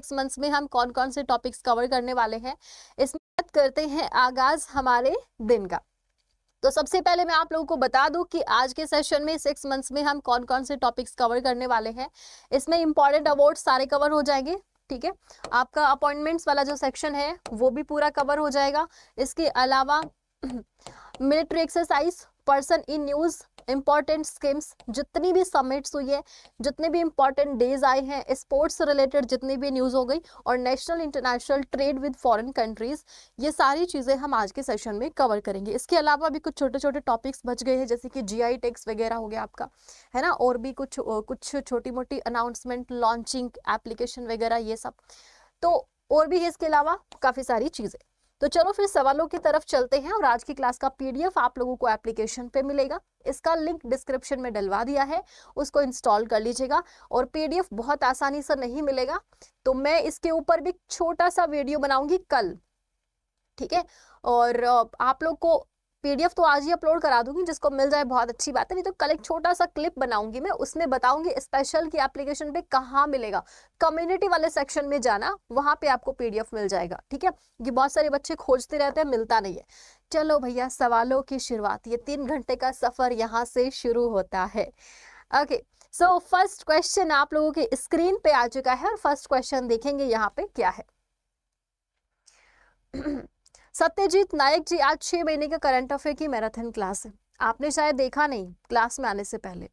6 months में हम कौन कौन से टॉपिक्स कवर करने वाले हैं, इसमें बात करते हैं आगाज हमारे दिन का। तो सबसे पहले मैं आप लोगों को बता दूं कि आज के सेशन में 6 मंथ्स में हम कौन कौन से टॉपिक्स कवर करने वाले हैं। इसमें इंपॉर्टेंट अवार्ड्स सारे कवर हो जाएंगे, ठीक है। आपका अपॉइंटमेंट्स वाला जो सेक्शन है वो भी पूरा कवर हो जाएगा। इसके अलावा military exercise, person in news, important schemes, जितनी भी समिट्स हुई है, जितने भी इंपॉर्टेंट डेज आए हैं, स्पोर्ट्स से रिलेटेड जितनी भी न्यूज हो गई, और national international trade with foreign countries, ये सारी चीजें हम आज के सेशन में कवर करेंगे। इसके अलावा भी कुछ छोटे छोटे टॉपिक्स बच गए हैं, जैसे कि जीआई टैक्स वगैरह हो गया आपका, है ना, और भी कुछ छोटी मोटी अनाउंसमेंट, लॉन्चिंग, एप्लीकेशन वगैरह, ये सब तो और भी है। इसके अलावा काफी सारी चीजें। तो चलो फिर सवालों की तरफ चलते हैं, और आज की क्लास का पीडीएफ आप लोगों को एप्लीकेशन पे मिलेगा। इसका लिंक डिस्क्रिप्शन में डलवा दिया है, उसको इंस्टॉल कर लीजिएगा। और पीडीएफ बहुत आसानी से नहीं मिलेगा, तो मैं इसके ऊपर भी छोटा सा वीडियो बनाऊंगी कल, ठीक है। और आप लोग को पीडीएफ तो आज ही अपलोड करा दूंगी, जिसको मिल जाए बहुत अच्छी बात है, नहीं तो कल एक छोटा सा क्लिप बनाऊंगी मैं, उसमें बताऊंगी स्पेशल की एप्लीकेशन पे कहाँ मिलेगा। कम्युनिटी वाले सेक्शन में जाना, वहां पे आपको पीडीएफ मिल जाएगा, ठीक है। ये बहुत सारे बच्चे खोजते रहते हैं, मिलता नहीं है। चलो भैया, सवालों की शुरुआत, ये 3 घंटे का सफर यहाँ से शुरू होता है। ओके, सो फर्स्ट क्वेश्चन आप लोगों के स्क्रीन पे आ चुका है, और फर्स्ट क्वेश्चन देखेंगे यहाँ पे क्या है। सत्यजीत नायक जी, आज 6 महीने का करंट अफेयर की मैराथन क्लास है, आपने शायद देखा नहीं क्लास में आने से पहले।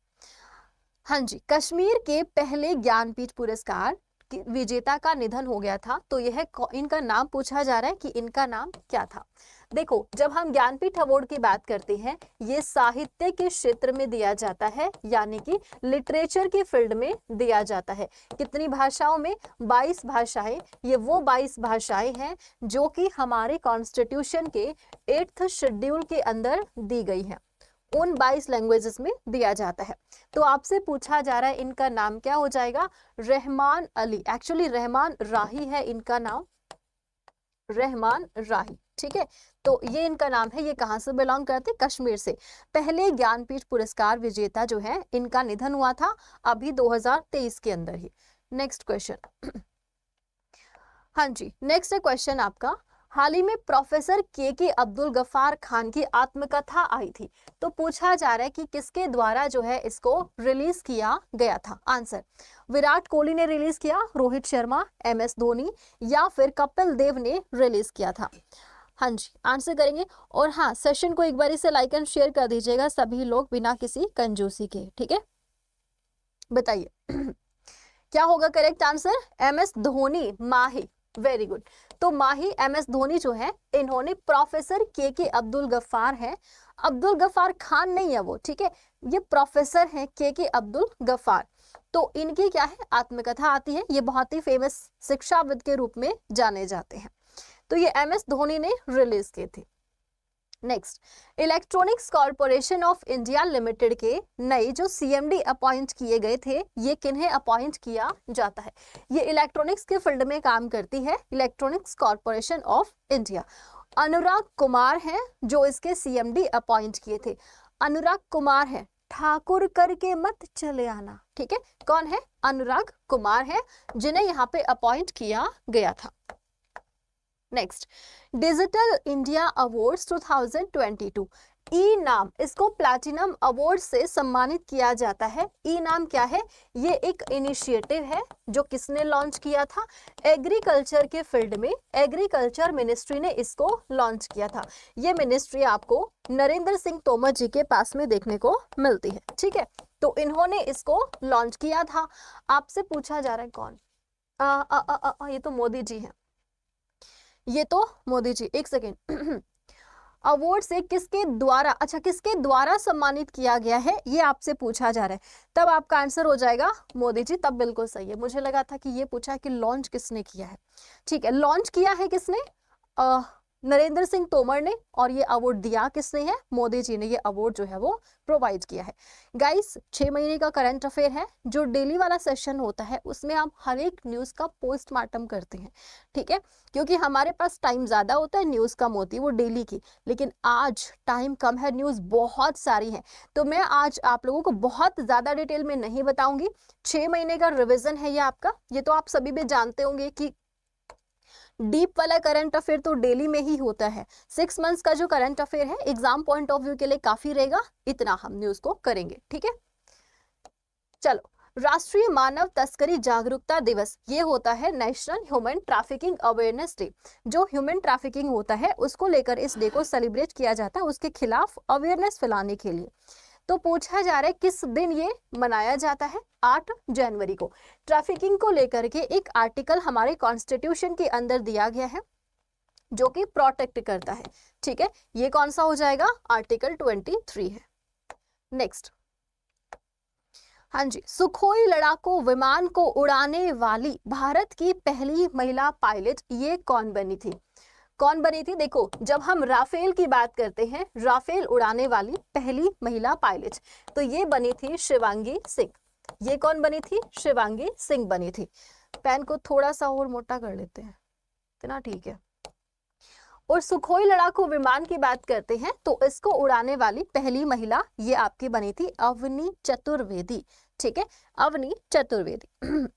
हाँ जी, कश्मीर के पहले ज्ञानपीठ पुरस्कार विजेता का निधन हो गया था, तो यह इनका नाम पूछा जा रहा है कि इनका नाम क्या था। देखो, जब हम ज्ञानपीठ अवार्ड की बात करते हैं, ये साहित्य के क्षेत्र में दिया जाता है, यानी कि लिटरेचर की फील्ड में दिया जाता है। कितनी भाषाओं में? 22 भाषाएं। ये वो 22 भाषाएं हैं जो कि हमारे कॉन्स्टिट्यूशन के 8th शेड्यूल के अंदर दी गई हैं, उन 22 लैंग्वेजेस में दिया जाता है। तो आपसे पूछा जा रहा है इनका नाम क्या हो जाएगा? रहमान अली, एक्चुअली रहमान राही है इनका नाम, रहमान राही, ठीक है। तो ये इनका नाम है। ये कहां से बिलोंग करते? कश्मीर से। पहले ज्ञानपीठ पुरस्कार विजेता जो है, इनका निधन हुआ था अभी 2023 के अंदर ही। Next question. हाँ जी, नेक्स्ट क्वेश्चन आपका, हाल ही में प्रोफेसर के अब्दुल गफ्फार खान की आत्मकथा आई थी, तो पूछा जा रहा है कि किसके द्वारा जो है इसको रिलीज किया गया था। आंसर, विराट कोहली ने रिलीज किया, रोहित शर्मा, MS धोनी, या फिर कपिल देव ने रिलीज किया था। हाँ जी, आंसर करेंगे। और हाँ, सेशन को एक बार से लाइक एंड शेयर कर दीजिएगा सभी लोग, बिना किसी कंजूसी के, ठीक है। बताइए क्या होगा करेक्ट आंसर? MS धोनी, माही, वेरी गुड। तो माही MS धोनी जो है, इन्होंने प्रोफेसर के अब्दुल गफ्फार है, अब्दुल गफ्फार खान नहीं है वो, ठीक है, ये प्रोफेसर हैं के अब्दुल गफ्फार। तो इनकी क्या है? आत्मकथा आती है। ये बहुत ही फेमस शिक्षाविद के रूप में जाने जाते हैं। तो ये MS धोनी ने रिलीज की थी। Next, electronics corporation of India limited के नए जो CMD अपॉइंट किए गए थे, ये किन्हें अपॉइंट किया जाता है? ये इलेक्ट्रॉनिक्स के फील्ड में काम करती है, इलेक्ट्रॉनिक्स कॉर्पोरेशन ऑफ इंडिया। अनुराग कुमार हैं जो इसके CMD अपॉइंट किए थे। अनुराग कुमार है, ठाकुर करके मत चले आना, ठीक है। कौन है? अनुराग कुमार है, जिन्हें यहाँ पे अपॉइंट किया गया था। नेक्स्ट, डिजिटल इंडिया अवार्ड्स 2022, ई नाम, इसको प्लैटिनम अवार्ड से सम्मानित किया जाता है। ई नाम क्या है? ये एक इनिशिएटिव है जो किसने लॉन्च किया था? एग्रीकल्चर के फील्ड में एग्रीकल्चर मिनिस्ट्री ने इसको लॉन्च किया था। ये मिनिस्ट्री आपको नरेंद्र सिंह तोमर जी के पास में देखने को मिलती है, ठीक है। तो इन्होंने इसको लॉन्च किया था। आपसे पूछा जा रहा है कौन? ये तो मोदी जी हैं, ये तो मोदी जी। एक सेकेंड, अवार्ड से किसके द्वारा, अच्छा किसके द्वारा सम्मानित किया गया है, ये आपसे पूछा जा रहा है। तब आपका आंसर हो जाएगा मोदी जी। तब बिल्कुल सही है। मुझे लगा था कि ये पूछा है कि लॉन्च किसने किया है। ठीक है, लॉन्च किया है किसने? नरेंद्र सिंह तोमर ने, और ये अवार्ड दिया किसने है? मोदी जी ने ये अवार्ड जो है वो प्रोवाइड किया है। गाइस 6 महीने का करंट अफेयर है, जो डेली वाला सेशन होता है उसमें हम हर एक न्यूज का पोस्टमार्टम करते हैं, ठीक है, क्योंकि हमारे पास टाइम ज्यादा होता है, न्यूज कम होती है वो डेली की, लेकिन आज टाइम कम है, न्यूज बहुत सारी है, तो मैं आज आप लोगों को बहुत ज्यादा डिटेल में नहीं बताऊंगी। 6 महीने का रिविजन है ये आपका, ये तो आप सभी भी जानते होंगे कि डीप वाला करंट अफेयर तो डेली में ही होता है। 6 मंथ्स का जो करंट अफेयर है एग्जाम पॉइंट ऑफ व्यू के लिए काफी रहेगा, इतना हम न्यूज को करेंगे, ठीक है। चलो, राष्ट्रीय मानव तस्करी जागरूकता दिवस, ये होता है national human trafficking awareness day. जो ह्यूमन ट्रैफिकिंग होता है उसको लेकर इस डे को सेलिब्रेट किया जाता है, उसके खिलाफ अवेयरनेस फैलाने के लिए। तो पूछा जा रहा है किस दिन ये मनाया जाता है? 8 जनवरी को। ट्रैफिकिंग को लेकर के एक आर्टिकल हमारे कॉन्स्टिट्यूशन के अंदर दिया गया है जो कि प्रोटेक्ट करता है, ठीक है। ये कौन सा हो जाएगा? आर्टिकल 23 है। नेक्स्ट, हाँ जी, सुखोई लड़ाकू विमान को उड़ाने वाली भारत की पहली महिला पायलट ये कौन बनी थी? कौन बनी थी? देखो, जब हम राफेल की बात करते हैं, राफेल उड़ाने वाली पहली महिला पायलट, तो ये बनी थी शिवांगी सिंह। ये कौन बनी थी? शिवांगी सिंह बनी थी। पेन को थोड़ा सा और मोटा कर लेते हैं, इतना ठीक है। और सुखोई लड़ाकू विमान की बात करते हैं तो इसको उड़ाने वाली पहली महिला ये आपकी बनी थी अवनी चतुर्वेदी, ठीक है, अवनी चतुर्वेदी।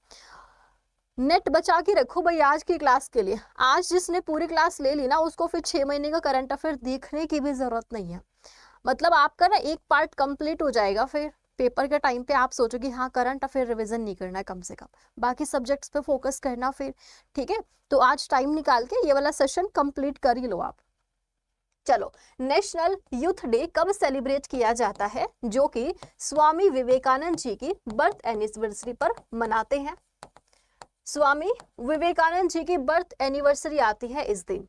नेट बचा के रखो भाई आज की क्लास के लिए। आज जिसने पूरी क्लास ले ली ना उसको फिर 6 महीने का करंट अफेयर देखने की भी जरूरत नहीं है। मतलब आपका ना एक पार्ट कंप्लीट हो जाएगा, फिर पेपर के टाइम पे आप सोचो कि हाँ करंट अफेयर रिवीजन नहीं करना है, कम से कम बाकी सब्जेक्ट्स पे फोकस करना फिर, ठीक है। तो आज टाइम निकाल के ये वाला सेशन कंप्लीट कर ही लो आप। चलो, नेशनल यूथ डे कब सेलिब्रेट किया जाता है? जो कि स्वामी विवेकानंद जी की बर्थ एनिवर्सरी पर मनाते हैं। स्वामी विवेकानंद जी की बर्थ एनिवर्सरी आती है इस दिन।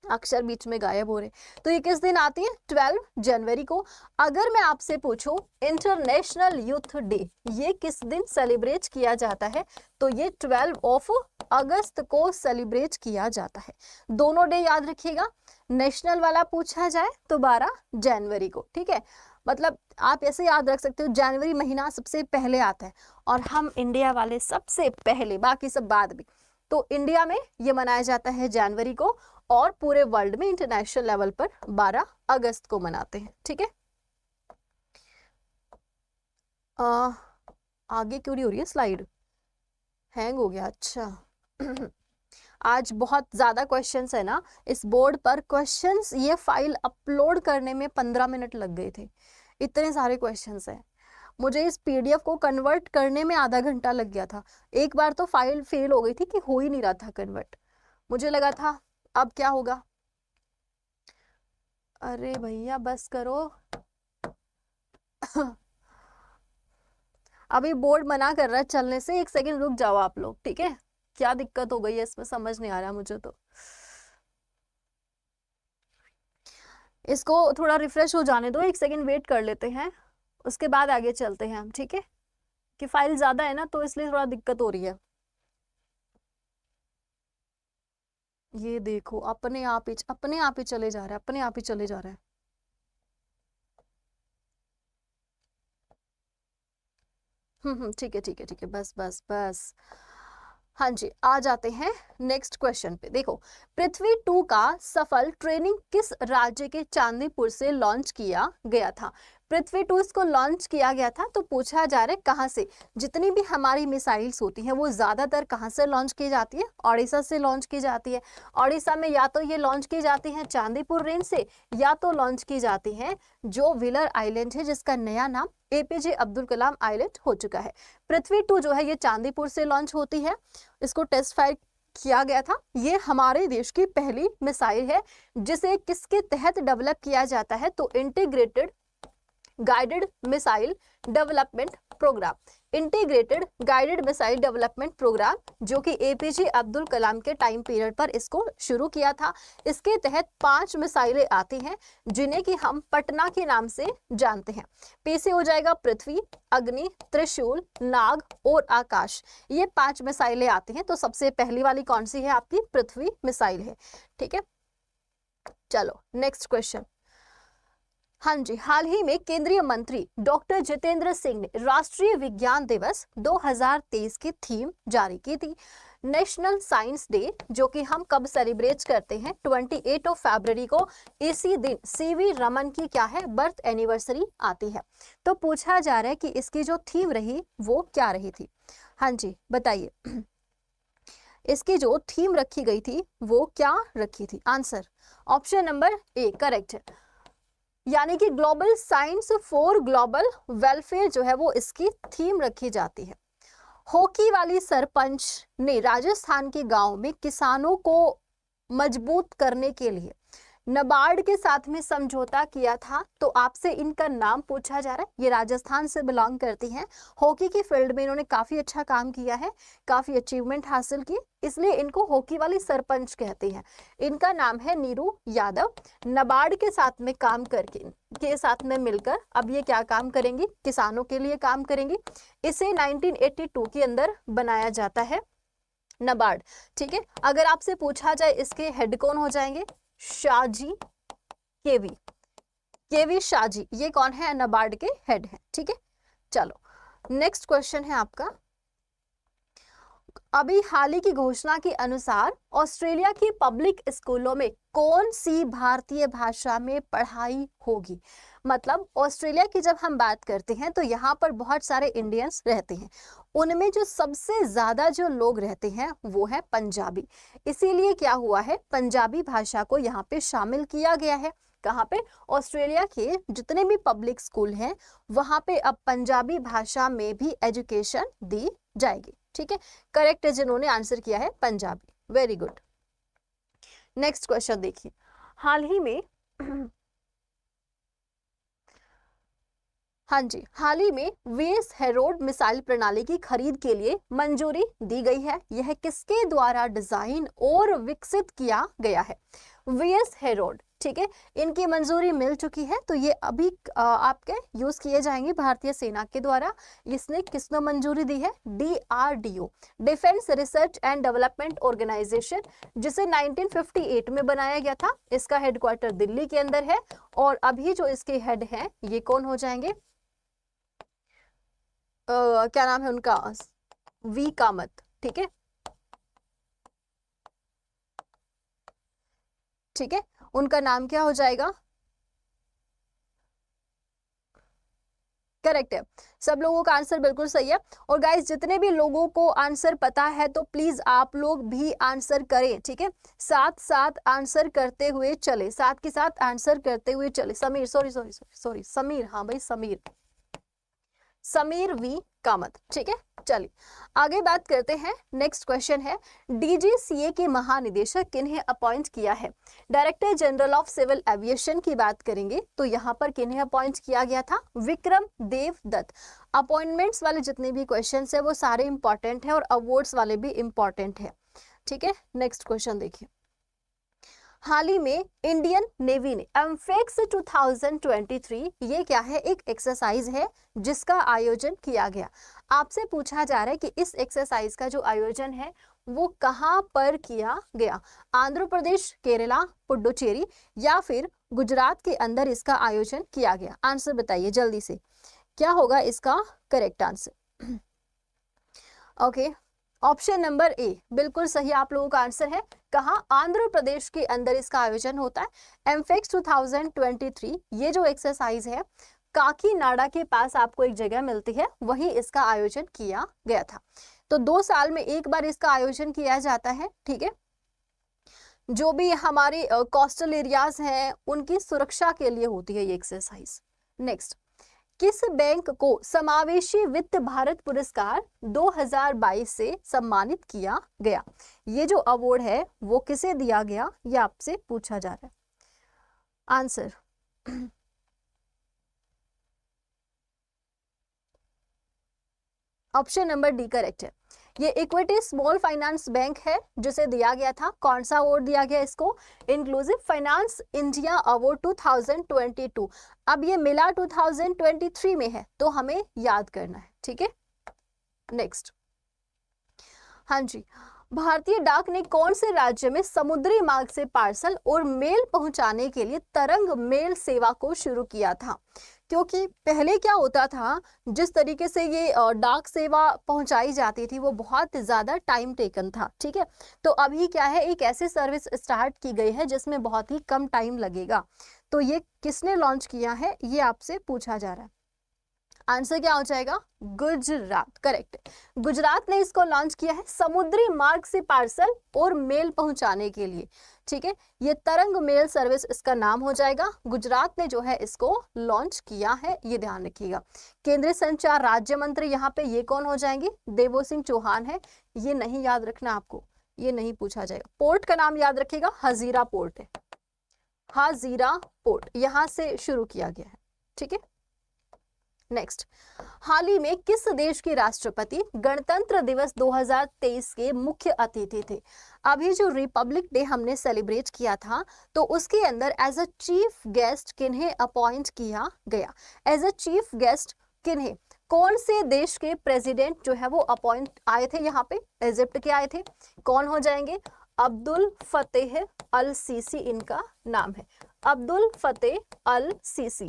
अक्षर बीच में गायब हो रहे, तो ये किस दिन आती है? 12 जनवरी को। अगर मैं आपसे पूछूं इंटरनेशनल यूथ डे ये किस दिन सेलिब्रेट किया जाता है, तो ये 12 अगस्त को सेलिब्रेट किया जाता है। दोनों डे याद रखिएगा। नेशनल वाला पूछा जाए तो 12 जनवरी को, ठीक है। मतलब आप ऐसे याद रख सकते हो, जनवरी महीना सबसे पहले आता है और हम इंडिया वाले सबसे पहले, बाकी सब बाद में। तो इंडिया में ये मनाया जाता है जनवरी को और पूरे वर्ल्ड में इंटरनेशनल लेवल पर 12 अगस्त को मनाते हैं, ठीक है। आगे क्यों नहीं हो रही है स्लाइड? हैंग हो गया, अच्छा। आज बहुत ज्यादा क्वेश्चंस है ना इस बोर्ड पर। क्वेश्चंस ये फाइल अपलोड करने में 15 मिनट लग गए थे, इतने सारे क्वेश्चंस हैं। मुझे इस पीडीएफ को कन्वर्ट करने में आधा घंटा लग गया था। एक बार तो फाइल फेल हो गई थी कि हो ही नहीं रहा था कन्वर्ट। मुझे लगा था अब क्या होगा। अरे भैया बस करो। अभी बोर्ड मना कर रहा है चलने से, 1 सेकंड रुक जाओ आप लोग, ठीक है। क्या दिक्कत हो गई है इसमें समझ नहीं आ रहा मुझे तो। इसको थोड़ा रिफ्रेश हो जाने दो, 1 सेकंड वेट कर लेते हैं, उसके बाद आगे चलते हैं हम, ठीक है। कि फाइल ज्यादा है ना तो इसलिए थोड़ा दिक्कत हो रही है। ये देखो अपने आप ही चले जा रहा है, अपने आप ही चले जा रहा है। ठीक है ठीक है ठीक है, बस बस बस। हाँ जी, आ जाते हैं नेक्स्ट क्वेश्चन पे। देखो, पृथ्वी 2 का सफल ट्रेनिंग किस राज्य के चांदीपुर से लॉन्च किया गया था? पृथ्वी 2 इसको लॉन्च किया गया था, तो पूछा जा रहा है कहाँ से। जितनी भी हमारी मिसाइल्स होती हैं वो ज्यादातर कहाँ से लॉन्च की जाती है? ओडिशा से लॉन्च की जाती है। ओडिशा में या तो ये लॉन्च की जाती है चांदीपुर रेंज से, या तो लॉन्च की जाती है जो व्हीलर आइलैंड है जिसका नया नाम एपीजे अब्दुल कलाम आइलैंड हो चुका है। पृथ्वी 2 जो है ये चांदीपुर से लॉन्च होती है। इसको टेस्ट फायर किया गया था। ये हमारे देश की पहली मिसाइल है जिसे किसके तहत डेवलप किया जाता है? तो integrated guided missile development programme, integrated guided missile development programme, जो कि एपीजे अब्दुल कलाम के टाइम पीरियड पर इसको शुरू किया था। इसके तहत 5 मिसाइलें आती हैं जिन्हें कि हम पटना के नाम से जानते हैं। पी से हो जाएगा पृथ्वी, अग्नि, त्रिशूल, नाग और आकाश। ये 5 मिसाइलें आती हैं। तो सबसे पहली वाली कौन सी है? आपकी पृथ्वी मिसाइल है, ठीक है। चलो नेक्स्ट क्वेश्चन। हाँ जी, हाल ही में केंद्रीय मंत्री डॉक्टर जितेंद्र सिंह ने राष्ट्रीय विज्ञान दिवस 2023 की थीम जारी की थी, नेशनल साइंस डे, जो कि हम कब सेलिब्रेट करते हैं 28 फरवरी को। इसी दिन सीवी रमन की क्या है, बर्थ एनिवर्सरी आती है। तो पूछा जा रहा है कि इसकी जो थीम रही वो क्या रही थी। हाँ जी बताइए, इसकी जो थीम रखी गई थी वो क्या रखी थी। Answer option number A correct है, यानी कि global science for global welfare जो है वो इसकी थीम रखी जाती है। हॉकी वाली सरपंच ने राजस्थान के गांव में किसानों को मजबूत करने के लिए नाबार्ड के साथ में समझौता किया था। तो आपसे इनका नाम पूछा जा रहा है। ये राजस्थान से बिलोंग करती हैं, हॉकी की फील्ड में इन्होंने काफी अच्छा काम किया है, काफी अचीवमेंट हासिल की, इसलिए इनको हॉकी वाली सरपंच कहते हैं। इनका नाम है नीरू यादव। नाबार्ड के साथ में काम करके के साथ में मिलकर अब ये क्या काम करेंगी, किसानों के लिए काम करेंगी। इसे 1982 के अंदर बनाया जाता है नाबार्ड। ठीक है, अगर आपसे पूछा जाए इसके हेड कौन हो जाएंगे, शाहजी केवी शाहजी, ये कौन है, नाबार्ड के हेड हैं। ठीक है, चलो नेक्स्ट क्वेश्चन है आपका। अभी हाल ही की घोषणा के अनुसार ऑस्ट्रेलिया की पब्लिक स्कूलों में कौन सी भारतीय भाषा में पढ़ाई होगी। मतलब ऑस्ट्रेलिया की जब हम बात करते हैं तो यहाँ पर बहुत सारे इंडियंस रहते हैं, उनमें जो सबसे ज्यादा जो लोग रहते हैं वो है पंजाबी। इसीलिए क्या हुआ है, पंजाबी भाषा को यहाँ पे शामिल किया गया है। कहाँ पे, ऑस्ट्रेलिया के जितने भी पब्लिक स्कूल हैं वहां पे अब पंजाबी भाषा में भी एजुकेशन दी जाएगी। ठीक है, करेक्ट है जिन्होंने आंसर किया है Punjabi, very good. Next question देखिए, हाल ही में हाँ जी, हाल ही में वीएस हेरोड मिसाइल प्रणाली की खरीद के लिए मंजूरी दी गई है। यह किसके द्वारा डिजाइन और विकसित किया गया है, वीएस हेरोड। ठीक है, इनकी मंजूरी मिल चुकी है, तो ये अभी आपके यूज किए जाएंगे भारतीय सेना के द्वारा। इसने किसने मंजूरी दी है, DRDO, defence research and development organisation, जिसे 1958 में बनाया गया था। इसका हेडक्वार्टर दिल्ली के अंदर है और अभी जो इसके हेड हैं ये कौन हो जाएंगे, क्या नाम है उनका, वी कामत। ठीक है, ठीक है, उनका नाम क्या हो जाएगा, करेक्ट है। सब लोगों का आंसर बिल्कुल सही है। और गाइस जितने भी लोगों को आंसर पता है तो प्लीज आप लोग भी आंसर करें। ठीक है, साथ साथ आंसर करते हुए चले, साथ के साथ आंसर करते हुए चले। समीर, सॉरी समीर, हाँ भाई समीर वी कामत। ठीक है, चलिए आगे बात करते हैं। नेक्स्ट क्वेश्चन है, डीजीसीए के महानिदेशक किन्हें अपॉइंट किया है। Director general of civil aviation की बात करेंगे तो यहाँ पर किन्हें अपॉइंट किया गया था, विक्रम देव दत्त। अपॉइंटमेंट्स वाले जितने भी क्वेश्चन है वो सारे इंपॉर्टेंट है और अवार्ड्स वाले भी इंपॉर्टेंट है। ठीक है, नेक्स्ट क्वेश्चन देखिए, हाल ही में इंडियन नेवी ने एमफेक्स 2023, ये क्या है, एक एक्सरसाइज है जिसका आयोजन किया गया। आपसे पूछा जा रहा है कि इस एक्सरसाइज का जो आयोजन है वो कहां पर किया गया, आंध्र प्रदेश, केरला, पुडुचेरी या फिर गुजरात के अंदर इसका आयोजन किया गया। आंसर बताइए जल्दी से, क्या होगा इसका correct answer. Okay, option number A बिल्कुल सही आप लोगों का आंसर है। कहा, आंध्र प्रदेश के अंदर इसका आयोजन होता है। एमफेक्स 2023 ये जो एक्सरसाइज है काकीनाडा के पास आपको एक जगह मिलती है, वहीं इसका आयोजन किया गया था। तो 2 साल में एक बार इसका आयोजन किया जाता है। ठीक है, जो भी हमारे कोस्टल एरियाज हैं उनकी सुरक्षा के लिए होती है ये एक्सरसाइज। नेक्स्ट, किस बैंक को समावेशी वित्त भारत पुरस्कार 2022 से सम्मानित किया गया। ये जो अवार्ड है वो किसे दिया गया, ये आपसे पूछा जा रहा है। Answer option number D correct है। ये इक्विटी स्मॉल फाइनेंस बैंक है जिसे दिया गया था। कौन सा अवार्ड दिया गया इसको, इंक्लूसिव फाइनेंस इंडिया अवार्ड 2022। अब ये मिला 2023 में है तो हमें याद करना है। ठीक है, नेक्स्ट, हाँ जी, भारतीय डाक ने कौन से राज्य में समुद्री मार्ग से पार्सल और मेल पहुंचाने के लिए तरंग मेल सेवा को शुरू किया था? क्योंकि पहले क्या होता था, जिस तरीके से ये डाक सेवा पहुंचाई जाती थी वो बहुत ज्यादा टाइम टेकन था, ठीक है। तो अभी क्या है, एक ऐसी सर्विस स्टार्ट की गई है जिसमें बहुत ही कम टाइम लगेगा। तो ये किसने लॉन्च किया है, ये आपसे पूछा जा रहा है। आंसर क्या हो जाएगा? गुजरात, करेक्ट। गुजरात ने इसको लॉन्च किया है समुद्री मार्ग से पार्सल और मेल पहुंचाने के लिए, ठीक है। ये तरंग मेल सर्विस इसका नाम हो जाएगा। गुजरात ने जो है इसको लॉन्च किया है, ये ध्यान रखिएगा। केंद्रीय संचार राज्य मंत्री यहाँ पे ये कौन हो जाएंगे? देवो सिंह चौहान है। ये नहीं याद रखना आपको, ये नहीं पूछा जाएगा। पोर्ट का नाम याद रखिएगा, हजीरा पोर्ट है। हाजीरा पोर्ट यहां से शुरू किया गया है, ठीक है। नेक्स्ट, हाल ही में किस देश के राष्ट्रपति गणतंत्र दिवस 2023 के मुख्य अतिथि थे? अभी जो रिपब्लिक डे हमने सेलिब्रेट किया था, तो उसके अंदर एज अ चीफ गेस्ट किन्हें अपॉइंट किया गया? एज अ चीफ गेस्ट किन्हें, कौन से देश के प्रेसिडेंट जो है वो अपॉइंट आए थे? यहाँ पे इजिप्ट के आए थे। कौन हो जाएंगे? अब्दुल फतेह अल सीसी इनका नाम है। अब्दुल फतेह अल सीसी,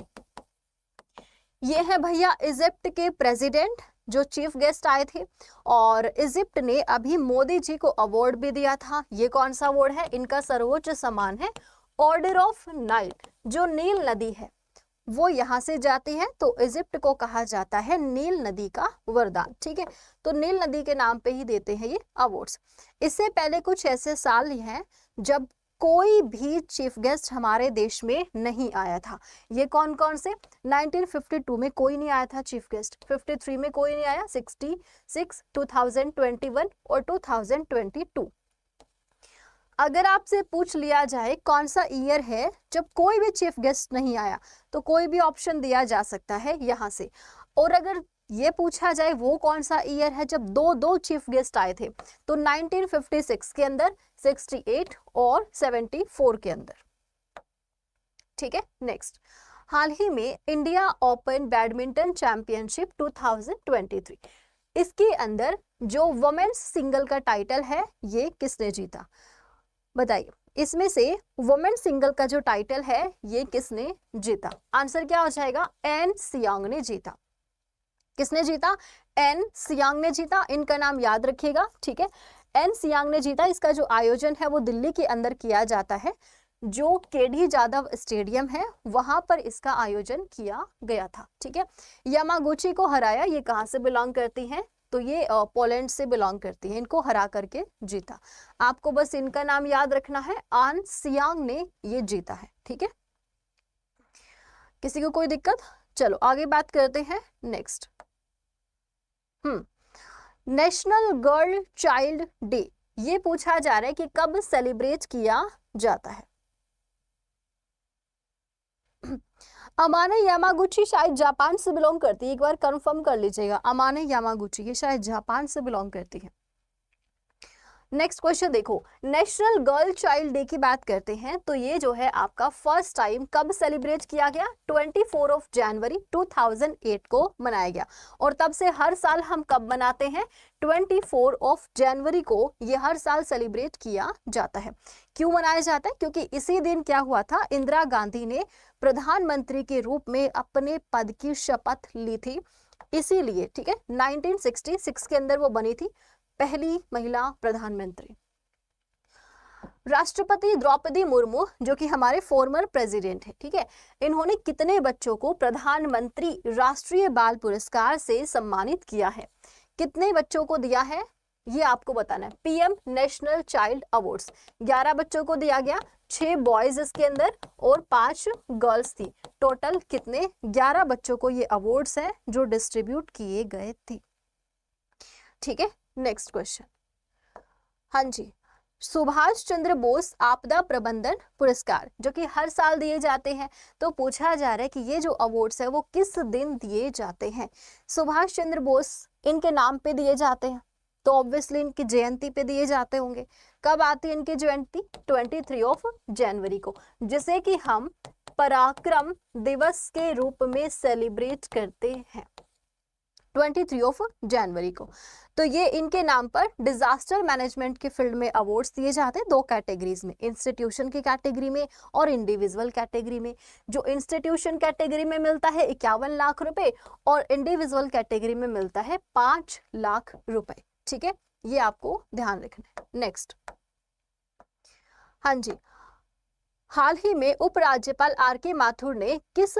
ये है भैया इजिप्ट के प्रेसिडेंट जो चीफ गेस्ट आए थे। और इजिप्ट ने अभी मोदी जी को अवार्ड भी दिया था। ये कौन सा अवार्ड है? इनका सर्वोच्च सम्मान है ऑर्डर ऑफ नाइल। जो नील नदी है वो यहाँ से जाती है, तो इजिप्ट को कहा जाता है नील नदी का वरदान, ठीक है। तो नील नदी के नाम पे ही देते हैं ये अवार्ड्स। इससे पहले कुछ ऐसे साल हैं जब कोई भी चीफ गेस्ट हमारे देश में नहीं आया था। ये कौन कौन से? 1952 में कोई नहीं आया था चीफ गेस्ट, 53 में कोई नहीं आया, 66, 2021 और 2022। अगर आपसे पूछ लिया जाए कौन सा ईयर है जब कोई भी चीफ गेस्ट नहीं आया, तो कोई भी ऑप्शन दिया जा सकता है यहाँ से। और अगर ये पूछा जाए वो कौन सा ईयर है जब दो चीफ गेस्ट आए थे, तो 1956 के अंदर, 68 और 74 के अंदर, ठीक है। नेक्स्ट, हाल ही में इंडिया ओपन बैडमिंटन चैंपियनशिप 2023, इसके अंदर जो वुमेन्स सिंगल का टाइटल है ये किसने जीता? बताइए, इसमें से वुमेन सिंगल का जो टाइटल है ये किसने जीता? आंसर क्या हो जाएगा? एन सियांग ने जीता। किसने जीता? एन सियांग ने जीता। इनका नाम याद रखिएगा, ठीक है। एन सियांग ने जीता। इसका जो आयोजन है वो दिल्ली के अंदर किया जाता है, जो केडी जाधव स्टेडियम है वहां पर इसका आयोजन किया गया था, ठीक है। यामागुची को हराया। ये कहाँ से बिलोंग करती हैं? तो ये पोलैंड से बिलोंग करती है। इनको हरा करके जीता। आपको बस इनका नाम याद रखना है, आन सियांग ने ये जीता है, ठीक है। किसी को कोई दिक्कत? चलो आगे बात करते हैं। Next, national girl child day, ये पूछा जा रहा है कि कब सेलिब्रेट किया जाता है? अमाने यामागुची शायद जापान से बिलोंग करती है, एक बार कंफर्म कर लीजिएगा। अमाने यामागुची ये शायद जापान से बिलोंग करती है। नेक्स्ट क्वेश्चन देखो, नेशनल गर्ल चाइल्ड डे की बात करते हैं, तो ये जो है आपका फर्स्ट टाइम कब सेलिब्रेट किया गया? 24 जनवरी 2008 को मनाया गया। और तब से हर साल हम कब मनाते हैं? 24 जनवरी को ये हर साल सेलिब्रेट किया जाता है। क्यों मनाया जाता है? क्योंकि इसी दिन क्या हुआ था, इंदिरा गांधी ने प्रधानमंत्री के रूप में अपने पद की शपथ ली थी, इसीलिए, ठीक है। 1966 के अंदर वो बनी थी, पहली महिला प्रधानमंत्री। राष्ट्रपति द्रौपदी मुर्मू जो कि हमारे फॉर्मर प्रेसिडेंट है, ठीक है, इन्होंने कितने बच्चों को प्रधानमंत्री राष्ट्रीय बाल पुरस्कार से सम्मानित किया है? कितने बच्चों को दिया है ये आपको बताना है। पीएम नेशनल चाइल्ड अवार्ड्स 11 बच्चों को दिया गया, 6 बॉयज इसके अंदर और 5 गर्ल्स थी। टोटल कितने? 11 बच्चों को ये अवार्ड्स हैं जो डिस्ट्रीब्यूट किए गए थे, ठीक है। नेक्स्ट क्वेश्चन, हाँ जी, सुभाष चंद्र बोस आपदा प्रबंधन पुरस्कार जो कि हर साल दिए जाते हैं, तो पूछा जा रहा है कि ये जो अवार्ड्स है वो किस दिन दिए जाते हैं? सुभाष चंद्र बोस इनके नाम पे दिए जाते हैं, तो ऑब्वियसली इनकी जयंती पे दिए जाते होंगे। कब आती है इनकी जयंती? 23 जनवरी को, जिसे कि हम पराक्रम दिवस के रूप में सेलिब्रेट करते हैं। 23 ऑफ जनवरी को। तो ये इनके नाम पर डिजास्टर मैनेजमेंट के फील्ड में अवार्ड्स दिए जाते हैं दो कैटेगरीज में, इंस्टीट्यूशन की कैटेगरी में और इंडिविजुअल कैटेगरी में। जो इंस्टीट्यूशन कैटेगरी में मिलता है 51 लाख रुपए और इंडिविजुअल कैटेगरी में मिलता है 5 लाख रुपए। ठीक है, ये आपको ध्यान रखना है। नेक्स्ट, हाँ जी, हाल ही में उपराज्यपाल आर.के. माथुर ने किस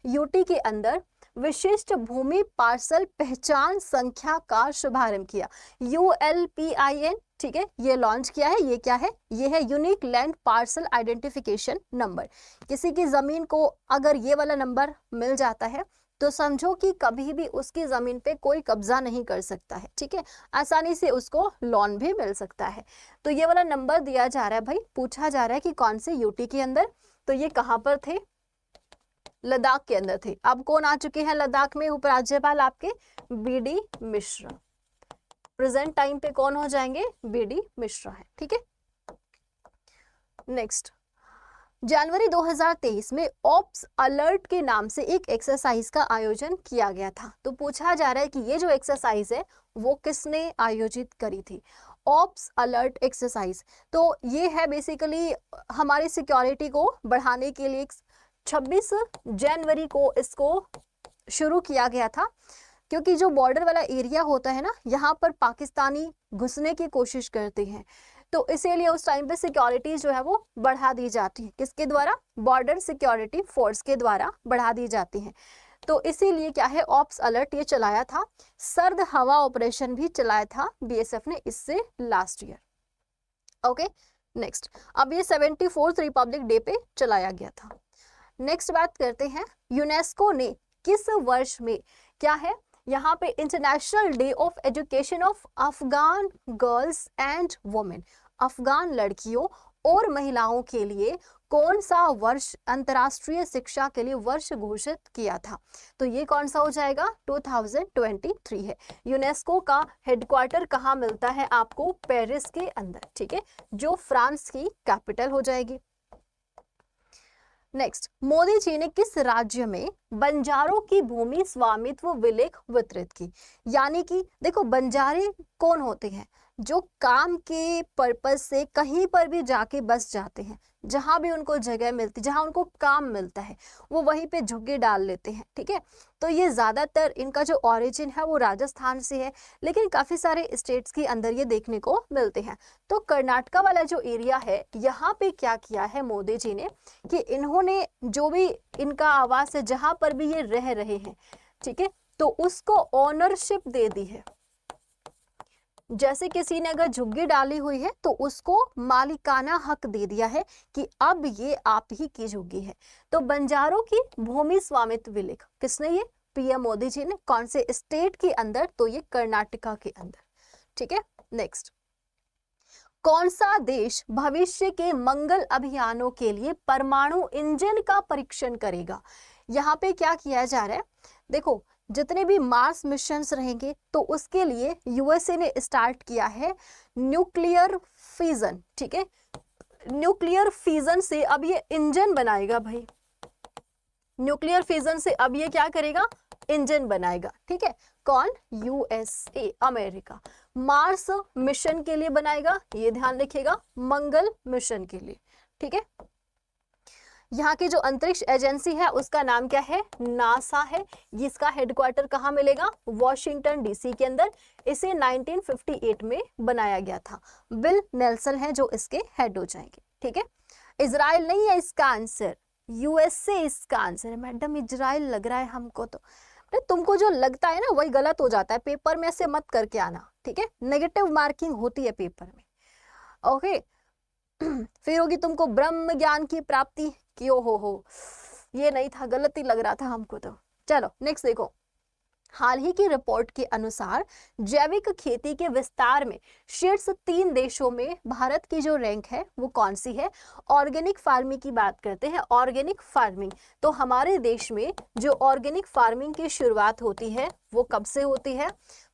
यूटी के अंदर विशिष्ट भूमि पार्सल पहचान संख्या का शुभारंभ किया? ULPIN, ठीक है, ये लॉन्च किया है। ये क्या है? ये है unique land parcel identification number. किसी की जमीन को अगर ये वाला नंबर मिल जाता है तो समझो कि कभी भी उसकी जमीन पे कोई कब्जा नहीं कर सकता है। ठीक है, आसानी से उसको लोन भी मिल सकता है। तो ये वाला नंबर दिया जा रहा है भाई, पूछा जा रहा है कि कौन से यूटी के अंदर। तो ये कहां पर थे? लद्दाख के अंदर थे। अब कौन आ चुके हैं लद्दाख में उपराज्यपाल? आपके BD मिश्रा। प्रेजेंट टाइम पे कौन हो जाएंगे? BD मिश्रा है। ठीक है, नेक्स्ट, जनवरी 2023 में ऑप्स अलर्ट के नाम से एक एक्सरसाइज का आयोजन किया गया था। तो पूछा जा रहा है कि ये जो एक्सरसाइज है वो किसने आयोजित करी थी? Ops alert exercise. तो ये है बेसिकली हमारी सिक्योरिटी को बढ़ाने के लिए 26 जनवरी को इसको शुरू किया गया था, क्योंकि जो बॉर्डर वाला एरिया होता है ना, यहाँ पर पाकिस्तानी घुसने की कोशिश करते हैं। तो इसीलिए उस टाइम पे सिक्योरिटी जो है वो बढ़ा दी जाती है। किसके द्वारा? बॉर्डर सिक्योरिटी फोर्स के द्वारा बढ़ा दी जाती है। तो इसीलिए क्या है, ऑप्स अलर्ट ये चलाया था। सर्द हवा ऑपरेशन भी चलाया था BSF ने इससे लास्ट ईयर। ओके, नेक्स्ट, अब ये 74th रिपब्लिक डे पे चलाया गया था। नेक्स्ट बात करते हैं, यूनेस्को ने किस वर्ष में, क्या है यहाँ पे, international day of education of Afghan girls and women, Afghan लड़कियों और महिलाओं के लिए कौन सा वर्ष अंतर्राष्ट्रीय शिक्षा के लिए वर्ष घोषित किया था? तो ये कौन सा हो जाएगा? 2023 है। यूनेस्को का हेडक्वार्टर कहाँ मिलता है आपको? पेरिस के अंदर। ठीक है, जो फ्रांस की कैपिटल हो जाएगी। नेक्स्ट, मोदी जी ने किस राज्य में बंजारों की भूमि स्वामित्व विलेख वितरित की? यानी कि देखो, बंजारे कौन होते हैं? जो काम के पर्पस से कहीं पर भी जाके बस जाते हैं, जहां भी उनको जगह मिलती, जहां उनको काम मिलता है, वो वहीं पे झुग्गी डाल लेते हैं। ठीक है, तो ये ज्यादातर इनका जो ओरिजिन है वो राजस्थान से है, लेकिन काफी सारे स्टेट्स के अंदर ये देखने को मिलते हैं। तो कर्नाटका वाला जो एरिया है, यहाँ पे क्या किया है मोदी जी ने कि इन्होंने जो भी इनका आवास है, जहां पर भी ये रह रहे हैं, ठीक है, तो उसको ओनरशिप दे दी है। जैसे किसी ने अगर झुग्गी डाली हुई है तो उसको मालिकाना हक दे दिया है कि अब ये आप ही की झुग्गी है। तो बंजारों की भूमि स्वामित्व विलेख किसने? ये PM मोदी जी ने। कौन से स्टेट के अंदर? तो ये कर्नाटका के अंदर। ठीक है, नेक्स्ट, कौन सा देश भविष्य के मंगल अभियानों के लिए परमाणु इंजन का परीक्षण करेगा? यहाँ पे क्या किया जा रहा है, देखो, जितने भी मार्स मिशंस रहेंगे तो उसके लिए USA ने स्टार्ट किया है न्यूक्लियर फिजन। ठीक है, न्यूक्लियर फिजन से अब ये इंजन बनाएगा भाई। न्यूक्लियर फिजन से अब ये क्या करेगा? इंजन बनाएगा। ठीक है, कौन? USA, America. मार्स मिशन के लिए बनाएगा, ये ध्यान रखिएगा, मंगल मिशन के लिए। ठीक है, यहाँ की जो अंतरिक्ष एजेंसी है उसका नाम क्या है? नासा है। इसका हेडक्वार्टर कहाँ मिलेगा? वॉशिंगटन DC के अंदर। इसे 1958 में बनाया गया था। बिल नेल्सन है जो इसके हेड हो जाएंगे। ठीक है, इजराइल नहीं है इसका आंसर, USA इसका आंसर है। मैडम इजराइल लग रहा है हमको, तो तुमको जो लगता है ना वही गलत हो जाता है। पेपर में ऐसे मत करके आना, ठीक है, नेगेटिव मार्किंग होती है पेपर में। ओके, फिर होगी तुमको ब्रह्म ज्ञान की प्राप्ति, क्यों हो, ये नहीं था, गलत ही लग रहा था हमको। तो चलो नेक्स्ट देखो, हाल ही की रिपोर्ट के अनुसार जैविक खेती के विस्तार में शीर्ष 3 देशों में भारत की जो रैंक है वो कौन सी है? ऑर्गेनिक फार्मिंग की बात करते हैं। ऑर्गेनिक फार्मिंग, तो हमारे देश में जो ऑर्गेनिक फार्मिंग की शुरुआत होती है वो कब से होती है?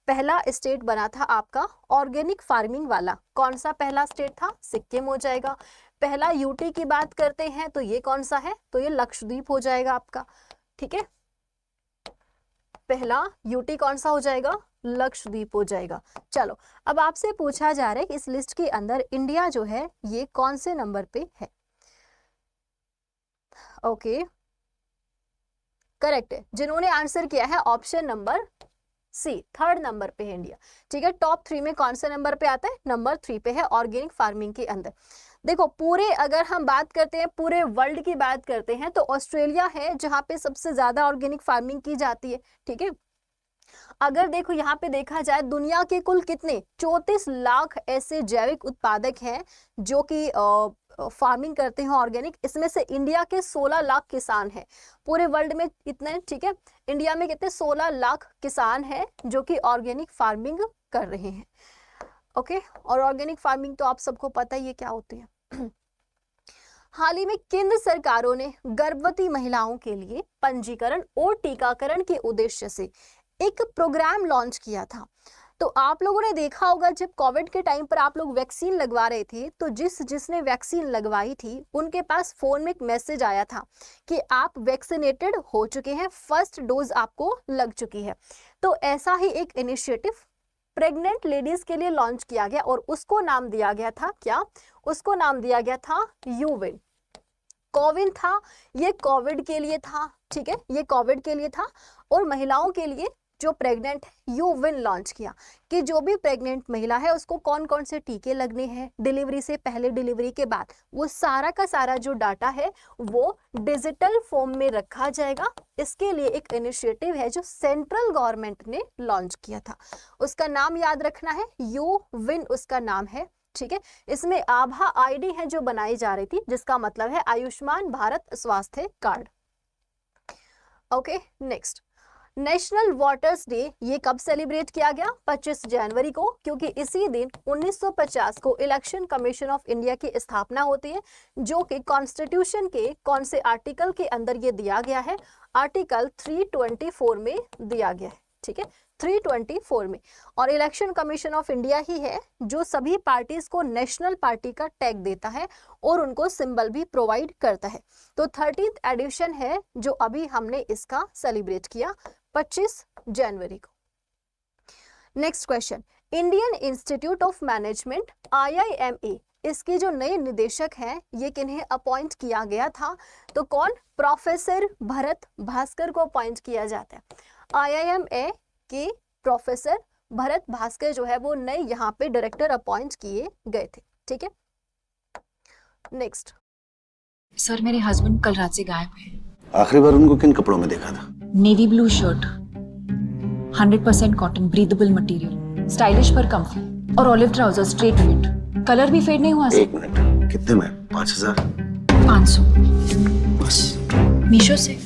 पहला स्टेट बना था आपका ऑर्गेनिक फार्मिंग वाला। कौन सा पहला स्टेट था? सिक्किम हो जाएगा। पहला यूटी की बात करते हैं तो ये कौन सा है? तो ये लक्षद्वीप हो जाएगा आपका। ठीक है, पहला यूटी कौन सा हो जाएगा? लक्षद्वीप हो जाएगा। चलो अब आपसे पूछा जा रहा है कि इस लिस्ट के अंदर इंडिया जो है ये कौन से नंबर पे है? ओके, करेक्ट है। जिन्होंने आंसर किया है option number C, third number पे है इंडिया। ठीक है, टॉप 3 में कौन से नंबर पे आता है? नंबर 3 पे है ऑर्गेनिक फार्मिंग के अंदर। देखो पूरे अगर हम बात करते हैं, पूरे वर्ल्ड की बात करते हैं, तो ऑस्ट्रेलिया है जहां पे सबसे ज्यादा ऑर्गेनिक फार्मिंग की जाती है। ठीक है, अगर देखो यहाँ पे देखा जाए दुनिया के कुल कितने 34 लाख ऐसे जैविक उत्पादक हैं जो कि फार्मिंग करते हैं ऑर्गेनिक। इसमें से इंडिया के 16 लाख किसान हैं पूरे वर्ल्ड में इतने। ठीक है, इंडिया में कितने 16 लाख किसान हैं जो कि ऑर्गेनिक फार्मिंग कर रहे हैं। ओके, और ऑर्गेनिक फार्मिंग तो आप सबको पता ही है क्या होती है। हाल ही में केंद्र सरकारों ने गर्भवती महिलाओं के लिए पंजीकरण और टीकाकरण के उद्देश्य से एक प्रोग्राम लॉन्च किया था। तो आप लोगों ने देखा होगा जब कोविड के टाइम पर आप लोग वैक्सीन लगवा रहे थे तो जिसने वैक्सीन लगवाई थी उनके पास फोन में एक मैसेज आया था कि आप वैक्सीनेटेड हो चुके हैं, फर्स्ट डोज आपको लग चुकी है। तो ऐसा ही एक इनिशिएटिव प्रेग्नेंट लेडीज के लिए लॉन्च किया गया और उसको नाम दिया गया था क्या? उसको नाम दिया गया था यूविन। कोविन था, ये कोविड के लिए था। ठीक है, ये कोविड के लिए था और महिलाओं के लिए जो प्रेग्नेंट है यूविन लॉन्च किया कि जो भी प्रेग्नेंट महिला है उसको कौन कौन से टीके लगने हैं डिलीवरी से पहले, डिलीवरी के बाद, वो सारा का सारा जो डाटा है वो डिजिटल फॉर्म में रखा जाएगा। इसके लिए एक इनिशिएटिव है जो सेंट्रल गवर्नमेंट ने लॉन्च किया था। उसका नाम याद रखना है, यूविन उसका नाम है। ठीक है, इसमें आभा आईडी है जो बनाई जा रही थी जिसका मतलब है आयुष्मान भारत स्वास्थ्य card. Okay, next national waters day ये कब सेलिब्रेट किया गया? 25 जनवरी को, क्योंकि इसी दिन 1950 को इलेक्शन कमीशन ऑफ इंडिया की स्थापना होती है जो कि कॉन्स्टिट्यूशन के कौन से आर्टिकल के अंदर ये दिया गया है? आर्टिकल 324 में दिया गया है। ठीक है, 324 में। और इलेक्शन कमीशन ऑफ इंडिया ही है जो सभी पार्टीज को नेशनल पार्टी का टैग देता है और उनको सिंबल भी प्रोवाइड करता है। तो 30th एडिशन है जो अभी हमने इसका सेलिब्रेट किया 25 जनवरी को। Next question, Indian institute of management IIMA, इसके जो नए निदेशक हैं ये किन्हें अपॉइंट किया गया था? तो कौन? प्रोफेसर भरत भास्कर को अपॉइंट किया जाता है। IIMA के प्रोफेसर भरत भास्कर जो है वो नए यहाँ पे डायरेक्टर अपॉइंट किए गए थे। ठीक है, नेक्स्ट। सर मेरे हस्बैंड कल रात से गायब है। आखिरी बार उनको किन कपड़ों में देखा था? Navy blue shirt, 100% cotton, breathable material, stylish पर कंफी, और olive trouser straight fit. Colour भी फेड नहीं हुआ सर। एक मिनट, कितने में? 5000? 500 बस। मीशो से।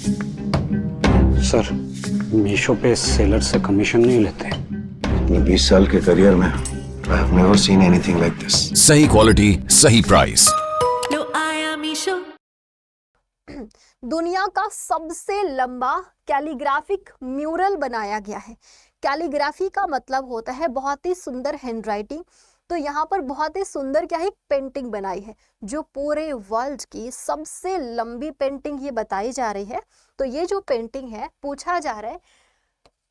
सर मीशो पे सेलर से कमीशन नहीं लेते। अपने 20 साल के करियर में I have never seen anything like this. सही क्वालिटी, सही प्राइस। लो आया मीशो। दुनिया का सबसे लंबा कैलीग्राफिक म्यूरल बनाया गया है। कैलीग्राफी का मतलब होता है बहुत ही सुंदर हैंडराइटिंग। तो यहाँ पर बहुत ही सुंदर क्या है, पेंटिंग बनाई है जो पूरे वर्ल्ड की सबसे लंबी पेंटिंग ये बताई जा रही है। तो ये जो पेंटिंग है पूछा जा रहा है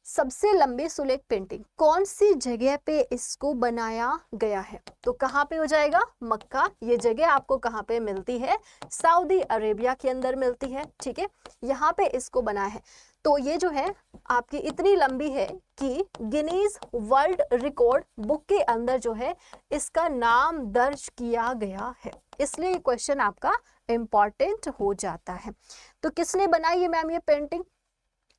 सबसे लंबी सुलेख पेंटिंग कौन सी जगह पे इसको बनाया गया है? तो कहाँ पे हो जाएगा? मक्का। ये जगह आपको कहाँ पे मिलती है? सऊदी अरेबिया के अंदर मिलती है। ठीक है, यहाँ पे इसको बनाया है। तो ये जो है आपकी इतनी लंबी है कि गिनीज वर्ल्ड रिकॉर्ड बुक के अंदर जो है इसका नाम दर्ज किया गया है, इसलिए ये क्वेश्चन आपका इंपॉर्टेंट हो जाता है। तो किसने बनाई है मैम ये पेंटिंग?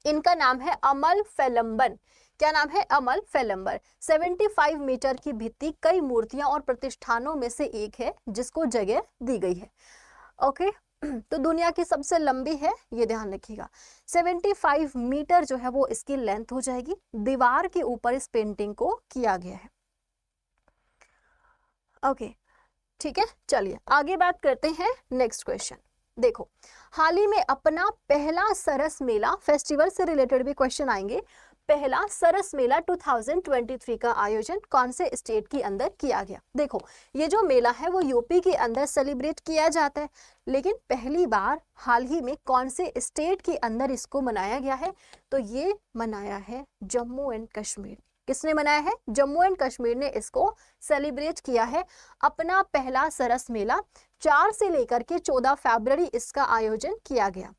इनका नाम है अमल फेलम्बन। क्या नाम है? अमल फेलम्बर। 75 मीटर की भित्ति कई मूर्तियां और प्रतिष्ठानों में से एक है जिसको जगह दी गई है। ओके, तो दुनिया की सबसे लंबी है, ये ध्यान रखिएगा। 75 मीटर जो है वो इसकी लेंथ हो जाएगी। दीवार के ऊपर इस पेंटिंग को किया गया है। ओके, ठीक है, चलिए आगे बात करते हैं। नेक्स्ट क्वेश्चन देखो, हाल ही में अपना पहला सरस मेला फेस्टिवल से रिलेटेड भी क्वेश्चन आएंगे। पहला सरस मेला 2023 का आयोजन कौन से स्टेट के अंदर किया गया? देखो, ये जो मेला है वो यूपी के अंदर सेलिब्रेट किया जाता है, लेकिन पहली बार हाल ही में कौन से स्टेट के अंदर इसको मनाया गया है? तो ये मनाया है जम्मू एंड कश्मीर। किसने मनाया है? जम्मू एंड कश्मीर ने इसको सेलिब्रेट किया है अपना पहला सरस मेला। 4 से लेकर के 14 फरवरी इसका आयोजन किया गया।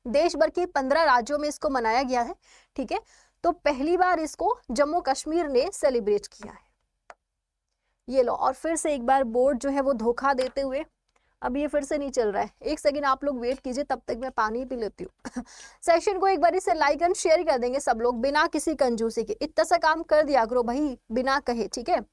देश भर के 15 राज्यों में इसको मनाया गया है, ठीक है। तो पहली बार इसको जम्मू कश्मीर ने सेलिब्रेट किया है। ये लो, और फिर से एक बार बोर्ड जो है वो धोखा देते हुए, अब ये फिर से नहीं चल रहा है, एक सेकंड आप लोग वेट कीजिए, तब तक मैं पानी पी लेती हूँ। सेशन को एक बार इसे लाइक एंड शेयर कर देंगे सब लोग बिना किसी कंजूसी के। इतना सा काम कर दिया करो भाई, बिना कहे, ठीक है।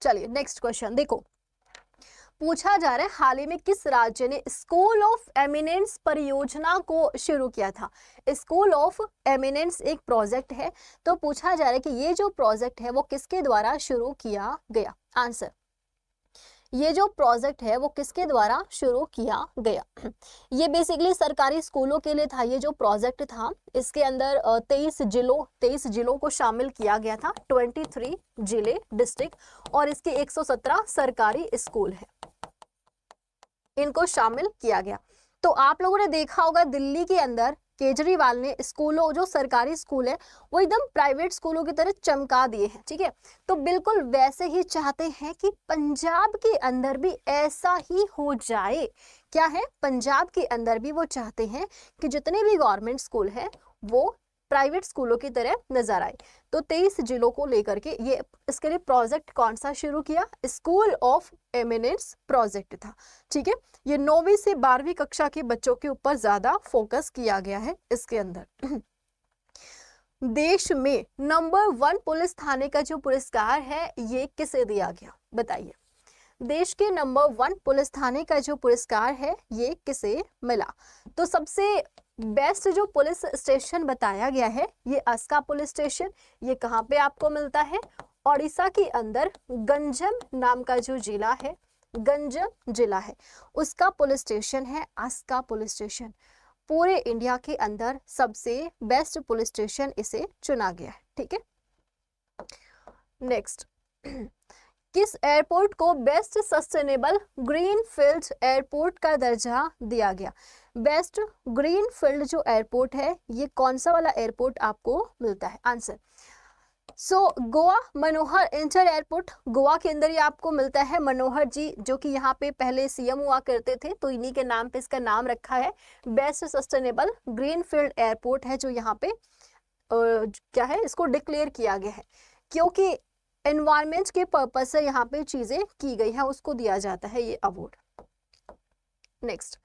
चलिए नेक्स्ट क्वेश्चन देखो, पूछा जा रहा है हाल ही में किस राज्य ने स्कूल ऑफ एमिनेंस परियोजना को शुरू किया था? स्कूल ऑफ एमिनेंस एक प्रोजेक्ट है, तो पूछा जा रहा है कि ये जो प्रोजेक्ट है वो किसके द्वारा शुरू किया गया? आंसर, ये जो प्रोजेक्ट है वो किसके द्वारा शुरू किया गया? ये बेसिकली सरकारी स्कूलों के लिए था। ये जो प्रोजेक्ट था इसके अंदर 23 जिलों को शामिल किया गया था, 23 जिले डिस्ट्रिक्ट, और इसके 117 सरकारी स्कूल है, इनको शामिल किया गया। तो आप लोगों ने देखा होगा दिल्ली के अंदर केजरीवाल ने स्कूलों, जो सरकारी स्कूल है वो एकदम प्राइवेट स्कूलों की तरह चमका दिए हैं, ठीक है। तो बिल्कुल वैसे ही चाहते हैं कि पंजाब के अंदर भी ऐसा ही हो जाए। क्या है? पंजाब के अंदर भी वो चाहते हैं कि जितने भी गवर्नमेंट स्कूल हैं वो प्राइवेट स्कूलों की तरह नजर आए। तो 23 जिलों को लेकर के ये इसके लिए प्रोजेक्ट कौन सा शुरू किया? स्कूल ऑफ एमिनेंस प्रोजेक्ट था, ठीक है। ये 9वीं से 12वीं कक्षा के बच्चों के ऊपर ज्यादा फोकस किया गया है इसके अंदर। देश में नंबर 1 पुलिस थाने का जो पुरस्कार है ये किसे दिया गया? बताइए। देश के नंबर 1 पुलिस थाने का जो पुरस्कार है ये किसे मिला? तो सबसे बेस्ट जो पुलिस स्टेशन बताया गया है ये अस्का पुलिस स्टेशन। ये कहाँ पे आपको मिलता है? ओडिशा के अंदर गंजम नाम का जो जिला है, गंजम जिला है, उसका पुलिस स्टेशन है अस्का पुलिस स्टेशन। पूरे इंडिया के अंदर सबसे बेस्ट पुलिस स्टेशन इसे चुना गया है, ठीक है। नेक्स्ट, किस एयरपोर्ट को best sustainable green field airport का दर्जा दिया गया? बेस्ट ग्रीन फील्ड जो एयरपोर्ट है ये कौन सा वाला एयरपोर्ट आपको मिलता है? आंसर, गोवा मनोहर इंटर एयरपोर्ट, गोवा के अंदर ये आपको मिलता है। मनोहर जी जो कि यहाँ पे पहले सीएम हुआ करते थे, तो इन्हीं के नाम पे इसका नाम रखा है। Best sustainable green field airport है जो यहाँ पे क्या है, इसको डिक्लेयर किया गया है, क्योंकि एनवायरमेंट के पर्पस से यहाँ पे चीजें की गई हैं, उसको दिया जाता है ये अवार्ड। नेक्स्ट,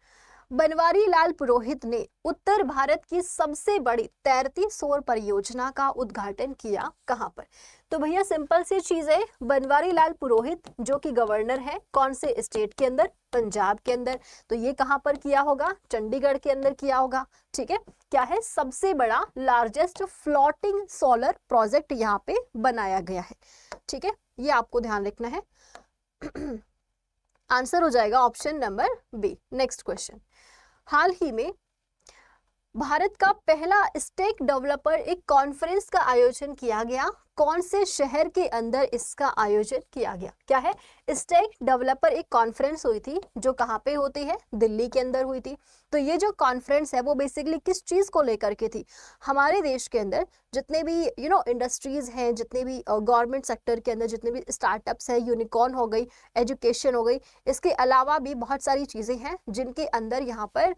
बनवारी लाल पुरोहित ने उत्तर भारत की सबसे बड़ी तैरती सौर परियोजना का उद्घाटन किया कहां पर? तो भैया सिंपल सी चीज है, बनवारी लाल पुरोहित जो कि गवर्नर है कौन से स्टेट के अंदर? पंजाब के अंदर। तो ये कहां पर किया होगा? चंडीगढ़ के अंदर किया होगा, ठीक है। क्या है? सबसे बड़ा लार्जेस्ट फ्लोटिंग सोलर प्रोजेक्ट यहाँ पे बनाया गया है, ठीक है। ये आपको ध्यान रखना है। आंसर हो जाएगा option number B. Next question, हाल ही में भारत का पहला स्टेक डेवलपर एक कॉन्फ्रेंस का आयोजन किया गया, कौन से शहर के अंदर इसका आयोजन किया गया? क्या है? स्टेक डेवलपर एक कॉन्फ्रेंस हुई थी जो कहाँ पे होती है? दिल्ली के अंदर हुई थी। तो ये जो कॉन्फ्रेंस है वो बेसिकली किस चीज को लेकर के थी? हमारे देश के अंदर जितने भी इंडस्ट्रीज हैं, जितने भी गवर्नमेंट सेक्टर के अंदर जितने भी स्टार्टअप्स है, यूनिकॉर्न हो गई, एजुकेशन हो गई, इसके अलावा भी बहुत सारी चीजें हैं जिनके अंदर यहाँ पर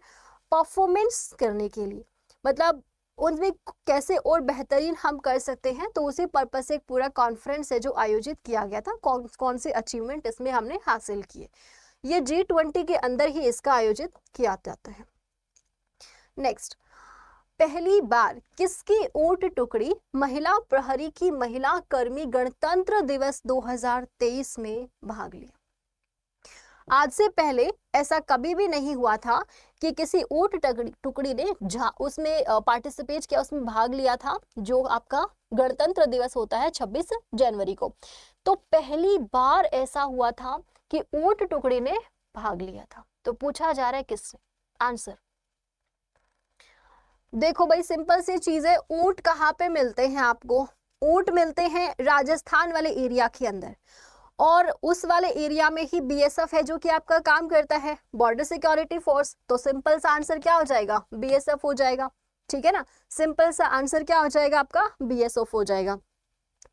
परफॉर्मेंस करने के लिए, मतलब उनमें कैसे और बेहतरीन हम कर सकते हैं, तो उसी पर्पस से एक पूरा कॉन्फ्रेंस है जो आयोजित किया गया था। कौन से अचीवमेंट इसमें हमने हासिल किए, ये G20 के अंदर ही इसका आयोजित किया जाता है। नेक्स्ट, पहली बार किसकी ऊंट टुकड़ी महिला प्रहरी की महिला कर्मी गणतंत्र दिवस 2023 में भाग लिया? आज से पहले ऐसा कभी भी नहीं हुआ था कि किसी ऊंट टुकड़ी ने उसमें पार्टिसिपेट किया, उसमें भाग लिया था, जो आपका गणतंत्र दिवस होता है 26 जनवरी को। तो पहली बार ऐसा हुआ था कि ऊंट टुकड़ी ने भाग लिया था। तो पूछा जा रहा है किससे? आंसर देखो भाई, सिंपल सी चीज है। ऊंट कहाँ पे मिलते हैं आपको? ऊंट मिलते हैं राजस्थान वाले एरिया के अंदर, और उस वाले एरिया में ही बीएसएफ है जो कि आपका काम करता है, बॉर्डर सिक्योरिटी फोर्स। तो सिंपल सा आंसर क्या हो जाएगा? बीएसएफ हो जाएगा, ठीक है ना। सिंपल सा आंसर क्या हो जाएगा आपका? बीएसएफ हो जाएगा।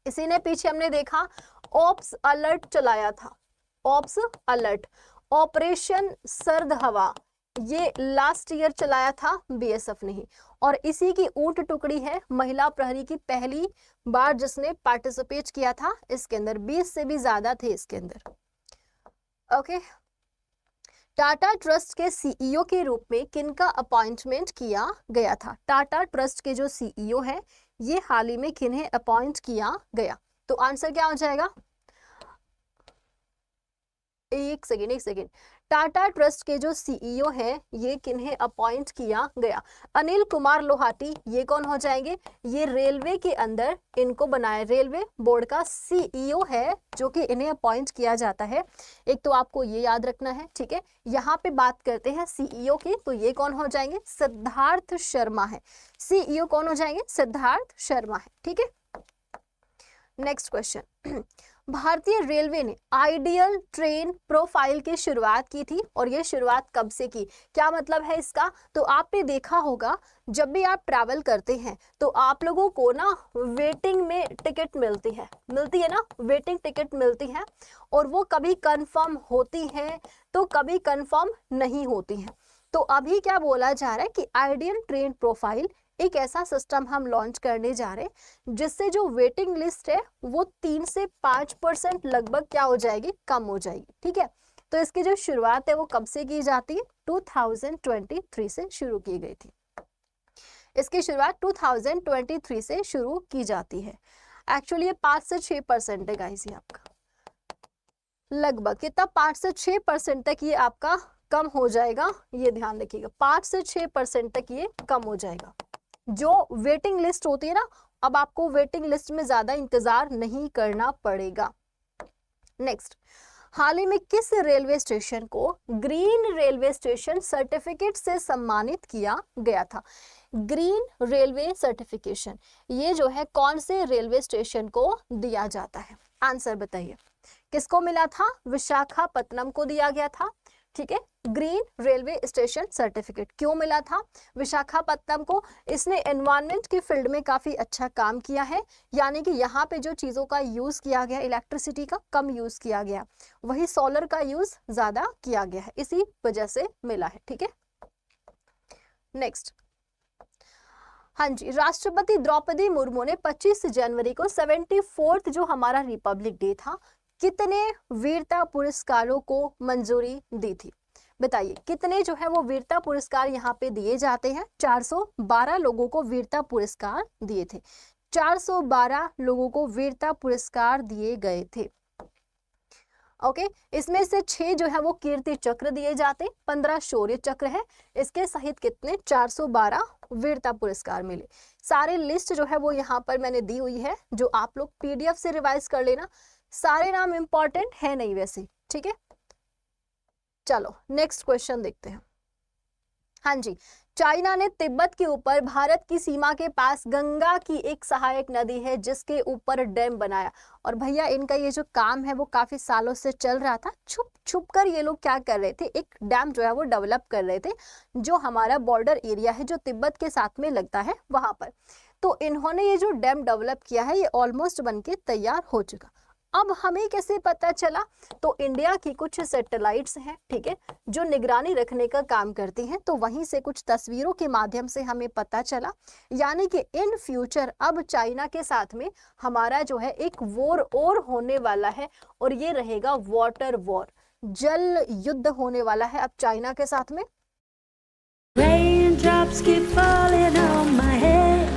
इसी ने पीछे हमने देखा ऑप्स अलर्ट चलाया था, ऑप्स अलर्ट, ऑपरेशन सर्द हवा, ये लास्ट ईयर चलाया था बीएसएफ ने ही। और इसी की ऊंट टुकड़ी है महिला प्रहरी की पहली बार जिसने पार्टिसिपेट किया था इसके अंदर। 20 से भी ज्यादा थे इसके अंदर। ओके, टाटा ट्रस्ट के सीईओ के रूप में किनका अपॉइंटमेंट किया गया था? टाटा ट्रस्ट के जो सीईओ है ये हाल ही में किन्हें अपॉइंट किया गया? तो आंसर क्या हो जाएगा? एक सेकेंड। टाटा ट्रस्ट के जो सीईओ है ये किन्हें अपॉइंट किया गया? अनिल कुमार लोहाटी, ये कौन हो जाएंगे? ये रेलवे के अंदर इनको बनाया, रेलवे बोर्ड का सीईओ है जो कि इन्हें अपॉइंट किया जाता है। एक तो आपको ये याद रखना है, ठीक है। यहाँ पे बात करते हैं सीईओ की, तो ये कौन हो जाएंगे? सिद्धार्थ शर्मा है। सीईओ कौन हो जाएंगे? सिद्धार्थ शर्मा है, ठीक है। नेक्स्ट क्वेश्चन, भारतीय रेलवे ने आइडियल ट्रेन प्रोफाइल की शुरुआत की थी, और ये शुरुआत कब से की? क्या मतलब है इसका? तो आपने देखा होगा जब भी आप ट्रैवल करते हैं तो आप लोगों को ना वेटिंग में टिकट मिलती है ना, वेटिंग टिकट मिलती है, और वो कभी कंफर्म होती है तो कभी कंफर्म नहीं होती है। तो अभी क्या बोला जा रहा है कि आइडियल ट्रेन प्रोफाइल एक ऐसा सिस्टम हम लॉन्च करने जा रहे हैं जिससे जो वेटिंग लिस्ट है वो 3 से 5% लगभग क्या हो जाएगी? कम हो जाएगी, ठीक है। तो इसकी जो शुरुआत है वो कब से की जाती है? 2023 से शुरू की गई थी। इसकी शुरुआत 2023 से शुरू की जाती है। एक्चुअली ये 5 से 6% है गाइस, ये आपका लगभग कितना? 5 से 6% तक ये आपका कम हो जाएगा, ये ध्यान रखिएगा। 5 से 6% तक ये कम हो जाएगा। जो वेटिंग लिस्ट होती है ना, अब आपको वेटिंग लिस्ट में ज्यादा इंतजार नहीं करना पड़ेगा। नेक्स्ट, हाल ही में किस रेलवे स्टेशन को ग्रीन रेलवे स्टेशन सर्टिफिकेट से सम्मानित किया गया था? ग्रीन रेलवे सर्टिफिकेशन ये जो है कौन से रेलवे स्टेशन को दिया जाता है? आंसर बताइए। किसको मिला था? विशाखापत्तनम को दिया गया था, ठीक है। ग्रीन रेलवे स्टेशन सर्टिफिकेट क्यों मिला था विशाखापत्तनम को? इसने एनवायरनमेंट की फील्ड में काफी अच्छा काम किया है, यानी कि यहाँ पे जो चीजों का यूज किया गया, इलेक्ट्रिसिटी का कम यूज किया गया, वही सोलर का यूज ज्यादा किया गया है, इसी वजह से मिला है, ठीक है। नेक्स्ट, हाँ जी, राष्ट्रपति द्रौपदी मुर्मू ने 25 जनवरी को 74th जो हमारा रिपब्लिक डे था, कितने वीरता पुरस्कारों को मंजूरी दी थी? बताइए, कितने जो है वो वीरता पुरस्कार यहाँ पे दिए जाते हैं? 412 लोगों को वीरता पुरस्कार दिए थे। 412 लोगों को वीरता पुरस्कार दिए गए थे। ओके, इसमें से 6 जो है वो कीर्ति चक्र दिए जाते, 15 शौर्य चक्र है, इसके सहित कितने? 412 वीरता पुरस्कार मिले। सारे लिस्ट जो है वो यहाँ पर मैंने दी हुई है, जो आप लोग PDF से रिवाइज कर लेना। सारे नाम इंपॉर्टेंट है नहीं वैसे, ठीक है। चलो नेक्स्ट क्वेश्चन देखते हैं। हाँ जी, चाइना ने तिब्बत के ऊपर भारत की सीमा के पास गंगा की एक सहायक नदी है जिसके ऊपर डैम बनाया। और भैया इनका ये जो काम है वो काफी सालों से चल रहा था, छुप छुप कर ये लोग क्या कर रहे थे, एक डैम जो है वो डेवलप कर रहे थे, जो हमारा बॉर्डर एरिया है जो तिब्बत के साथ में लगता है वहां पर। तो इन्होंने ये जो डैम डेवलप किया है ये ऑलमोस्ट बनके तैयार हो चुका। अब हमें कैसे पता चला? तो इंडिया की कुछ सैटेलाइट्स हैं, ठीक है, जो निगरानी रखने का काम करती हैं, तो वहीं से कुछ तस्वीरों के माध्यम से हमें पता चला, यानी कि इन फ्यूचर अब चाइना के साथ में हमारा जो है एक वॉर और होने वाला है, और ये रहेगा वाटर वॉर, जल युद्ध होने वाला है अब चाइना के साथ में। Raindrops keep falling on my head,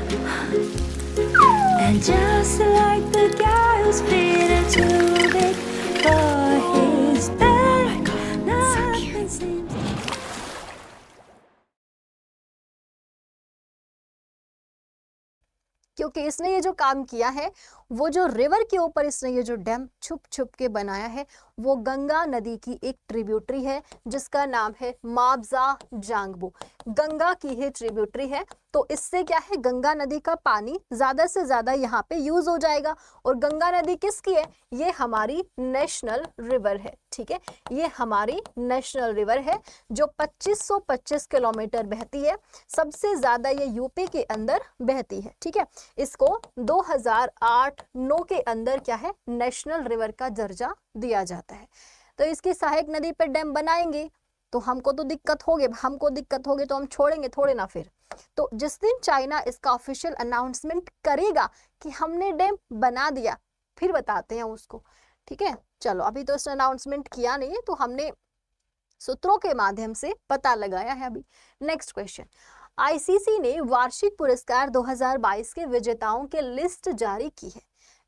and just like the guy who's feeling too big for his bed, क्योंकि इसने ये जो काम किया है, वो जो रिवर के ऊपर इसने ये जो डैम छुप छुप के बनाया है, वो गंगा नदी की एक ट्रिब्यूटरी है जिसका नाम है माबजा जांगबो। गंगा की ही ट्रिब्यूटरी है, तो इससे क्या है, गंगा नदी का पानी ज्यादा से ज्यादा यहाँ पे यूज हो जाएगा। और गंगा नदी किसकी है, ये हमारी नेशनल रिवर है। ठीक है, ये हमारी नेशनल रिवर है जो 2525 किलोमीटर बहती है। सबसे ज्यादा ये यूपी के अंदर बहती है। ठीक है, इसको 2008-9 के अंदर क्या है, नेशनल रिवर का दर्जा दिया जाता है। तो इसकी सहायक नदी पर डैम बनाएंगे तो हमको तो दिक्कत होगी, तो हम छोड़ेंगे थोड़े ना फिर। तो जिस दिन चाइना इसका ऑफिशियल अनाउंसमेंट करेगा कि हमने डैम बना दिया, फिर बताते हैं उसको। ठीक है, चलो अभी तो इसने अनाउंसमेंट किया नहीं है, तो हमने सूत्रों के माध्यम से पता लगाया है। अभी नेक्स्ट क्वेश्चन, आईसीसी ने वार्षिक पुरस्कार 2022 के विजेताओं की लिस्ट जारी की है।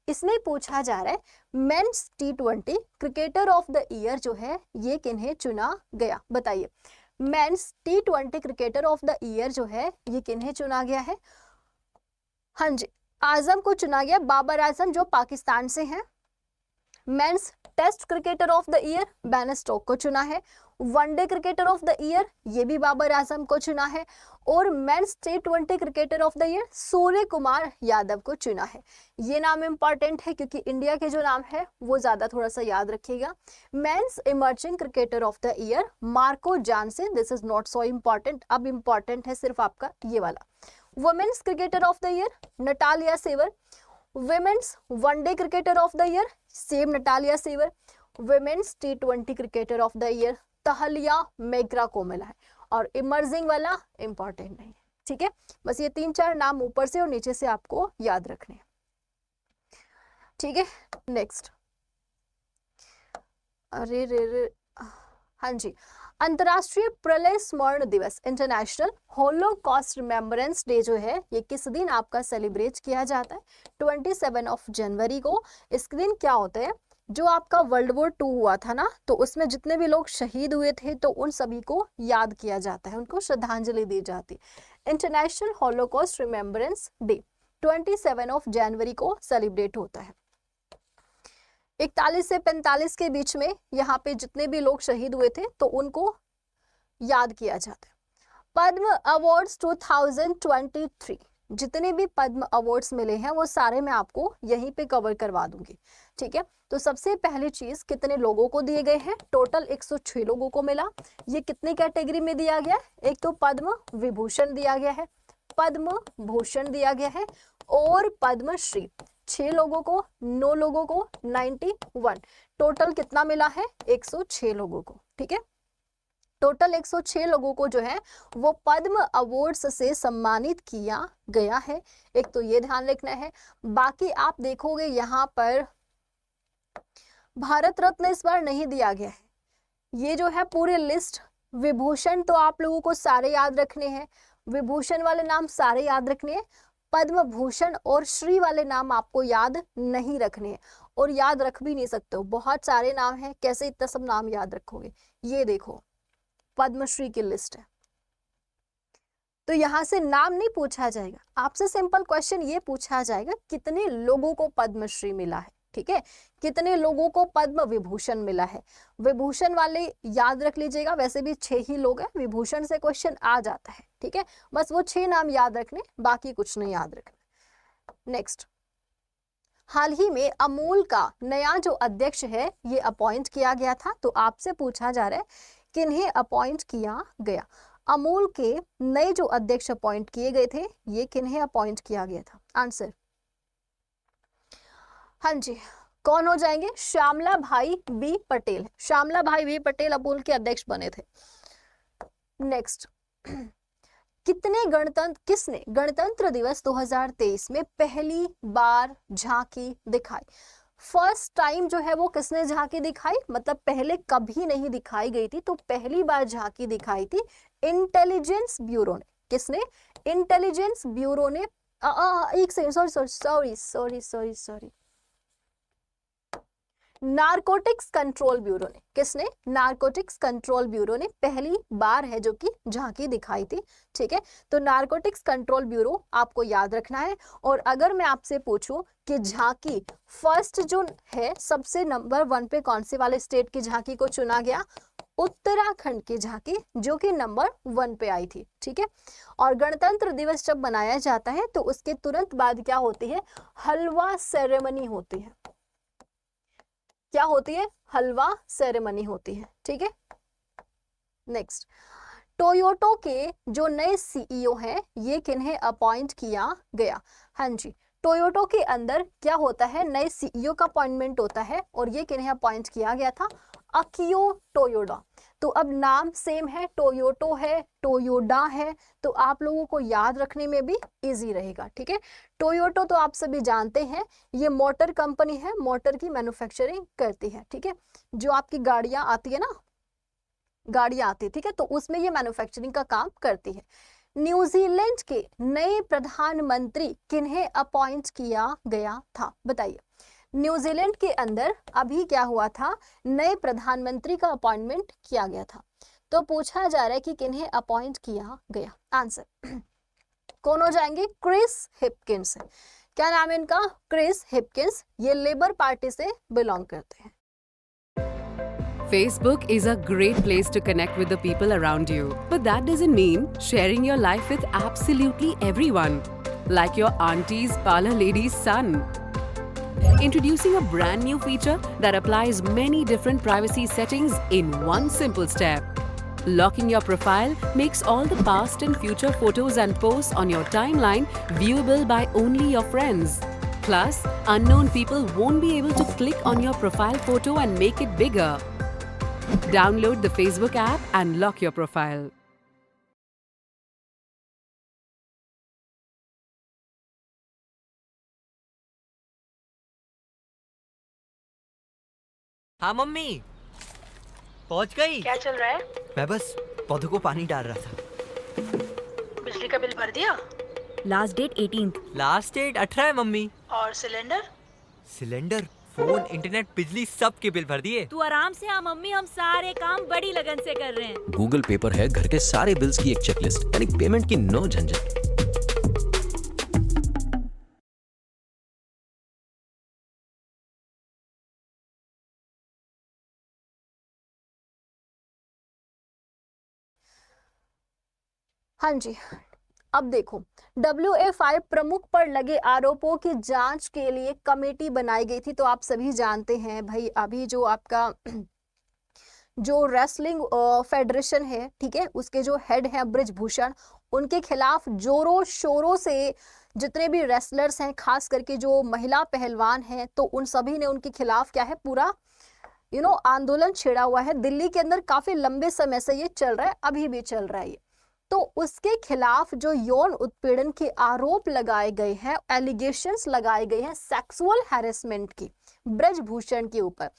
इसमें पूछा जा रहा है men's T20 cricketer of the year जो है ये किन्हें चुना गया, बताइए। Men's T20 cricketer of the year जो है ये किन्हें चुना गया है? हाँ जी, आजम को चुना गया, बाबर आजम जो पाकिस्तान से हैं। Men's test cricketer of the year Ben Stokes को चुना है। One day cricketer of the year ये भी बाबर आजम को चुना है। और men's T20 cricketer of the year Surya Kumar Yadav को चुना है। ये नाम इंपॉर्टेंट है क्योंकि इंडिया के जो नाम है वो ज्यादा थोड़ा सा याद रखिएगा। Men's emerging cricketer of the year Marco Jansen, this is not so important, अब इम्पॉर्टेंट है सिर्फ आपका ये वाला। Women's cricketer of the year Natalia Sciver. Women's one day cricketer of the year same Natalia Sciver. Women's T20 cricketer of the year Tahlia McGrath को मिला है। और इमर्जिंग वाला इंपॉर्टेंट नहीं है। ठीक है, बस ये 3-4 नाम ऊपर से और नीचे से आपको याद रखने हैं। ठीक है, नेक्स्ट, अरे रे, हाँ जी, अंतर्राष्ट्रीय प्रलय स्मरण दिवस इंटरनेशनल होलोकॉस्ट रिमेम्बरेंस डे जो है ये किस दिन आपका सेलिब्रेट किया जाता है? 27 जनवरी को। इस दिन क्या होता है, जो आपका वर्ल्ड वॉर 2 हुआ था ना, तो उसमें जितने भी लोग शहीद हुए थे तो उन सभी को याद किया जाता है, उनको श्रद्धांजलि दी जाती है। इंटरनेशनल होलोकॉस्ट रिमेम्बरेंस डे 27 जनवरी को सेलिब्रेट होता है। 41 से 45 के बीच में यहाँ पे जितने भी लोग शहीद हुए थे तो उनको याद किया जाता है। पद्म अवार्ड्स 2023, जितने भी पद्म अवार्ड्स मिले हैं वो सारे मैं आपको यहीं पे कवर करवा दूंगी। ठीक है, तो सबसे पहली चीज कितने लोगों को दिए गए हैं? टोटल 106 लोगों को मिला। ये कितनी कैटेगरी में दिया गया? एक तो पद्म विभूषण दिया गया है, पद्म भूषण दिया गया है और पद्मश्री 6 लोगों को, 9 लोगों को 91, टोटल कितना मिला है? 106 लोगों को। ठीक है, टोटल 106 लोगों को जो है वो पद्म अवार्ड्स से सम्मानित किया गया है। एक तो ये ध्यान रखना है। बाकी आप देखोगे यहाँ पर भारत रत्न इस बार नहीं दिया गया है। ये जो है पूरी लिस्ट, विभूषण तो आप लोगों को सारे याद रखने हैं, विभूषण वाले नाम सारे याद रखने हैं। पद्म भूषण और श्री वाले नाम आपको याद नहीं रखने हैं और याद रख भी नहीं सकते हो, बहुत सारे नाम हैं, कैसे इतना सब नाम याद रखोगे? ये देखो पद्मश्री की लिस्ट है, तो यहां से नाम नहीं पूछा जाएगा आपसे, सिंपल क्वेश्चन ये पूछा जाएगा कितने लोगों को पद्मश्री मिला है। ठीक है, कितने लोगों को पद्म विभूषण मिला है? विभूषण वाले याद रख लीजिएगा, वैसे भी 6 ही लोग हैं, विभूषण से क्वेश्चन आ जाता है। ठीक है, बस वो 6 नाम याद रखने, बाकी कुछ नहीं याद रखना। नेक्स्ट, हाल ही में अमूल का नया जो अध्यक्ष है ये अपॉइंट किया गया था, तो आपसे पूछा जा रहा है किन्हें अपॉइंट किया गया? अमूल के नए जो अध्यक्ष अपॉइंट किए गए थे ये किन्हें अपॉइंट किया गया था? आंसर, हाँ जी, कौन हो जाएंगे? श्यामला भाई बी पटेल। श्यामला भाई बी पटेल अमूल के अध्यक्ष बने थे। नेक्स्ट, किसने गणतंत्र दिवस 2023 में पहली बार झांकी दिखाई? फर्स्ट टाइम जो है वो किसने झांकी दिखाई, मतलब पहले कभी नहीं दिखाई गई थी, तो पहली बार झांकी दिखाई थी इंटेलिजेंस ब्यूरो ने। किसने? इंटेलिजेंस ब्यूरो ने। एक second, sorry, narcotics control bureau ने, किसने? नारकोटिक्स कंट्रोल ब्यूरो ने पहली बार है जो कि झांकी दिखाई थी। ठीक है, तो नारकोटिक्स कंट्रोल ब्यूरो आपको याद रखना है। और अगर मैं आपसे पूछूं कि झांकी फर्स्ट जो है सबसे नंबर 1 पे कौन से वाले स्टेट की झांकी को चुना गया? उत्तराखंड की झांकी, जो कि नंबर 1 पे आई थी। ठीक है, और गणतंत्र दिवस जब मनाया जाता है तो उसके तुरंत बाद क्या होती है? हलवा सेरेमनी होती है। क्या होती है? हलवा सेरेमनी होती है। ठीक है, नेक्स्ट, टोयोटो के जो नए सीईओ हैं ये किन्हें अपॉइंट किया गया? हाँ जी, टोयोटो के अंदर क्या होता है? नए सीईओ का अपॉइंटमेंट होता है और ये किन्हें अपॉइंट किया गया था? Akio Toyoda. तो अब नाम सेम है, टोयोटो है, टोयोडा है, तो आप लोगों को याद रखने में भी इजी रहेगा। ठीक है, टोयोटो तो आप सभी जानते हैं ये मोटर कंपनी है, मोटर की मैन्युफैक्चरिंग करती है। ठीक है, जो आपकी गाड़ियां आती है ना, गाड़ियां आती है, ठीक है, तो उसमें ये मैन्युफैक्चरिंग का काम करती है। न्यूजीलैंड के नए प्रधानमंत्री किन्हें अपॉइंट किया गया था? बताइए। न्यूजीलैंड के अंदर अभी क्या हुआ था? नए प्रधानमंत्री का अपॉइंटमेंट किया गया था। तो पूछा जा रहा है कि किन्हें अपॉइंट किया गया? आंसर कौन हो जाएंगे? Chris Hipkins. क्या नाम है इनका? Chris Hipkins. ये लेबर पार्टी से बिलोंग करते हैं। Facebook is a great place to connect with the people around you. But that doesn't mean sharing your life with absolutely everyone. Like your auntie's parlor lady's son. Introducing a brand new feature that applies many different privacy settings in one simple step. Locking your profile makes all the past and future photos and posts on your timeline viewable by only your friends. Plus, unknown people won't be able to click on your profile photo and make it bigger. Download the Facebook app and lock your profile. हाँ mummy, पहुंच गई। क्या चल रहा है? मैं बस पौधों को पानी डाल रहा था। बिजली का बिल भर दिया? Last date 18th। Last date 18 है मम्मी। और सिलेंडर? सिलेंडर, फोन, इंटरनेट, बिजली सब के बिल भर दिए। तू आराम से आ मम्मी, हम सारे काम बड़ी लगन से कर रहे हैं। गूगल पे पर है घर के सारे बिल्स की एक चेकलिस्ट, यानी पेमेंट की नो झंझट। हाँ जी, अब देखो, WFI प्रमुख पर लगे आरोपों की जांच के लिए कमेटी बनाई गई थी। तो आप सभी जानते हैं भाई, अभी जो आपका जो रेसलिंग फेडरेशन है, ठीक है, उसके जो हेड हैं ब्रिजभूषण, उनके खिलाफ जोरों शोरों से जितने भी रेसलर्स हैं, खास करके जो महिला पहलवान हैं, तो उन सभी ने उनके खिलाफ क्या है, पूरा आंदोलन छेड़ा हुआ है। दिल्ली के अंदर काफी लंबे समय से ये चल रहा है, अभी भी चल रहा है ये। तो उसके खिलाफ जो यौन उत्पीड़न के आरोप लगाए गए हैं, एलिगेशंस लगाए गए हैं सेक्सुअल हैरेसमेंट की ब्रजभूषण के ऊपर,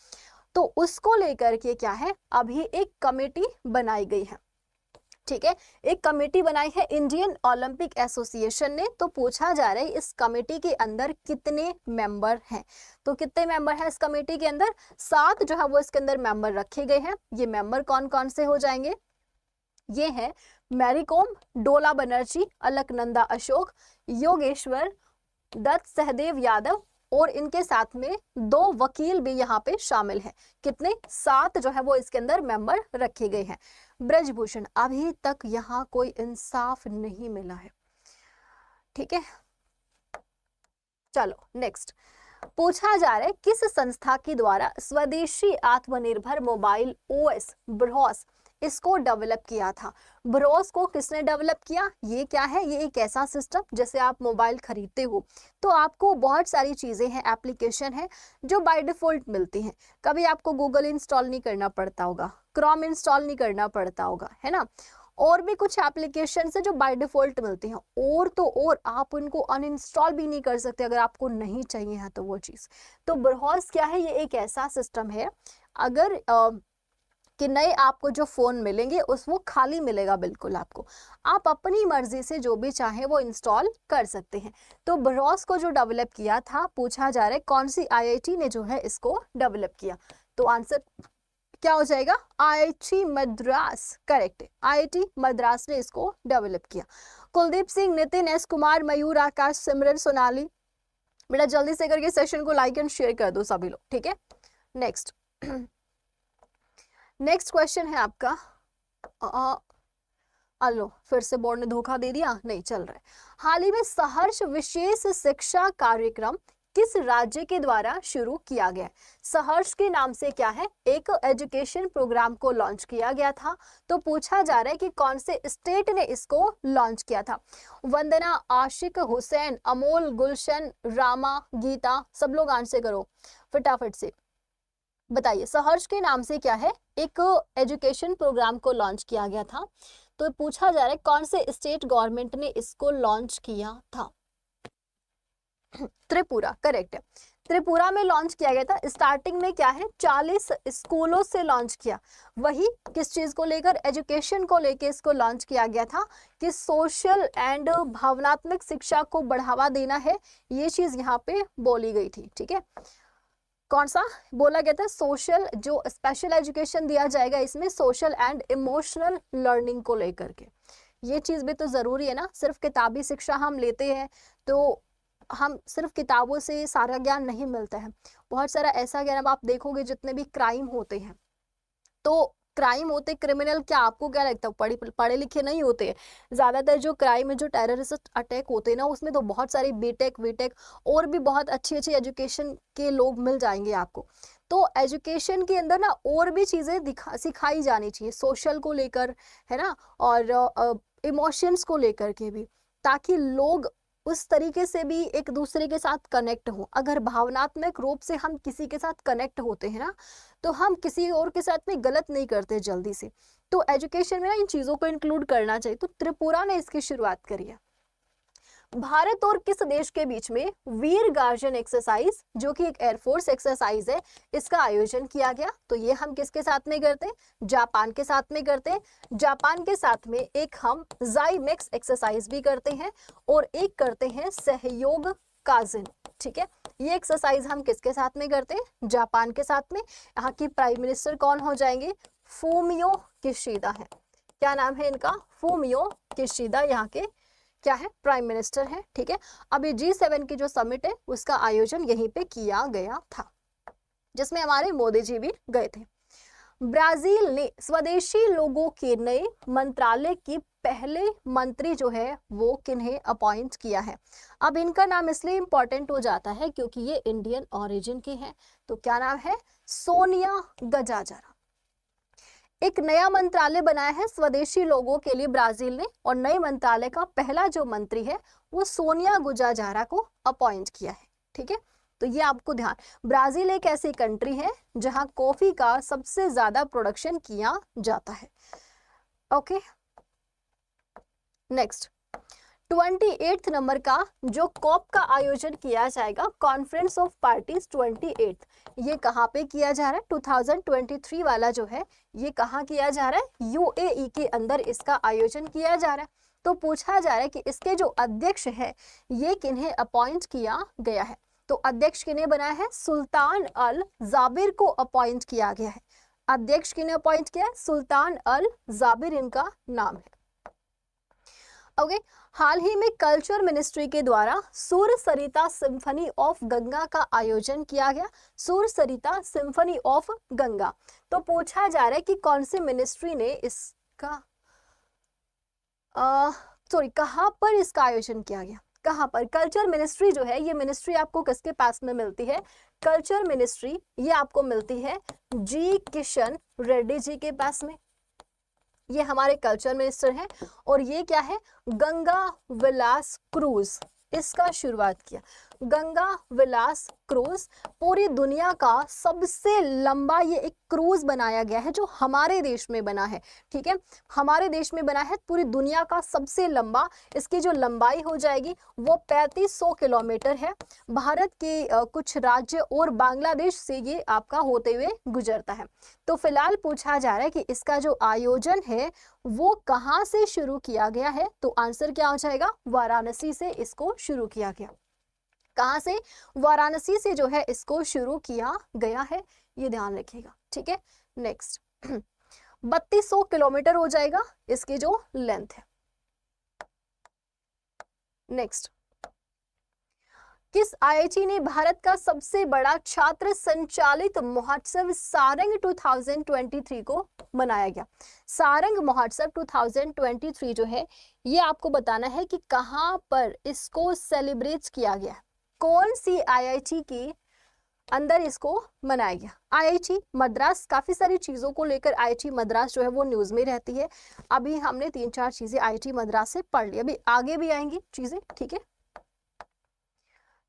तो उसको लेकर के क्या है, अभी एक कमेटी बनाई गई है। ठीक है, एक कमेटी बनाई है इंडियन ओलंपिक एसोसिएशन ने। तो पूछा जा रहा है इस कमेटी के अंदर कितने मेंबर हैं? तो कितने मेंबर हैं इस कमेटी के अंदर? 7 जो है वो इसके अंदर मेंबर रखे गए हैं। ये मेंबर कौन कौन से हो जाएंगे? ये है मैरी कॉम, डोला बनर्जी, अलकनंदा अशोक, योगेश्वर दत्त, सहदेव यादव, और इनके साथ में 2 वकील भी यहाँ पे शामिल हैं। कितने? 7 जो है वो इसके अंदर मेंबर रखे गए हैं। ब्रजभूषण, अभी तक यहाँ कोई इंसाफ नहीं मिला है। ठीक है, चलो नेक्स्ट, पूछा जा रहा है किस संस्था के द्वारा स्वदेशी आत्मनिर्भर मोबाइल OS ब्रॉस इसको डेवलप किया था? ब्रॉस को किसने डेवलप किया? ये क्या है? ये एक ऐसा सिस्टम, जैसे आप मोबाइल खरीदते हो तो आपको बहुत सारी चीजें हैं, एप्लीकेशन है जो बाय डिफॉल्ट मिलती हैं। कभी आपको गूगल इंस्टॉल नहीं करना पड़ता होगा, क्रोम इंस्टॉल नहीं करना पड़ता होगा, है ना। और भी कुछ एप्लीकेशन है जो बाय डिफॉल्ट मिलती हैं, और तो और आप उनको अनइंस्टॉल भी नहीं कर सकते अगर आपको नहीं चाहिए है तो वो चीज। तो ब्रॉस क्या है? ये एक ऐसा सिस्टम है, अगर कि नए आपको जो फ़ोन मिलेंगे उस वो खाली मिलेगा बिल्कुल आपको, आप अपनी मर्जी से जो भी चाहें वो इंस्टॉल कर सकते हैं। तो ब्रॉस को जो डेवलप किया था, पूछा जा रहा है कौन सी आईआईटी ने जो है इसको डेवलप किया, तो आंसर क्या हो जाएगा, आईआईटी मद्रास, करेक्ट है, आईआईटी मद्रास ने इसको डेवलप किया। कुलदीप सिंह, नितिन, एस कुमार, मयूर, आकाश, सिमरन, सोनाली, बेटा जल्दी से करके सेशन को लाइक एंड शेयर कर दो सभी लोग, ठीक है। नेक्स्ट नेक्स्ट क्वेश्चन है आपका, अलो फिर से बोर्ड ने धोखा दे दिया, नहीं चल रहा है। हाल ही में सहर्ष विशेष शिक्षा कार्यक्रम किस राज्य के द्वारा शुरू किया गया है? सहर्ष के नाम से क्या है, एक एजुकेशन प्रोग्राम को लॉन्च किया गया था। तो पूछा जा रहा है कि कौन से स्टेट ने इसको लॉन्च किया था। वंदना, आशिक, हुसैन, अमोल, गुलशन, रामा, गीता, सब लोग आंसर करो फटाफट से, बताइए सहर्ष के नाम से क्या है, एक एजुकेशन प्रोग्राम को लॉन्च किया गया था। तो पूछा जा रहा है कौन से स्टेट गवर्नमेंट ने इसको लॉन्च किया था। त्रिपुरा, करेक्ट है, त्रिपुरा में लॉन्च किया गया था। स्टार्टिंग में क्या है, 40 स्कूलों से लॉन्च किया। वही किस चीज को लेकर, एजुकेशन को लेकर इसको लॉन्च किया गया था कि सोशल एंड भावनात्मक शिक्षा को बढ़ावा देना है, ये चीज यहाँ पे बोली गई थी, ठीक है। कौन सा बोला गया था, सोशल, जो स्पेशल एजुकेशन दिया जाएगा इसमें सोशल एंड इमोशनल लर्निंग को लेकर के। ये चीज भी तो जरूरी है ना, सिर्फ किताबी शिक्षा हम लेते हैं तो हम सिर्फ किताबों से सारा ज्ञान नहीं मिलता है, बहुत सारा ऐसा ज्ञान, अब आप देखोगे जितने भी क्राइम होते हैं, तो क्राइम होते, क्रिमिनल क्या आपको क्या लगता है, पढ़े लिखे नहीं होते हैं ज़्यादातर। जो क्राइम है, जो टेररिस्ट अटैक होते हैं ना, उसमें तो बहुत सारे बीटेक वीटेक और भी बहुत अच्छी अच्छी एजुकेशन के लोग मिल जाएंगे आपको। तो एजुकेशन के अंदर ना और भी चीज़ें सिखाई जानी चाहिए, सोशल को लेकर, है ना, और इमोशंस को लेकर के भी, ताकि लोग उस तरीके से भी एक दूसरे के साथ कनेक्ट हो। अगर भावनात्मक रूप से हम किसी के साथ कनेक्ट होते हैं ना, तो हम किसी और के साथ में गलत नहीं करते जल्दी से। तो एजुकेशन में ना इन चीज़ों को इंक्लूड करना चाहिए। तो त्रिपुरा ने इसकी शुरुआत करी है। भारत और किस देश के बीच में वीर गार्जन एक्सरसाइज, जो कि एक एयरफोर्स एक्सरसाइज है, इसका आयोजन किया गया? तो ये हम किसके साथ में करते हैं, जापान के साथ में करते हैं। जापान के साथ में एक हम जाइमेक्स एक्सरसाइज भी करते हैं और एक करते हैं सहयोग काजिन, ठीक है। ये एक्सरसाइज हम किसके साथ में करते हैं, जापान के साथ में। यहाँ की प्राइम मिनिस्टर कौन हो जाएंगे, फूमियो किशिदा है। क्या नाम है इनका, फूमियो किशिदा यहाँ के क्या है, प्राइम मिनिस्टर है, ठीक है। अब ये G7 की जो समिट है उसका आयोजन यहीं पे किया गया था, जिसमें हमारे मोदी जी भी गए थे। ब्राजील ने स्वदेशी लोगों के नए मंत्रालय की पहले मंत्री जो है वो किन्हें अपॉइंट किया है? अब इनका नाम इसलिए इंपॉर्टेंट हो जाता है क्योंकि ये इंडियन ओरिजिन के हैं। तो क्या नाम है, सोनिया गजाजरा। एक नया मंत्रालय बनाया है स्वदेशी लोगों के लिए ब्राजील ने, और नए मंत्रालय का पहला जो मंत्री है वो सोनिया गुजाजारा को अपॉइंट किया है, ठीक है। तो ये आपको ध्यान, ब्राजील एक ऐसी कंट्री है जहां कॉफी का सबसे ज्यादा प्रोडक्शन किया जाता है। ओके, नेक्स्ट 28 नंबर का जो कॉप का आयोजन किया जाएगा, कॉन्फ्रेंस ऑफ पार्टीज 28, ये कहाँ पे किया जा रहा है? 2023 वाला जो है ये कहाँ किया जा रहा है? UAE के अंदर इसका आयोजन किया जा रहा है। तो पूछा जा रहा है कि इसके जो अध्यक्ष है ये किन्हें अपॉइंट किया गया है? तो अध्यक्ष किन्हें बनाया है? सुल्तान अल जाबिर को अपॉइंट किया गया है। अध्यक्ष किन्हें अपॉइंट किया है? सुल्तान अल जाबिर इनका नाम है। ओके, हाल ही में कल्चर मिनिस्ट्री के द्वारा सुर सरिता सिम्फनी ऑफ गंगा का आयोजन किया गया। सुर सरिता सिम्फनी ऑफ गंगा, तो पूछा जा रहा है कि कौन सी मिनिस्ट्री ने इसका कहाँ पर इसका आयोजन किया गया? कहाँ पर? कल्चर मिनिस्ट्री जो है, ये मिनिस्ट्री आपको किसके पास में मिलती है? कल्चर मिनिस्ट्री ये आपको मिलती है G किशन रेड्डी जी के पास में। ये हमारे कल्चर मिनिस्टर हैं। और ये क्या है? गंगा विलास क्रूज, इसका शुरुआत किया। गंगा विलास क्रूज पूरी दुनिया का सबसे लंबा ये एक क्रूज बनाया गया है जो हमारे देश में बना है, ठीक है, हमारे देश में बना है, पूरी दुनिया का सबसे लंबा। इसकी जो लंबाई हो जाएगी वो 3500 किलोमीटर है। भारत के कुछ राज्य और बांग्लादेश से ये आपका होते हुए गुजरता है। तो फिलहाल पूछा जा रहा है कि इसका जो आयोजन है वो कहाँ से शुरू किया गया है, तो आंसर क्या हो जाएगा, वाराणसी से इसको शुरू किया गया। कहाँ से, वाराणसी से जो है इसको शुरू किया गया है, ये ध्यान रखिएगा, ठीक है। नेक्स्ट 3200 किलोमीटर हो जाएगा इसकी जो लेंथ है। नेक्स्ट, किस आईआईटी ने भारत का सबसे बड़ा छात्र संचालित महोत्सव सारंग 2023 को मनाया गया। सारंग महोत्सव 2023 जो है ये आपको बताना है कि कहाँ पर इसको सेलिब्रेट किया गया, कौन सी आईआईटी के अंदर इसको मनाया गया। आईआईटी मद्रास, काफी सारी चीजों को लेकर आईआईटी मद्रास जो है वो न्यूज में रहती है। अभी हमने 3-4 चीजें आईआईटी मद्रास से पढ़ ली, अभी आगे भी आएंगी चीजें, ठीक है।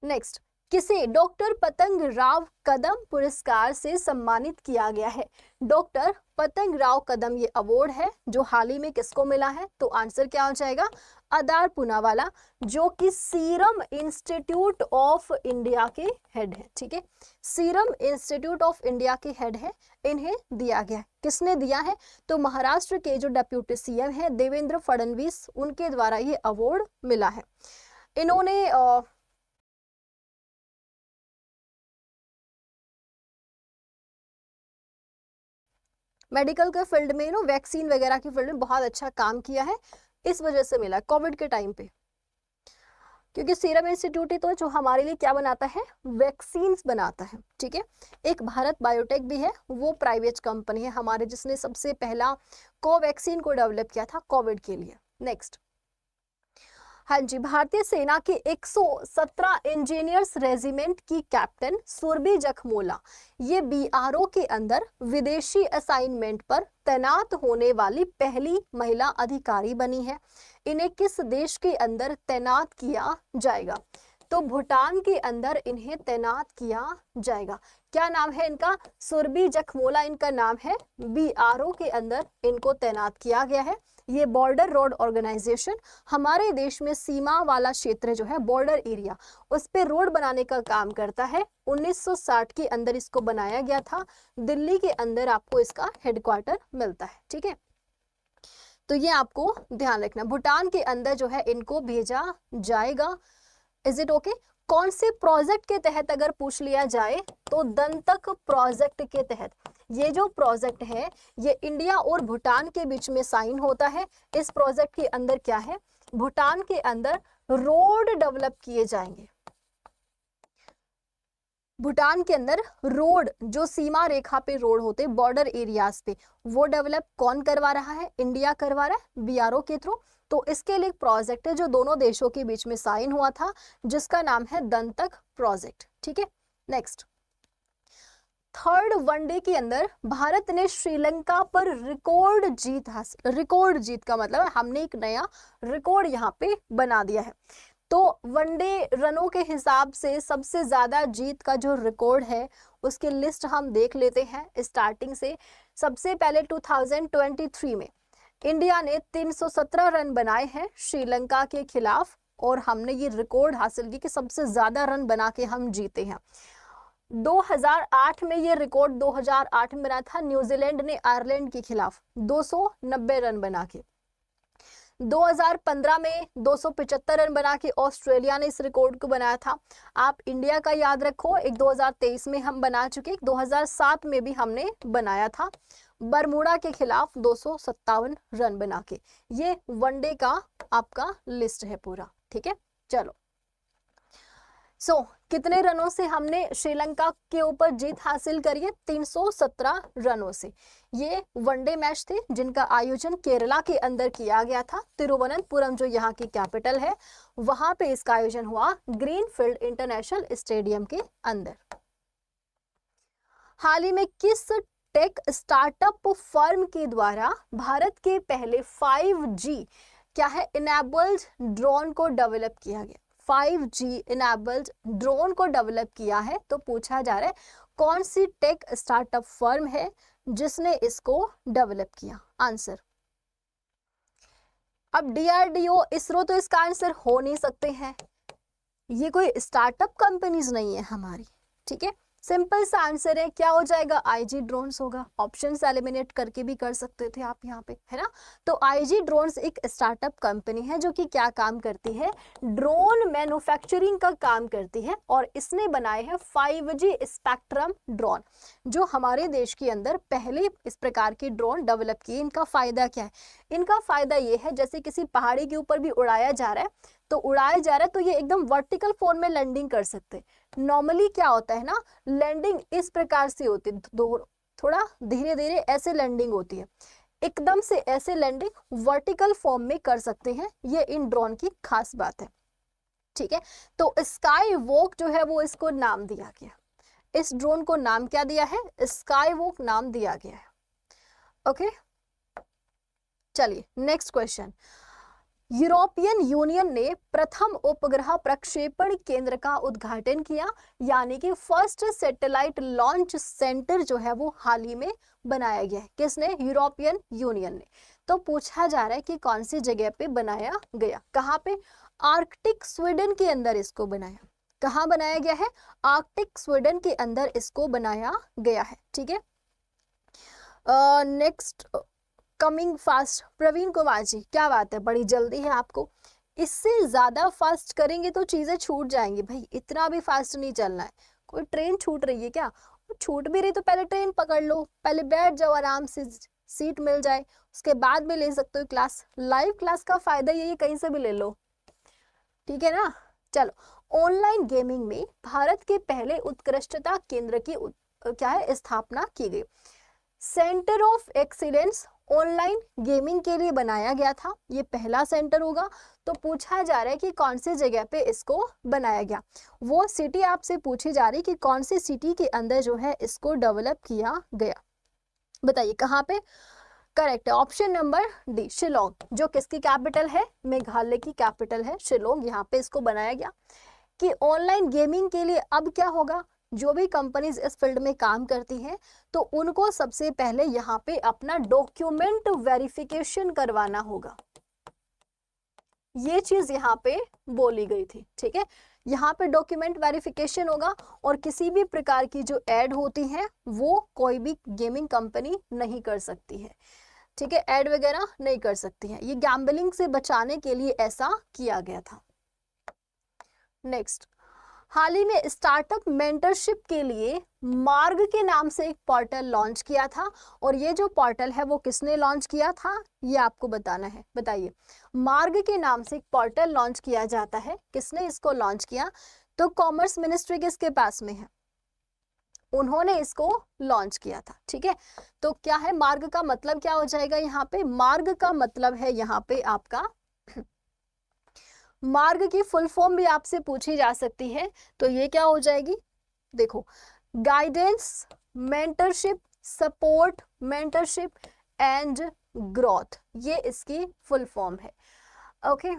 नेक्स्ट, किसे डॉक्टर पतंग राव कदम पुरस्कार से सम्मानित किया गया है। डॉक्टर पतंग राव कदम ये अवार्ड है जो हाल ही में किसको मिला है, तो आंसर क्या हो जाएगा, अदार पूनावाला, जो कि सीरम इंस्टीट्यूट ऑफ इंडिया के हेड है, ठीक है, सीरम इंस्टीट्यूट ऑफ इंडिया के हेड है, इन्हें दिया गया है। किसने दिया है, तो महाराष्ट्र के जो डेप्यूटी सीएम है देवेंद्र फडणवीस, उनके द्वारा ये अवार्ड मिला है। इन्होंने मेडिकल के फील्ड में, वैक्सीन वगैरह की फील्ड में बहुत अच्छा काम किया है, इस वजह से मिला कोविड के टाइम पे, क्योंकि सीरम इंस्टीट्यूट ही तो जो हमारे लिए क्या बनाता है, वैक्सीन बनाता है, ठीक है। एक भारत बायोटेक भी है, वो प्राइवेट कंपनी है हमारे, जिसने सबसे पहला कोवैक्सीन को डेवलप किया था कोविड के लिए। नेक्स्ट, हाँ जी, भारतीय सेना के 117 इंजीनियर्स रेजिमेंट की कैप्टन सुरभि जखमोला ये बीआरओ के अंदर विदेशी असाइनमेंट पर तैनात होने वाली पहली महिला अधिकारी बनी है। इन्हें किस देश के अंदर तैनात किया जाएगा, तो भूटान के अंदर इन्हें तैनात किया जाएगा। क्या नाम है इनका, सुरभि जखमोला इनका नाम है, बीआरओ के अंदर इनको तैनात किया गया है। ये बॉर्डर रोड ऑर्गेनाइजेशन हमारे देश में सीमा वाला क्षेत्र जो है, बॉर्डर एरिया, उस पे रोड बनाने का काम करता है। 1960 के अंदर इसको बनाया गया था। दिल्ली के अंदर आपको इसका हेडक्वार्टर मिलता है, ठीक है, तो ये आपको ध्यान रखना। भूटान के अंदर जो है इनको भेजा जाएगा। Is it okay? कौन से प्रोजेक्ट के तहत अगर पूछ लिया जाए तो दंतक प्रोजेक्ट के तहत। ये जो प्रोजेक्ट है ये इंडिया और भूटान के बीच में साइन होता है। इस प्रोजेक्ट के अंदर क्या है, भूटान के अंदर रोड डेवलप किए जाएंगे। भूटान के अंदर रोड, जो सीमा रेखा पे रोड होते बॉर्डर एरियाज पे, वो डेवलप कौन करवा रहा है, इंडिया करवा रहा है बीआरओ के थ्रू। तो इसके लिए एक प्रोजेक्ट है जो दोनों देशों के बीच में साइन हुआ था, जिसका नाम है दंतक प्रोजेक्ट, ठीक है। नेक्स्ट, थर्ड वनडे के अंदर भारत ने श्रीलंका पर रिकॉर्ड जीत हासिल। रिकॉर्ड जीत का मतलब है हमने एक नया रिकॉर्ड यहाँ पे बना दिया है। तो वनडे रनों के हिसाब से सबसे ज्यादा जीत का जो रिकॉर्ड है उसकी लिस्ट हम देख लेते हैं स्टार्टिंग से। सबसे पहले 2023 में इंडिया ने 317 रन बनाए हैं श्रीलंका के खिलाफ, और हमने ये रिकॉर्ड हासिल की कि सबसे ज्यादा रन बना के हम जीते हैं। 2008 में ये रिकॉर्ड 2008 में बना था, न्यूजीलैंड ने आयरलैंड के खिलाफ 290 रन बना के। 2015 में 275 रन बना के ऑस्ट्रेलिया ने इस रिकॉर्ड को बनाया था। आप इंडिया का याद रखो, एक 2023 में हम बना चुके, 2007 में भी हमने बनाया था बरमूडा के खिलाफ 257 रन बना के। ये वनडे का आपका लिस्ट है पूरा, ठीक है। चलो, कितने रनों से हमने श्रीलंका के ऊपर जीत हासिल करी है? 317 रनों से। ये वनडे मैच थे जिनका आयोजन केरला के अंदर किया गया था। तिरुवनंतपुरम जो यहाँ की कैपिटल है, वहां पे इसका आयोजन हुआ ग्रीनफील्ड इंटरनेशनल स्टेडियम के अंदर। हाल ही में किस टेक स्टार्टअप फर्म के द्वारा भारत के पहले 5G क्या है इनेबल्ड ड्रोन को डेवलप किया गया? 5G इनेबल्ड ड्रोन को डेवलप किया है? तो पूछा जा रहा है कौन सी टेक स्टार्टअप फर्म है जिसने इसको डेवलप किया? आंसर, अब DRDO, इसरो तो इसका आंसर हो नहीं सकते हैं, ये कोई स्टार्टअप कंपनीज नहीं है हमारी, ठीक है। सिंपल सा आंसर है, क्या हो जाएगा? IG ड्रोन्स होगा। ऑप्शंस एलिमिनेट करके भी कर सकते थे आप यहाँ पे, है ना। तो IG ड्रोन्स एक स्टार्टअप कंपनी है जो कि क्या काम करती है? ड्रोन मैन्युफैक्चरिंग का काम करती है, और इसने बनाए हैं 5G स्पेक्ट्रम ड्रोन, जो हमारे देश के अंदर पहले इस प्रकार के ड्रोन डेवलप किए। इनका फायदा क्या है? इनका फायदा ये है, जैसे किसी पहाड़ी के ऊपर भी उड़ाया जा रहा है, तो उड़ाया जा रहा है तो ये एकदम वर्टिकल फॉर्म में लैंडिंग कर सकते। नॉर्मली क्या होता है ना, लैंडिंग इस प्रकार से होती है, थोड़ा धीरे धीरे ऐसे लैंडिंग होती है, एकदम से ऐसे लैंडिंग वर्टिकल फॉर्म में कर सकते हैं। ये इन ड्रोन की खास बात है, ठीक है। तो स्काई वॉक जो है वो इसको नाम दिया गया, इस ड्रोन को नाम क्या दिया है? स्काई वॉक नाम दिया गया है। ओके, चलिए नेक्स्ट क्वेश्चन। यूरोपियन यूनियन ने प्रथम उपग्रह प्रक्षेपण केंद्र का उद्घाटन किया, यानी कि फर्स्ट सैटेलाइट लॉन्च सेंटर जो है वो हाल ही में बनाया गया है। किसने? यूरोपियन यूनियन ने। तो पूछा जा रहा है कि कौन सी जगह पे बनाया गया? कहाँ पे? आर्कटिक स्वीडन के अंदर इसको बनाया। कहाँ बनाया गया है? आर्कटिक स्वीडन के अंदर इसको बनाया गया है, ठीक है। Next, coming fast, Praveen Kumar ji, क्या बात है, बड़ी जल्दी है आपको। इससे ज्यादा फास्ट करेंगे तो चीजें छूट जाएंगी भाई, इतना भी फास्ट नहीं चलना है। कोई ट्रेन छूट रही है क्या? छूट भी रही तो पहले ट्रेन पकड़ लो, पहले बैठ जाओ, आराम से सीट मिल जाए, उसके बाद भी ले सकते हो क्लास। लाइव क्लास का फायदा यही है, कहीं से भी ले लो, ठीक है ना। चलो, ऑनलाइन गेमिंग में भारत के पहले उत्कृष्टता केंद्र की क्या है? स्थापना की गई। Centre of excellence online gaming के लिए बनाया गया था, ये पहला सेंटर होगा। तो पूछा जा रहा है कि कौन सी जगह पे इसको बनाया गया। वो सिटी आपसे पूछी जा रही कि कौन सी सिटी के अंदर जो है इसको डेवलप किया गया, बताइए कहाँ पे? करेक्ट है ऑप्शन नंबर डी, शिलोंग, जो किसकी कैपिटल है? मेघालय की कैपिटल है शिलोंग। यहाँ पे इसको बनाया गया कि ऑनलाइन गेमिंग के लिए अब क्या होगा, जो भी कंपनीज इस फील्ड में काम करती हैं तो उनको सबसे पहले यहाँ पे अपना डॉक्यूमेंट वेरिफिकेशन करवाना होगा। ये चीज यहाँ पे बोली गई थी, ठीक है। यहाँ पे डॉक्यूमेंट वेरिफिकेशन होगा, और किसी भी प्रकार की जो ऐड होती है वो कोई भी गेमिंग कंपनी नहीं कर सकती है, ठीक है। ऐड वगैरह नहीं कर सकती है, ये गैम्बलिंग से बचाने के लिए ऐसा किया गया था। नेक्स्ट, हाल ही में स्टार्टअप मेंटरशिप के लिए मार्ग के नाम से एक पोर्टल लॉन्च किया था, और ये जो पोर्टल है वो किसने लॉन्च किया था, ये आपको बताना है। बताइए, मार्ग के नाम से एक पोर्टल लॉन्च किया जाता है, किसने इसको लॉन्च किया? तो कॉमर्स मिनिस्ट्री किसके पास में है? उन्होंने इसको लॉन्च किया था, ठीक है। तो क्या है मार्ग का मतलब, क्या हो जाएगा यहाँ पे? मार्ग का मतलब है यहाँ पे आपका, मार्ग की फुल फॉर्म भी आपसे पूछी जा सकती है, तो ये क्या हो जाएगी? देखो, guidance, mentorship, support, mentorship and growth, ये इसकी फुल फॉर्म है। ओके,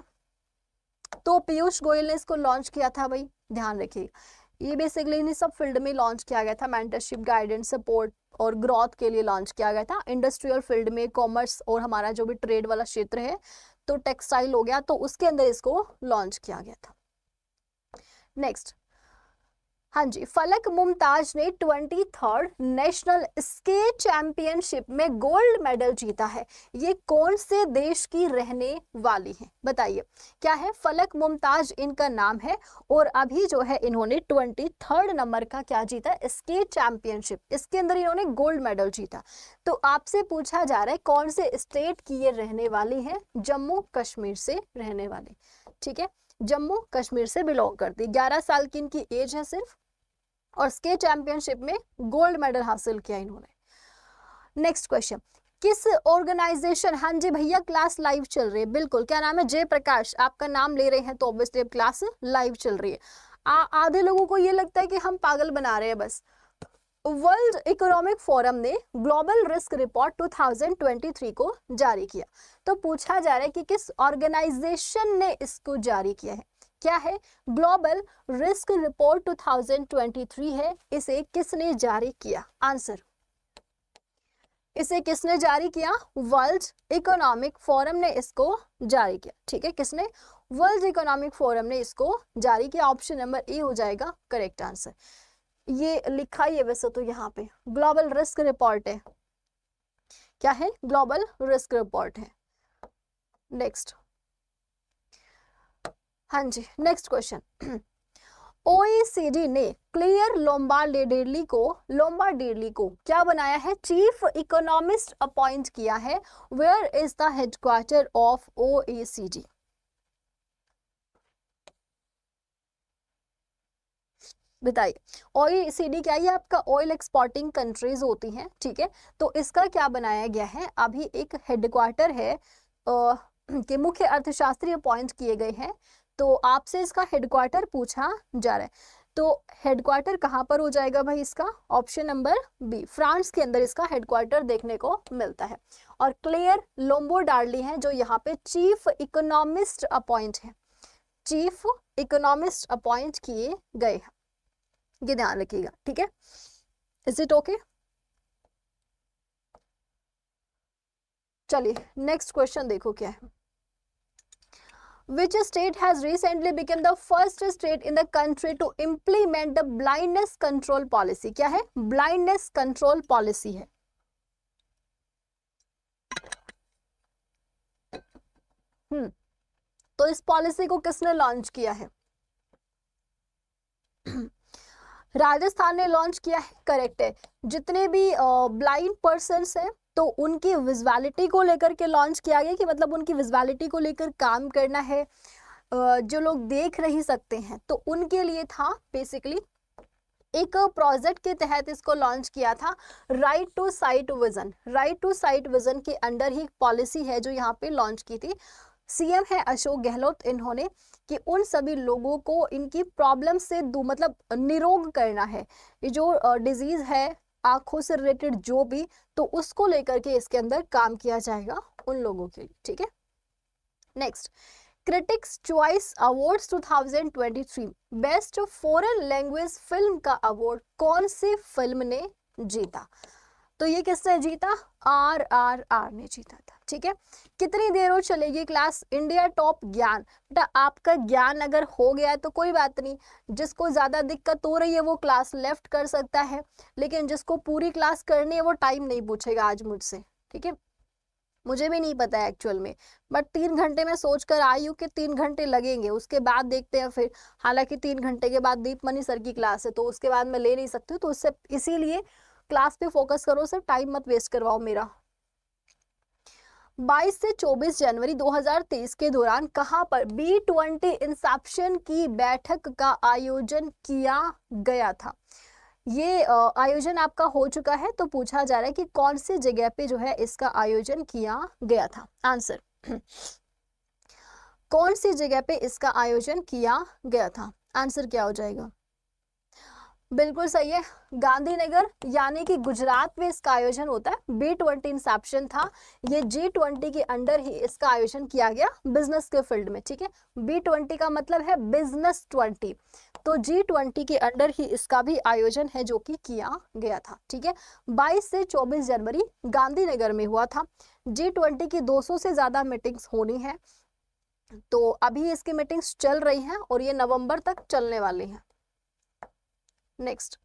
तो पीयूष गोयल ने इसको लॉन्च किया था भाई, ध्यान रखिएगा। ये बेसिकली इन सब फील्ड में लॉन्च किया गया था, मेंटरशिप, गाइडेंस, सपोर्ट और ग्रोथ के लिए लॉन्च किया गया था। इंडस्ट्रियल फील्ड में, कॉमर्स और हमारा जो भी ट्रेड वाला क्षेत्र है, तो टेक्सटाइल हो गया, तो उसके अंदर इसको लॉन्च किया गया था। नेक्स्ट, हाँ जी, फलक मुमताज ने 23rd नेशनल स्केट चैंपियनशिप में गोल्ड मेडल जीता है। ये कौन से देश की रहने वाली है? बताइए क्या है? फलक मुमताज इनका नाम है, और अभी जो है इन्होंने 23rd नंबर का क्या जीता? स्केट चैंपियनशिप, इसके अंदर इन्होंने गोल्ड मेडल जीता। तो आपसे पूछा जा रहा है कौन से स्टेट की ये रहने वाली है? जम्मू कश्मीर से रहने वाली, ठीक है, जम्मू कश्मीर से बिलोंग करती। 11 साल की इनकी एज है सिर्फ, और स्केट चैंपियनशिप में गोल्ड मेडल हासिल किया इन्होंने। नेक्स्ट क्वेश्चन, किस ऑर्गेनाइजेशन, हाँ जी भैया क्लास लाइव चल रही है, बिल्कुल, क्या नाम है? जय प्रकाश, आपका नाम ले रहे हैं तो ऑब्वियसली क्लास लाइव चल रही है। आधे लोगों को ये लगता है कि हम पागल बना रहे हैं बस। वर्ल्ड इकोनॉमिक फोरम ने ग्लोबल रिस्क रिपोर्ट 2023 को जारी किया। तो पूछा जा रहा है कि किस ऑर्गेनाइजेशन ने इसको जारी किया है? क्या है? ग्लोबल रिस्क रिपोर्ट 2023 है। इसे किसने जारी किया? आंसर, इसे किसने जारी किया? वर्ल्ड इकोनॉमिक फोरम ने इसको जारी किया। ठीक है, किसने? वर्ल्ड इकोनॉमिक फोरम ने इसको जारी किया। ऑप्शन नंबर ए हो जाएगा करेक्ट आंसर। ये लिखा ही है वैसे तो यहाँ पे, ग्लोबल रिस्क रिपोर्ट है। क्या है? ग्लोबल रिस्क रिपोर्ट है। नेक्स्ट, हाँ जी, नेक्स्ट क्वेश्चन। OECD ने क्लेयर लोम्बार्डेली को क्या बनाया है? चीफ इकोनॉमिस्ट अपॉइंट किया है। Where is the headquarter of OECD? बताइए। OECD क्या है? ये आपका ऑयल एक्सपोर्टिंग कंट्रीज होती हैं, ठीक है। तो इसका क्या बनाया गया है? अभी एक हेडक्वार्टर है के मुख्य अर्थशास्त्री अपॉइंट किए गए हैं। तो आपसे इसका हेडक्वार्टर पूछा जा रहा है, तो हेडक्वार्टर कहाँ पर हो जाएगा भाई इसका? ऑप्शन नंबर बी, फ्रांस के अंदर इसका हेडक्वार्टर देखने को मिलता है। और क्लेयर लोम्बार्डेली हैं जो यहाँ पे चीफ इकोनॉमिस्ट अपॉइंट है, चीफ इकोनॉमिस्ट अपॉइंट किए गए हैं, ये ध्यान रखिएगा, ठीक है। Is it okay? चलिए नेक्स्ट क्वेश्चन देखो क्या है। Which state has recently become the first state in the country to implement the blindness control policy? क्या है? blindness control policy है। तो इस पॉलिसी को किसने लॉन्च किया है? राजस्थान ने लॉन्च किया है, करेक्ट है। जितने भी ब्लाइंड पर्सन्स हैं तो उनकी विजुअलिटी को लेकर के लॉन्च किया गया कि मतलब उनकी विजुअलिटी को लेकर काम करना है। जो लोग देख नहीं सकते हैं तो उनके लिए था बेसिकली, एक प्रोजेक्ट के तहत इसको लॉन्च किया था। Right to sight vision, right to sight vision के अंडर ही पॉलिसी है जो यहाँ पे लॉन्च की थी। सीएम है अशोक गहलोत, इन्होंने कि उन सभी लोगों को इनकी प्रॉब्लम से मतलब निरोग करना है। ये जो डिजीज है आंखों से रिलेटेड जो भी, तो उसको लेकर के इसके अंदर काम किया जाएगा उन लोगों के लिए, ठीक है। Next, critics choice awards 2023 best foreign language film का अवार्ड कौन सी फिल्म ने जीता? तो ये किसने जीता? RRR ने जीता था, ठीक है। कितनी देर और चलेगी क्लास? इंडिया टॉप ज्ञान। बेटा आपका ज्ञान अगर हो गया है तो कोई बात नहीं, जिसको ज़्यादा दिक्कत हो रही है वो क्लास लेफ्ट कर सकता है, लेकिन जिसको पूरी क्लास करनी है वो टाइम नहीं पूछेगा आज मुझसे, ठीक है। मुझे भी नहीं पता है एक्चुअल में, बट 3 घंटे में सोच कर आई हूँ कि 3 घंटे लगेंगे, उसके बाद देखते हैं फिर। हालांकि 3 घंटे के बाद दीपमणि सर की क्लास है तो उसके बाद मैं ले नहीं सकती हूँ, तो उससे इसीलिए क्लास पे फोकस करो सर, टाइम मत वेस्ट करवाओ मेरा। 22 से 24 जनवरी 2023 के दौरान कहां पर B20 इंसेप्शन की बैठक का आयोजन किया गया था? ये आयोजन आपका हो चुका है, तो पूछा जा रहा है कि कौन सी जगह पे जो है इसका आयोजन किया गया था। आंसर, कौन सी जगह पे इसका आयोजन किया गया था? आंसर क्या हो जाएगा? बिल्कुल सही है, गांधीनगर, यानी कि गुजरात में इसका आयोजन होता है। B20 इंसेप्शन था, ये G20 के अंडर ही इसका आयोजन किया गया बिजनेस के फील्ड में, ठीक है। B20 का मतलब है बिजनेस 20, तो G20 के अंडर ही इसका भी आयोजन है जो कि किया गया था, ठीक है। 22 से 24 जनवरी गांधीनगर में हुआ था। G20 की 200 से ज्यादा मीटिंग्स होनी है, तो अभी इसकी मीटिंग्स चल रही हैं और ये नवंबर तक चलने वाली हैं। Next,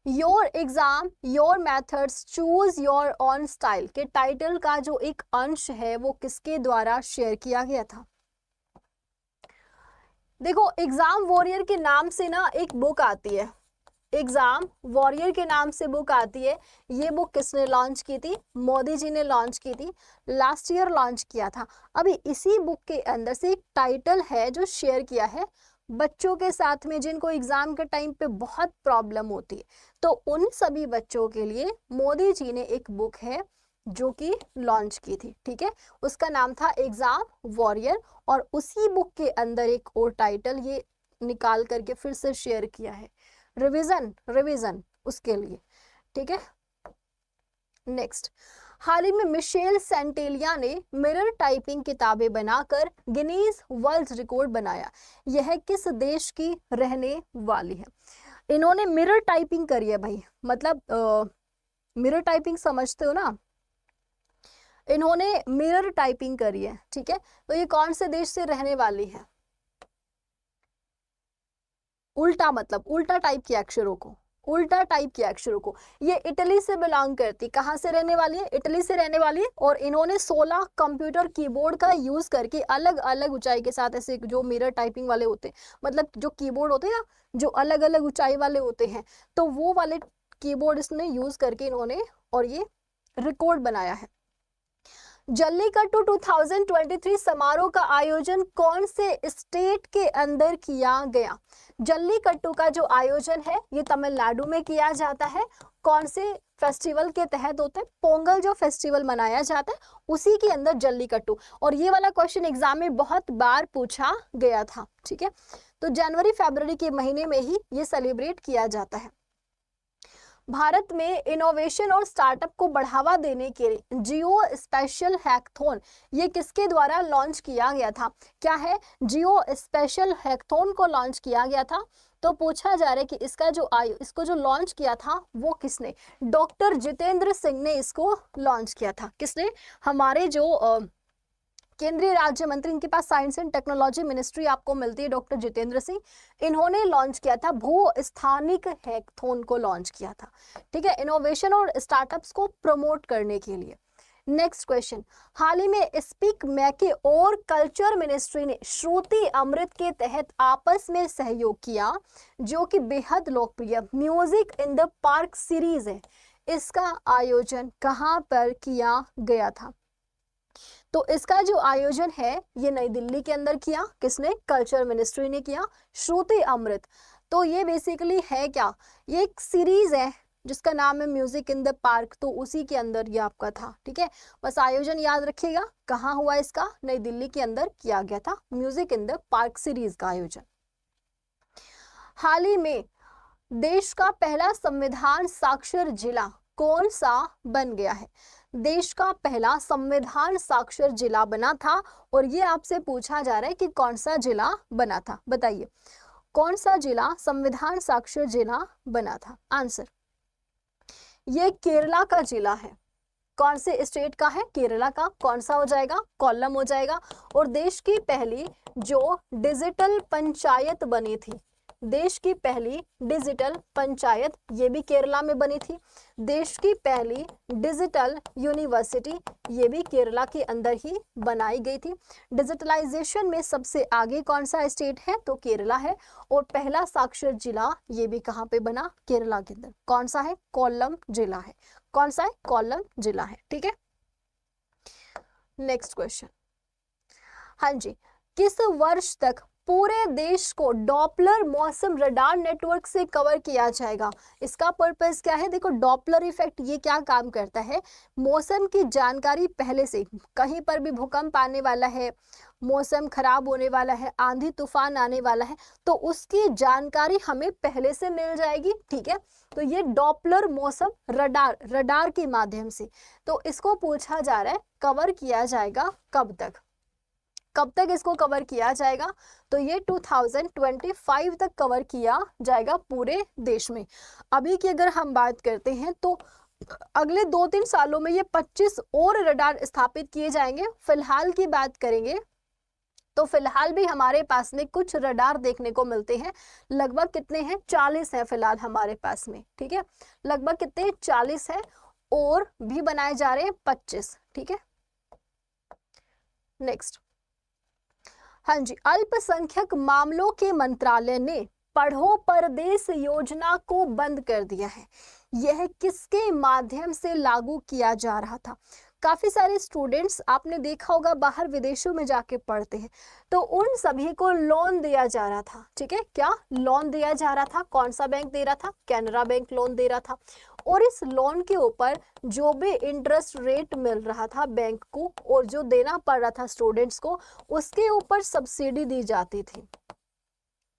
your exam your methods choose your on style के टाइटल का जो एक अंश है वो किसके द्वारा शेयर किया गया था? देखो, एग्जाम वॉरियर के नाम से ना एक बुक आती है, एग्जाम वॉरियर के नाम से बुक आती है। ये बुक किसने लॉन्च की थी? मोदी जी ने लॉन्च की थी, लास्ट ईयर लॉन्च किया था। अभी इसी बुक के अंदर से एक टाइटल है जो शेयर किया है बच्चों के साथ में जिनको एग्जाम के टाइम पे बहुत प्रॉब्लम होती है, तो उन सभी बच्चों के लिए मोदी जी ने एक बुक है जो कि लॉन्च की थी, ठीक है। उसका नाम था एग्जाम वॉरियर, और उसी बुक के अंदर एक और टाइटल ये निकाल करके फिर से शेयर किया है, रिवीजन उसके लिए, ठीक है। नेक्स्ट, हाल ही में मिशेल सेंटेलिया ने मिरर टाइपिंग किताबें बनाकर गिनीज वर्ल्ड रिकॉर्ड बनाया। यह किस देश की रहने वाली है? इन्होंने मिरर टाइपिंग करी है भाई, मतलब मिरर टाइपिंग समझते हो ना, इन्होंने मिरर टाइपिंग करी है, ठीक है। तो ये कौन से देश से रहने वाली है? उल्टा, मतलब उल्टा टाइप के अक्षरों को, उल्टा टाइप के अक्षरों को। ये इटली से बिलोंग करती, कहाँ से रहने वाली है? इटली से रहने वाली है। और इन्होंने 16 कंप्यूटर कीबोर्ड का यूज करके अलग अलग ऊंचाई के साथ, ऐसे जो मिरर टाइपिंग वाले होते हैं, मतलब जो कीबोर्ड होते हैं ना, जो अलग अलग ऊंचाई वाले होते हैं, तो वो वाले कीबोर्ड इसने यूज करके इन्होंने और ये रिकॉर्ड बनाया है। जल्लीकट्टू 2023 समारोह का आयोजन कौन से स्टेट के अंदर किया गया? जल्लीकट्टू का जो आयोजन है ये तमिलनाडु में किया जाता है। कौन से फेस्टिवल के तहत होता है? पोंगल जो फेस्टिवल मनाया जाता है उसी के अंदर जल्लीकट्टू। और ये वाला क्वेश्चन एग्जाम में बहुत बार पूछा गया था, ठीक है। तो जनवरी फरवरी के महीने में ही ये सेलिब्रेट किया जाता है। भारत में इनोवेशन और स्टार्टअप को बढ़ावा देने के लिए जियो स्पेशल हैकथॉन ये किसके द्वारा लॉन्च किया गया था? क्या है? जियो स्पेशल हैकथॉन को लॉन्च किया गया था। तो पूछा जा रहा है कि इसको जो लॉन्च किया था वो किसने? डॉक्टर जितेंद्र सिंह ने इसको लॉन्च किया था। किसने? हमारे जो केंद्रीय राज्य मंत्री, इनके पास साइंस एंड टेक्नोलॉजी मिनिस्ट्री आपको मिलती है, डॉक्टर जितेंद्र सिंह, इन्होंने लॉन्च किया था, भू स्थानिक हैकथॉन को लॉन्च किया था, ठीक है, इनोवेशन और स्टार्टअप्स को प्रमोट करने के लिए। नेक्स्ट क्वेश्चन, हाल ही में स्पीक मैके और कल्चर मिनिस्ट्री ने श्रुति अमृत के तहत आपस में सहयोग किया, जो कि बेहद लोकप्रिय music in the park series है। इसका आयोजन कहाँ पर किया गया था? तो इसका जो आयोजन है ये नई दिल्ली के अंदर किया। किसने? कल्चर मिनिस्ट्री ने किया, श्रुति अमृत। तो ये बेसिकली है क्या? ये एक सीरीज है जिसका नाम है म्यूजिक इन द पार्क, तो उसी के अंदर ये आपका था, ठीक है। बस आयोजन याद रखिएगा, कहाँ हुआ इसका? नई दिल्ली के अंदर किया गया था music in the park series का आयोजन। हाल ही में देश का पहला संविधान साक्षर जिला कौन सा बन गया है? देश का पहला संविधान साक्षर जिला बना था और ये आपसे पूछा जा रहा है कि कौन सा जिला बना था, बताइए कौन सा जिला संविधान साक्षर जिला बना था? आंसर, ये केरला का जिला है। कौन से स्टेट का है? केरला का। कौन सा हो जाएगा? कोल्लम हो जाएगा। और देश की पहली जो डिजिटल पंचायत बनी थी, देश की पहली डिजिटल पंचायत ये भी केरला में बनी थी। देश की पहली डिजिटल यूनिवर्सिटी ये भी केरला के अंदर ही बनाई गई थी। डिजिटलाइजेशन में सबसे आगे कौन सा स्टेट है? तो केरला है। और पहला साक्षर जिला ये भी कहाँ पे बना? केरला के अंदर। कौन सा है? कोल्लम जिला है। कौन सा है? कोल्लम जिला है, ठीक है। नेक्स्ट क्वेश्चन, हाँ जी, किस वर्ष तक पूरे देश को डॉपलर मौसम रडार नेटवर्क से कवर किया जाएगा? इसका पर्पस क्या है? देखो, डॉपलर इफेक्ट ये क्या काम करता है? मौसम की जानकारी पहले से, कहीं पर भी भूकंप आने वाला है, मौसम खराब होने वाला है, आंधी तूफान आने वाला है, तो उसकी जानकारी हमें पहले से मिल जाएगी, ठीक है। तो ये डॉपलर मौसम रडार के माध्यम से, तो इसको पूछा जा रहा है कवर किया जाएगा कब तक? कब तक इसको कवर किया जाएगा? तो ये 2025 तक कवर किया जाएगा पूरे देश में। अभी की अगर हम बात करते हैं तो अगले 2-3 सालों में ये 25 और रडार स्थापित किए जाएंगे। फिलहाल की बात करेंगे तो फिलहाल भी हमारे पास में कुछ रडार देखने को मिलते हैं। लगभग कितने हैं? 40 हैं फिलहाल हमारे पास में, ठीक है। लगभग कितने? 40 है। और भी बनाए जा रहे हैं 25, ठीक है। नेक्स्ट, हाँ जी, अल्पसंख्यक मामलों के मंत्रालय ने पढ़ो परदेश योजना को बंद कर दिया है। यह किसके माध्यम से लागू किया जा रहा था? काफी सारे स्टूडेंट्स आपने देखा होगा बाहर विदेशों में जाके पढ़ते हैं, तो उन सभी को लोन दिया जा रहा था, ठीक है। क्या लोन दिया जा रहा था? कौन सा बैंक दे रहा था? कैनरा बैंक लोन दे रहा था। और इस लोन के ऊपर जो भी इंटरेस्ट रेट मिल रहा था बैंक को और जो देना पड़ रहा था स्टूडेंट्स को, उसके ऊपर सब्सिडी दी जाती थी,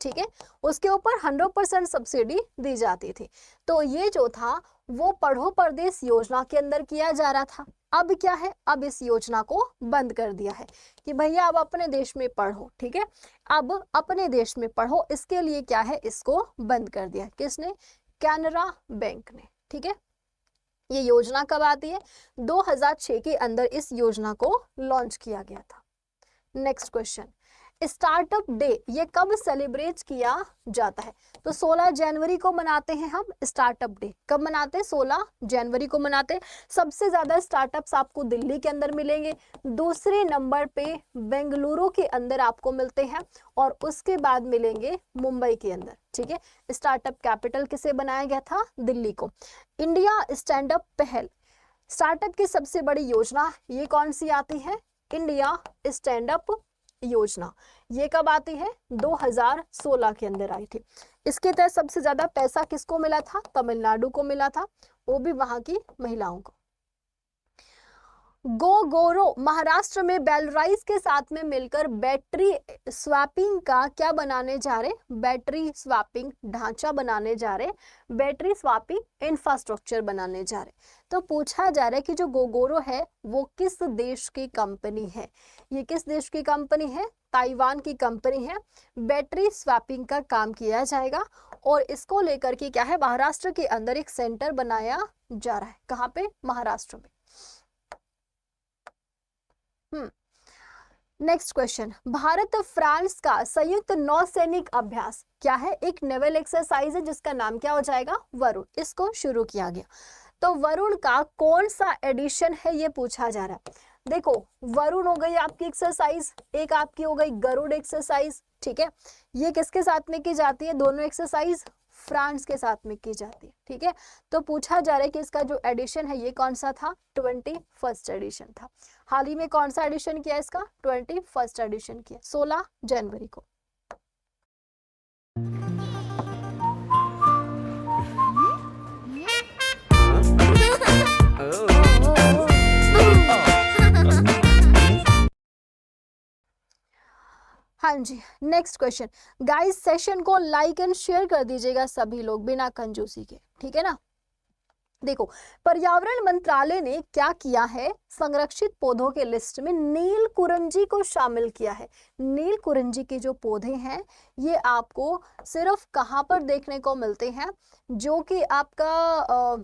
ठीक है। उसके ऊपर 100% सब्सिडी दी जाती थी। तो ये जो था वो पढ़ो परदेश योजना के अंदर किया जा रहा था। अब क्या है, अब इस योजना को बंद कर दिया है कि भैया अब अपने देश में पढ़ो, ठीक है, अब अपने देश में पढ़ो, इसके लिए क्या है, इसको बंद कर दिया। किसने? कैनरा बैंक ने, ठीक है। ये योजना कब आती है? 2006 के अंदर इस योजना को लॉन्च किया गया था। नेक्स्ट क्वेश्चन, स्टार्टअप डे ये कब सेलिब्रेट किया जाता है? तो 16 जनवरी को मनाते हैं हम स्टार्टअप डे। कब मनाते हैं? 16 जनवरी को मनाते हैं। सबसे ज्यादा स्टार्टअप्स आपको दिल्ली के अंदर मिलेंगे, दूसरे नंबर पे बेंगलुरु के अंदर आपको मिलते हैं, और उसके बाद मिलेंगे मुंबई के अंदर, ठीक है। स्टार्टअप कैपिटल किसे बनाया गया था? दिल्ली को। इंडिया स्टैंडअप पहल, स्टार्टअप की सबसे बड़ी योजना ये कौन सी आती है? इंडिया स्टैंडअप योजना। ये कब आती है? 2016 के अंदर आई थी। इसके तहत सबसे ज्यादा पैसा किसको मिला था? तमिलनाडु को मिला था, वो भी वहां की महिलाओं को। गोगोरो महाराष्ट्र में बेलराइस के साथ में मिलकर बैटरी स्वैपिंग का क्या बनाने जा रहे? बैटरी स्वैपिंग ढांचा बनाने जा रहे, बैटरी स्वैपिंग इंफ्रास्ट्रक्चर बनाने जा रहे। तो पूछा जा रहा है कि जो गोगोरो है वो किस देश की कंपनी है? ये किस देश की कंपनी है? ताइवान की कंपनी है। बैटरी स्वैपिंग का काम किया जाएगा, और इसको लेकर के क्या है, महाराष्ट्र के अंदर एक सेंटर बनाया जा रहा है। कहाँ पे? महाराष्ट्र में। नेक्स्ट क्वेश्चन, भारत फ्रांस का संयुक्त नौसैनिक अभ्यास क्या है? एक नेवल एक्सरसाइज है जिसका नाम क्या हो जाएगा? वरुण। इसको शुरू किया गया। तो वरुण का कौन सा एडिशन है ये पूछा जा रहा है। देखो, वरुण हो गई आपकी एक्सरसाइज, एक आपकी हो गई गरुड़ एक्सरसाइज, ठीक है। ये किसके साथ में की जाती है? दोनों एक्सरसाइज फ्रांस के साथ में की जाती है, ठीक है। तो पूछा जा रहा है कि इसका जो एडिशन है ये कौन सा था? 21st एडिशन था। हाल ही में कौन सा एडिशन किया इसका? 21st एडिशन किया 16 जनवरी को। हाँ जी, नेक्स्ट क्वेश्चन। गाइस सेशन को लाइक एंड शेयर कर दीजिएगा सभी लोग बिना कंजूसी के, ठीक है ना। देखो, पर्यावरण मंत्रालय ने क्या किया है? संरक्षित पौधों के लिस्ट में नील कुरंजी को शामिल किया है। नील कुरंजी के जो पौधे हैं ये आपको सिर्फ कहाँ पर देखने को मिलते हैं? जो कि आपका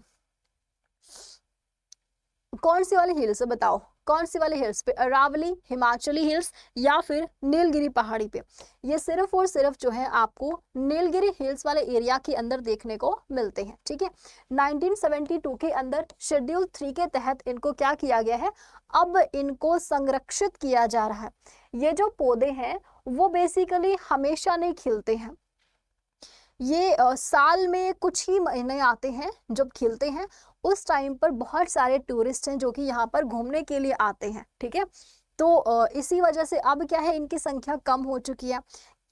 कौन सी वाली हिल्स है बताओ? कौन सी वाली हिल्स पे? अरावली, हिमाचली हिल्स, या फिर नीलगिरी पहाड़ी पे? ये सिर्फ और सिर्फ जो है आपको नीलगिरी हिल्स वाले एरिया के अंदर देखने को मिलते हैं, ठीक है। 1972 के अंदर शेड्यूल 3 के तहत इनको क्या किया गया है? अब इनको संरक्षित किया जा रहा है। ये जो पौधे हैं वो बेसिकली हमेशा नहीं खिलते हैं, ये साल में कुछ ही महीने आते हैं जब खिलते हैं। उस टाइम पर बहुत सारे टूरिस्ट हैं जो कि यहाँ पर घूमने के लिए आते हैं, ठीक है। तो इसी वजह से अब क्या है, इनकी संख्या कम हो चुकी है।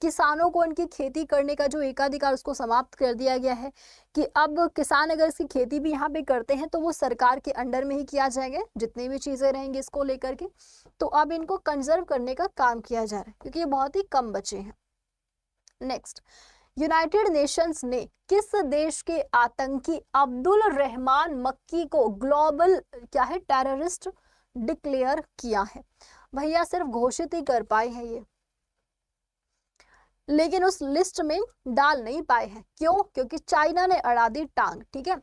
किसानों को इनकी खेती करने का जो एकाधिकार उसको समाप्त कर दिया गया है कि अब किसान अगर इसकी खेती भी यहाँ पे करते हैं तो वो सरकार के अंडर में ही किया जाएंगे, जितनी भी चीज़ें रहेंगी इसको लेकर के। तो अब इनको कंजर्व करने का काम किया जा रहा है क्योंकि ये बहुत ही कम बचे हैं। नेक्स्ट, यूनाइटेड नेशंस ने किस देश के आतंकी अब्दुल रहमान मक्की को ग्लोबल क्या है टेररिस्ट डिक्लेयर किया है? भैया सिर्फ घोषित ही कर पाए हैं ये, लेकिन उस लिस्ट में डाल नहीं पाए हैं। क्यों? क्योंकि चाइना ने अड़ा दी टांग, ठीक है।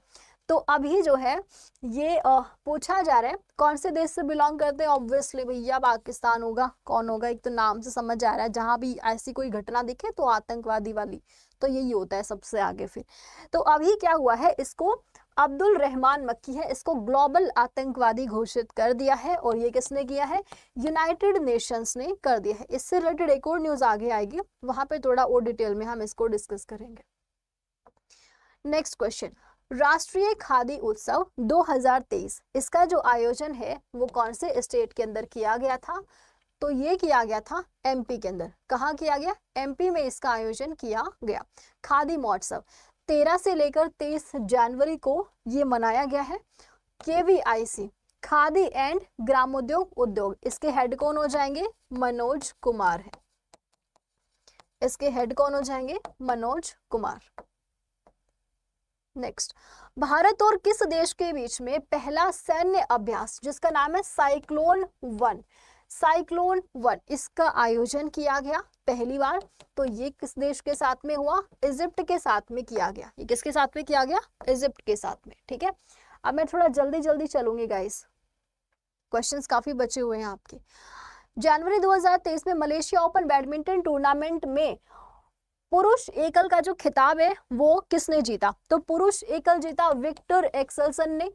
तो अभी जो है ये पूछा जा रहा है कौन से देश से बिलोंग करते हैं। ऑब्वियसली भैया पाकिस्तान होगा। कौन होगा? एक तो नाम से समझ आ रहा है, जहां भी ऐसी कोई घटना दिखे तो आतंकवादी वाली, तो यही होता है सबसे आगे। फिर तो अभी क्या हुआ है, इसको अब्दुल रहमान मक्की है, इसको ग्लोबल आतंकवादी घोषित कर दिया है। और ये किसने किया है? यूनाइटेड नेशंस ने कर दिया है। इससे रिलेटेड एक और न्यूज आगे आएगी, वहां पे थोड़ा और डिटेल में हम इसको डिस्कस करेंगे। नेक्स्ट क्वेश्चन, राष्ट्रीय खादी उत्सव 2023 इसका जो आयोजन है वो कौन से स्टेट के अंदर किया गया था? तो ये किया गया था एमपी के अंदर। कहाँ किया गया? एमपी में इसका आयोजन किया गया। खादी महोत्सव 13 से लेकर 23 जनवरी को ये मनाया गया है। KVIC खादी एंड ग्रामोद्योग उद्योग, इसके हेड कौन हो जाएंगे? मनोज कुमार है। इसके हेड कौन हो जाएंगे? मनोज कुमार। नेक्स्ट, भारत और किस देश के बीच में पहला सैन्य अभ्यास जिसका नाम है साइक्लोन 1, साइक्लोन 1 इसका आयोजन किया गया पहली बार? तो ये किस देश के साथ में हुआ? इजिप्ट के साथ में किया गया। ये किसके साथ में किया गया? इजिप्ट के साथ में। ठीक है, अब मैं थोड़ा जल्दी जल्दी चलूंगी गाइस, क्वेश्चंस काफी बचे हुए हैं आपके। जनवरी 2023 में मलेशिया ओपन बैडमिंटन टूर्नामेंट में पुरुष एकल का जो खिताब है वो किसने जीता? तो पुरुष एकल जीता विक्टर एक्सेल्सन ने।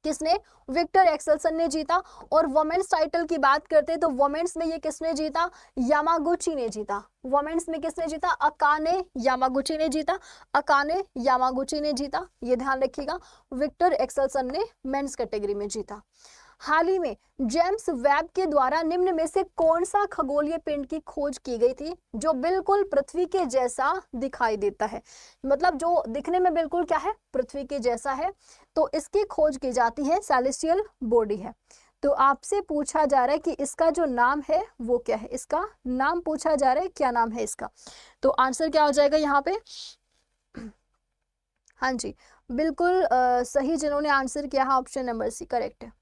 किसने? विक्टर एक्सेल्सन ने जीता। और वुमेन्स टाइटल की बात करते हैं तो वुमेन्स में ये किसने जीता? यामागुची ने जीता। वुमेन्स में किसने जीता? अकाने यामागुची ने जीता। अकाने यामागुची ने जीता, ये ध्यान रखिएगा। विक्टर एक्सेल्सन ने मेंस कैटेगरी में जीता। हाल ही में जेम्स वेब के द्वारा निम्न में से कौन सा खगोलीय पिंड की खोज की गई थी जो बिल्कुल पृथ्वी के जैसा दिखाई देता है? मतलब जो दिखने में बिल्कुल क्या है? पृथ्वी के जैसा है। तो इसकी खोज की जाती है, सेलेस्टियल बॉडी है। तो आपसे पूछा जा रहा है कि इसका जो नाम है वो क्या है? इसका नाम पूछा जा रहा है, क्या नाम है इसका? तो आंसर क्या हो जाएगा यहाँ पे? हाँ जी, बिल्कुल सही जिन्होंने आंसर किया है, ऑप्शन नंबर सी करेक्ट है,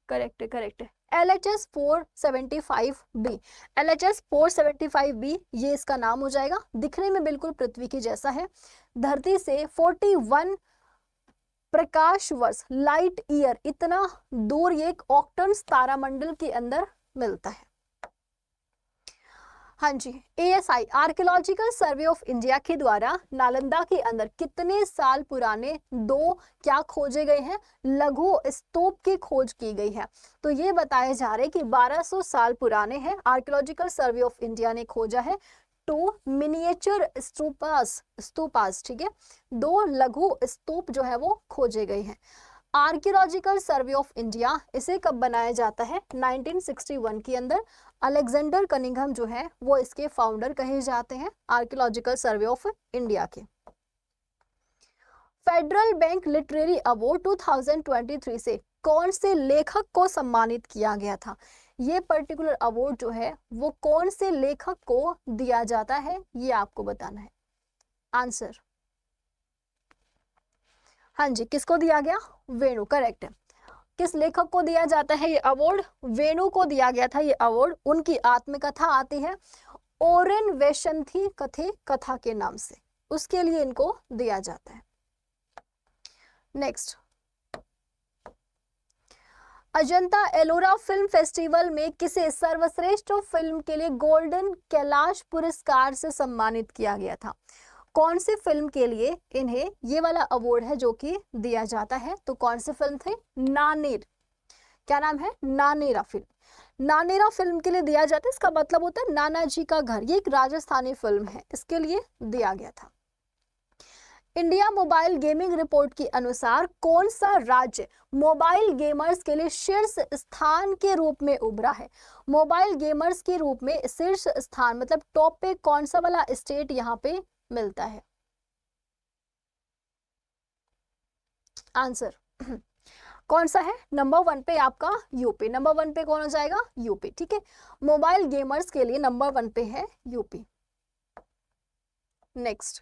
करेक्ट है, करेक्ट है। LHS 475b, LHS 475b ये इसका नाम हो जाएगा। दिखने में बिल्कुल पृथ्वी के जैसा है। धरती से 41 प्रकाश वर्ष लाइट ईयर इतना दूर ये एक ऑक्टन्स तारामंडल के अंदर मिलता है। हाँ जी, ASI archaeological survey of India के द्वारा नालंदा के अंदर कितने साल पुराने 2 क्या खोजे गए हैं? लघु स्तूप की खोज की गई है। तो ये बताया जा रहा है कि 1200 साल पुराने हैं। आर्कियोलॉजिकल सर्वे ऑफ इंडिया ने खोजा है 2 मिनिएचर स्तूपास, ठीक है, 2 लघु स्तूप जो है वो खोजे गए हैं। आर्कियोलॉजिकल सर्वे ऑफ इंडिया इसे कब बनाया जाता है? 1961 के अंदर। अलेक्जेंडर कनिंघम जो है वो इसके फाउंडर कहे जाते हैं आर्कियोलॉजिकल सर्वे ऑफ इंडिया के। फेडरल बैंक लिटरेरी अवार्ड 2023 से कौन से लेखक को सम्मानित किया गया था? ये पर्टिकुलर अवार्ड जो है वो कौन से लेखक को दिया जाता है, ये आपको बताना है। आंसर हाँ जी, किसको दिया गया? वेणु, करेक्ट है। किस लेखक को दिया जाता है ये अवार्ड? वेणु को दिया गया था ये अवार्ड। उनकी आत्मकथा आती है ओरेन वैशंथी कथे कथा के नाम से, उसके लिए इनको दिया जाता है। Next, Ajanta Ellora film festival में किसे सर्वश्रेष्ठ फिल्म के लिए गोल्डन कैलाश पुरस्कार से सम्मानित किया गया था? कौन सी फिल्म के लिए इन्हें ये वाला अवार्ड है जो कि दिया जाता है? तो कौन सी फिल्म थी? नानेर। क्या नाम है? नानेरा फिल्म। नानेरा फिल्म के लिए दिया जाता है। इसका मतलब होता है नाना जी का घर। ये एक राजस्थानी फिल्म है, इसके लिए दिया गया था। इंडिया मोबाइल गेमिंग रिपोर्ट के अनुसार कौन सा राज्य मोबाइल गेमर्स के लिए शीर्ष स्थान के रूप में उभरा है? मोबाइल गेमर्स के रूप में शीर्ष स्थान मतलब टॉप पे कौन सा वाला स्टेट यहाँ पे मिलता है? आंसर कौन सा है? नंबर 1 पे आपका यूपी। नंबर 1 पे कौन हो जाएगा? यूपी, ठीक है। मोबाइल गेमर्स के लिए नंबर 1 पे है यूपी। नेक्स्ट,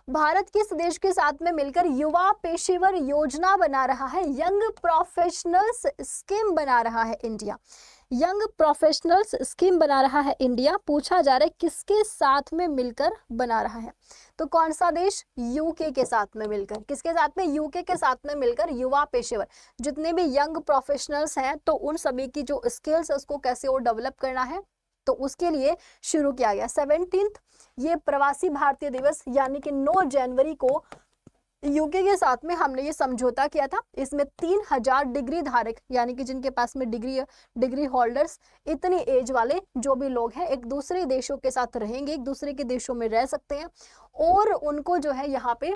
भारत किस देश के साथ में मिलकर युवा पेशेवर योजना बना रहा है? यंग प्रोफेशनल्स स्कीम बना रहा है इंडिया। यंग प्रोफेशनल्स स्कीम बना रहा है इंडिया। पूछा जा रहा है किसके साथ में मिलकर बना रहा है? तो कौन सा देश? यूके के साथ में मिलकर। किसके साथ में? यूके के साथ में मिलकर युवा पेशेवर जितने भी यंग प्रोफेशनल्स हैं तो उन सभी की जो स्किल्स है उसको कैसे और डेवलप करना है तो उसके लिए शुरू किया गया। 17th ये प्रवासी भारतीय दिवस यानी कि 9 जनवरी को यूके के साथ में हमने ये समझौता किया था। इसमें 3000 डिग्री धारक यानी कि जिनके पास में डिग्री होल्डर्स इतनी एज वाले जो भी लोग हैं एक दूसरे देशों के साथ रहेंगे, एक दूसरे के देशों में रह सकते हैं और उनको जो है यहाँ पे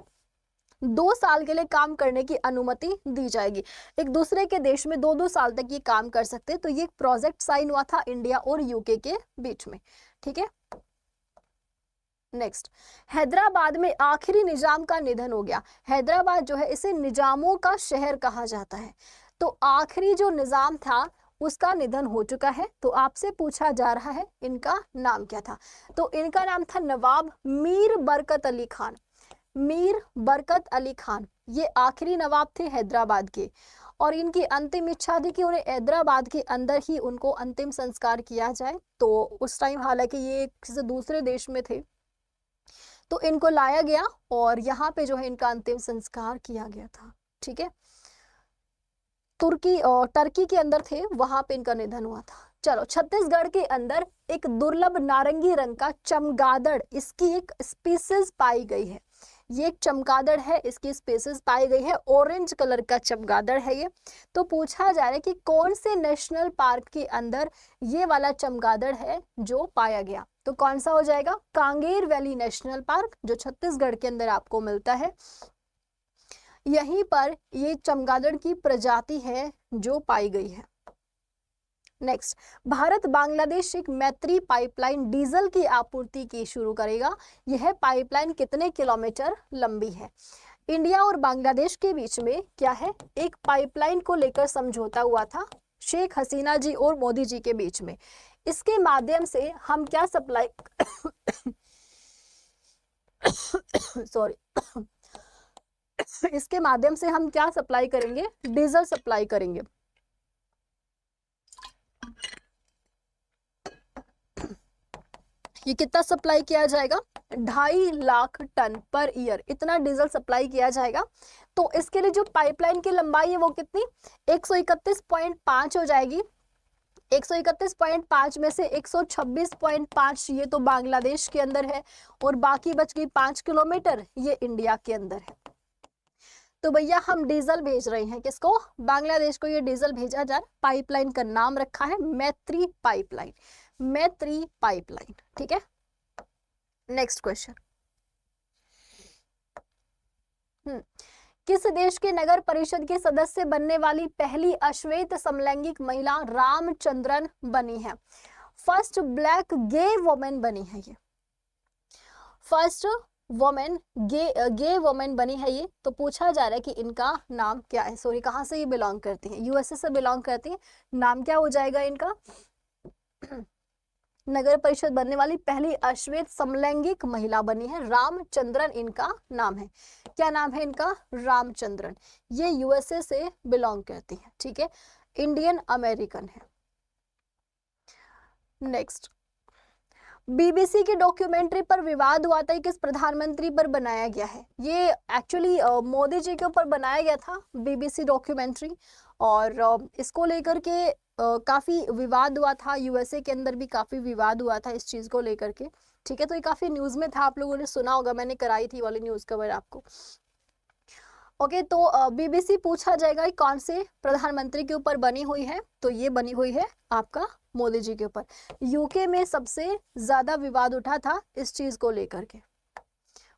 2 साल के लिए काम करने की अनुमति दी जाएगी। एक दूसरे के देश में 2-2 साल तक ये काम कर सकते हैं। तो ये प्रोजेक्ट साइन हुआ था इंडिया और यूके के बीच में, ठीक है। नेक्स्ट, हैदराबाद में आखिरी निजाम का निधन हो गया। हैदराबाद जो है इसे निजामों का शहर कहा जाता है। तो आखिरी जो निजाम था उसका निधन हो चुका है। तो आपसे पूछा जा रहा है इनका नाम क्या था? तो इनका नाम था नवाब मीर बरकत अली खान। मीर बरकत अली खान, ये आखिरी नवाब थे हैदराबाद के, और इनकी अंतिम इच्छा थी कि उन्हें हैदराबाद के अंदर ही उनको अंतिम संस्कार किया जाए। तो उस टाइम हालांकि ये किसी दूसरे देश में थे, तो इनको लाया गया और यहाँ पे जो है इनका अंतिम संस्कार किया गया था। ठीक है, टर्की के अंदर थे, वहां पे इनका निधन हुआ था। चलो, छत्तीसगढ़ के अंदर एक दुर्लभ नारंगी रंग का चमगादड़, इसकी एक स्पीसीज पाई गई है। ये एक चमगादड़ है, इसकी स्पीसीज पाई गई है, ऑरेंज कलर का चमगादड़ है ये। तो पूछा जा रहा है कि कौन से नेशनल पार्क के अंदर ये वाला चमगादड़ है जो पाया गया। तो कौन सा हो जाएगा? कांगेर वैली नेशनल पार्क, जो छत्तीसगढ़ के अंदर आपको मिलता है। यहीं पर ये चमगादड़ की प्रजाति है जो पाई गई है। नेक्स्ट, भारत बांग्लादेश एक मैत्री पाइपलाइन डीजल की आपूर्ति की शुरू करेगा। यह पाइपलाइन कितने किलोमीटर लंबी है? इंडिया और बांग्लादेश के बीच में क्या है? एक पाइपलाइन को लेकर समझौता हुआ था शेख हसीना जी और मोदी जी के बीच में। इसके माध्यम से हम क्या सप्लाई सॉरी इसके माध्यम से हम क्या सप्लाई करेंगे? डीजल सप्लाई करेंगे। ये कितना सप्लाई किया जाएगा? 2.5 लाख टन पर ईयर, इतना डीजल सप्लाई किया जाएगा। तो इसके लिए जो पाइपलाइन की लंबाई है वो कितनी? 131.5 हो जाएगी। 131.5 में से 126.5 ये तो बांग्लादेश के अंदर है, और बाकी बच गई 5 किलोमीटर, ये इंडिया के अंदर है। तो भैया हम डीजल भेज रहे हैं, किसको? बांग्लादेश को ये डीजल भेजा जा रहा है। पाइपलाइन का नाम रखा है मैत्री पाइपलाइन, मैत्री पाइपलाइन। ठीक है, नेक्स्ट क्वेश्चन। किस देश के नगर परिषद के सदस्य बनने वाली पहली अश्वेत समलैंगिक महिला रामचंद्रन बनी है? फर्स्ट ब्लैक गे वुमेन बनी है ये, फर्स्ट वुमेन गे वुमेन बनी है ये। तो पूछा जा रहा है कि इनका नाम क्या है? सॉरी, कहाँ से ये बिलोंग करती है? यूएसए से बिलोंग करती है। नाम क्या हो जाएगा इनका? नगर परिषद बनने वाली पहली अश्वेत समलैंगिक महिला बनी है, रामचंद्रन इनका नाम है। क्या नाम है इनका? रामचंद्रन। ये यूएसए से बिलोंग करती है। ठीक है, इंडियन अमेरिकन है। नेक्स्ट, बीबीसी की डॉक्यूमेंट्री पर विवाद हुआ था, किस प्रधानमंत्री पर बनाया गया है? ये एक्चुअली मोदी जी के ऊपर बनाया गया था बीबीसी डॉक्यूमेंट्री, और इसको लेकर के काफी विवाद हुआ था। यूएसए के अंदर भी काफी विवाद हुआ था इस चीज को लेकर के। ठीक है, तो ये काफी न्यूज में था, आप लोगों ने सुना होगा, मैंने कराई थी वाली न्यूज कवर आपको। ओके, तो बीबीसी पूछा जाएगा कौन से प्रधानमंत्री के ऊपर बनी हुई है? तो ये बनी हुई है आपका मोदी जी के ऊपर। यूके में सबसे ज्यादा विवाद उठा था इस चीज को लेकर के,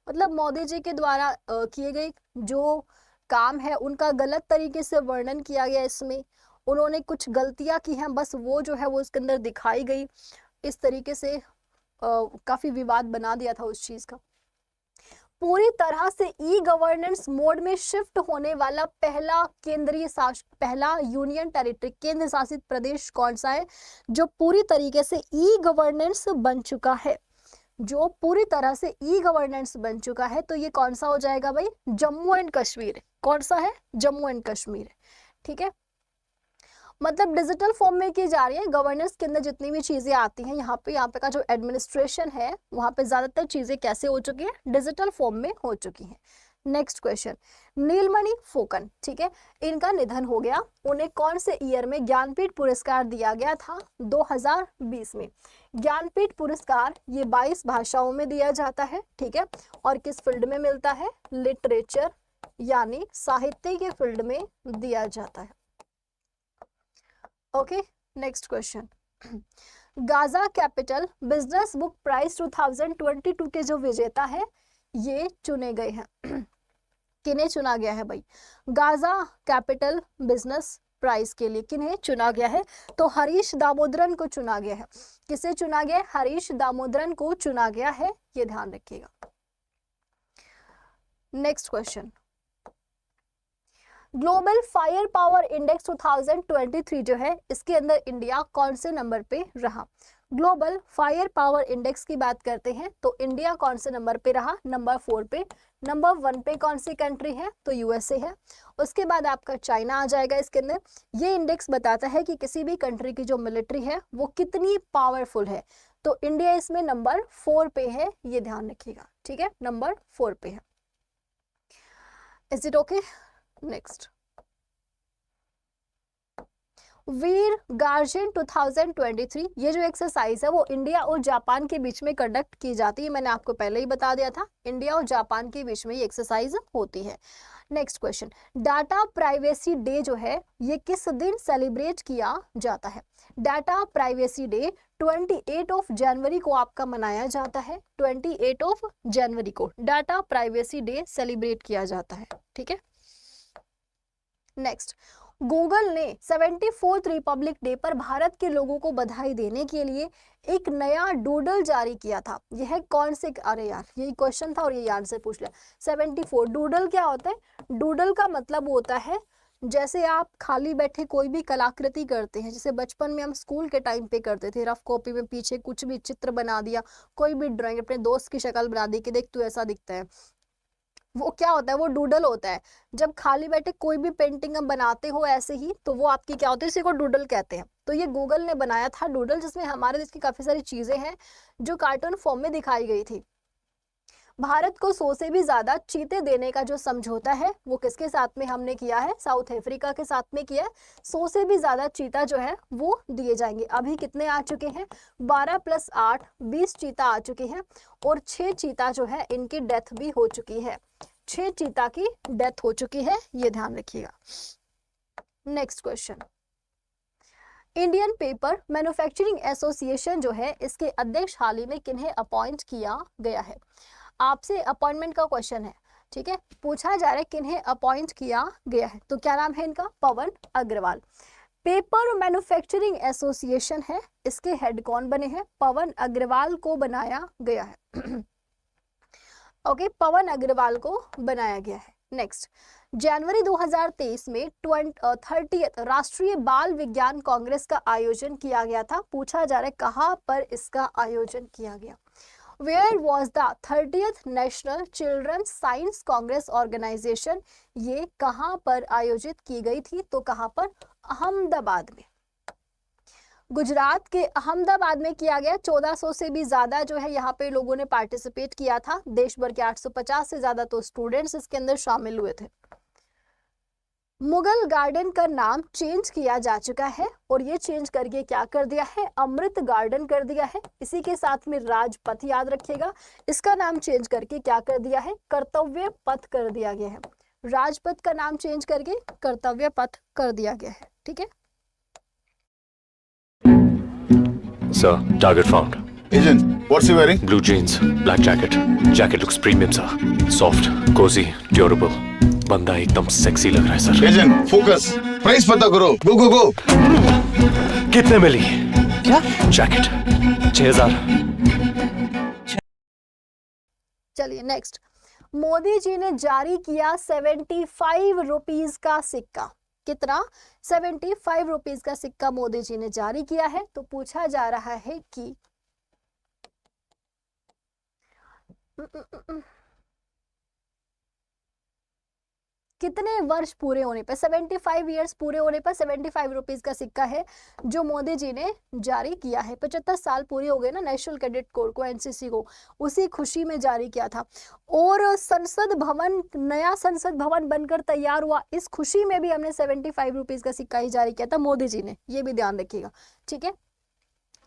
मतलब मोदी जी के द्वारा किए गए जो काम है उनका गलत तरीके से वर्णन किया गया इसमें। उन्होंने कुछ गलतियां की हैं, बस वो जो है वो इसके अंदर दिखाई गई। इस तरीके से काफी विवाद बना दिया था उस चीज का। पूरी तरह से ई गवर्नेंस मोड में शिफ्ट होने वाला पहला यूनियन टेरिटरी, केंद्र शासित प्रदेश कौन सा है जो पूरी तरीके से ई गवर्नेंस बन चुका है? जो पूरी तरह से ई गवर्नेंस बन चुका है, तो ये कौन सा हो जाएगा भाई? जम्मू एंड कश्मीर। कौन सा है? जम्मू एंड कश्मीर। ठीक है, मतलब डिजिटल फॉर्म में की जा रही है गवर्नेंस के अंदर जितनी भी चीजें आती हैं। यहाँ पे का जो एडमिनिस्ट्रेशन है वहाँ पे ज्यादातर चीजें कैसे हो चुकी है? डिजिटल फॉर्म में हो चुकी हैं। नेक्स्ट क्वेश्चन, नीलमणि फुकन, ठीक है, इनका निधन हो गया। उन्हें कौन से ईयर में ज्ञानपीठ पुरस्कार दिया गया था? 2020 में। ज्ञानपीठ पुरस्कार ये 22 भाषाओं में दिया जाता है। ठीक है, और किस फील्ड में मिलता है? लिटरेचर यानी साहित्य के फील्ड में दिया जाता है। Okay, next question, Gaja capital business book prize 2022 के जो विजेता है ये चुने गए हैं। किन्हें चुना गया है भाई? गाजा कैपिटल बिजनेस प्राइज के लिए किन्हें चुना गया है? तो हरीश दामोदरन को चुना गया है। किसे चुना गया है? हरीश दामोदरन को चुना गया है, ये ध्यान रखिएगा। Next question, global fire power index 2023 जो है इसके अंदर इंडिया कौन से नंबर पे रहा? ग्लोबल फायर पावर इंडेक्स की बात करते हैं तो इंडिया कौन से नंबर पे रहा? नंबर 4 पे नंबर 1 पे कौन सी कंट्री है, तो यूएसए है। उसके बाद आपका चाइना आ जाएगा इसके अंदर। ये इंडेक्स बताता है कि किसी भी कंट्री की जो मिलिट्री है वो कितनी पावरफुल है, तो इंडिया इसमें नंबर 4 पे है, ये ध्यान रखिएगा, ठीक है, नंबर 4 पे है। Is it okay? Next, Veer guardian 2023, ये जो एक्सरसाइज है वो इंडिया और जापान के बीच में कंडक्ट की जाती है। मैंने आपको पहले ही बता दिया था, इंडिया और जापान के बीच में ये एक्सरसाइज होती है। Next question, data privacy day जो है ये किस दिन सेलिब्रेट किया जाता है? डाटा प्राइवेसी डे 28 जनवरी को आपका मनाया जाता है। 28 जनवरी को डाटा प्राइवेसी डे सेलिब्रेट किया जाता है, ठीक है। नेक्स्ट, गूगल ने 74th रिपब्लिक डे पर भारत के लोगों को बधाई देने के लिए एक नया डूडल जारी किया था। यह कौन से, अरे यार यही क्वेश्चन था और यही आंसर पूछ लिया। 74 डूडल क्या होता है? डूडल का मतलब होता है जैसे आप खाली बैठे कोई भी कलाकृति करते हैं, जैसे बचपन में हम स्कूल के टाइम पे करते थे, रफ कॉपी में पीछे कुछ भी चित्र बना दिया, कोई भी ड्राइंग अपने दोस्त की शक्ल बना दी कि देख तू ऐसा दिखता है, वो क्या होता है? वो डूडल होता है। जब खाली बैठे कोई भी पेंटिंग हम बनाते हो ऐसे ही, तो वो आपकी क्या होती है, इसी को डूडल कहते हैं। तो ये गूगल ने बनाया था डूडल, जिसमें हमारे देश की काफी सारी चीजें हैं जो कार्टून फॉर्म में दिखाई गई थी। भारत को 100 से भी ज्यादा चीते देने का जो समझौता है वो किसके साथ में हमने किया है? साउथ अफ्रीका के साथ में किया है। 100 से भी ज्यादा चीता जो है वो दिए जाएंगे। अभी कितने आ चुके हैं? 12 + 8 20 चीता आ चुके हैं, और 6 चीता जो है इनकी डेथ भी हो चुकी है। 6 चीता की डेथ हो चुकी है, ये ध्यान रखिएगा। Next question, Indian paper manufacturing association जो है इसके अध्यक्ष हाल ही में किन्हें अपॉइंट किया गया है? आपसे अपॉइंटमेंट का क्वेश्चन है, ठीक है, पूछा जा रहा है किन्हें अपॉइंट किया गया है, तो क्या नाम है इनका? पवन अग्रवाल। पेपर मैन्युफैक्चरिंग एसोसिएशन है, इसके हेड कौन बने हैं? पवन अग्रवाल को बनाया गया है। ओके, पवन अग्रवाल को बनाया गया है। नेक्स्ट, जनवरी 2023 में 30th राष्ट्रीय बाल विज्ञान कांग्रेस का आयोजन किया गया था। पूछा जा रहा है कहाँ पर इसका आयोजन किया गया? Where was the 30th national children science congress organisation? ये कहाँ पर आयोजित की गई थी? तो कहाँ पर? अहमदाबाद में, गुजरात के अहमदाबाद में किया गया। 1400 से भी ज्यादा जो है यहाँ पे लोगों ने पार्टिसिपेट किया था। देश भर के 850 से ज्यादा तो स्टूडेंट्स इसके अंदर शामिल हुए थे। मुगल गार्डन का नाम चेंज किया जा चुका है, और ये चेंज करके क्या कर दिया है? अमृत गार्डन कर दिया है। इसी के साथ में राजपथ याद रखिएगा, इसका नाम चेंज करके क्या कर दिया है? कर्तव्य पथ कर दिया गया है। राजपथ का नाम चेंज करके कर्तव्य पथ कर दिया गया है, ठीक है। Sir, target found. Agent, what's he wearing? Blue jeans, black jacket. Jacket looks premium, sir. Soft, cozy, durable. बंदा एकदम सेक्सी लग रहा है सर। Agent, focus. Price पता करो. Go go go. कितने मिली? क्या? जैकेट 6000। चलिए नेक्स्ट, मोदी जी ने जारी किया 75 रुपीज का सिक्का। कितना? 75 रुपीज का सिक्का मोदी जी ने जारी किया है। तो पूछा जा रहा है कि कितने वर्ष पूरे होने पर, 75 ईयर्स पूरे होने पर 75 रुपीज का सिक्का है जो मोदी जी ने जारी किया है। 75 साल पूरे हो गए ना नेशनल कैडेट कोर को, एनसीसी को, उसी खुशी में जारी किया था। और संसद भवन, नया संसद भवन बनकर तैयार हुआ, इस खुशी में भी हमने 75 रुपीज का सिक्का ही जारी किया था मोदी जी ने, ये भी ध्यान रखिएगा, ठीक है।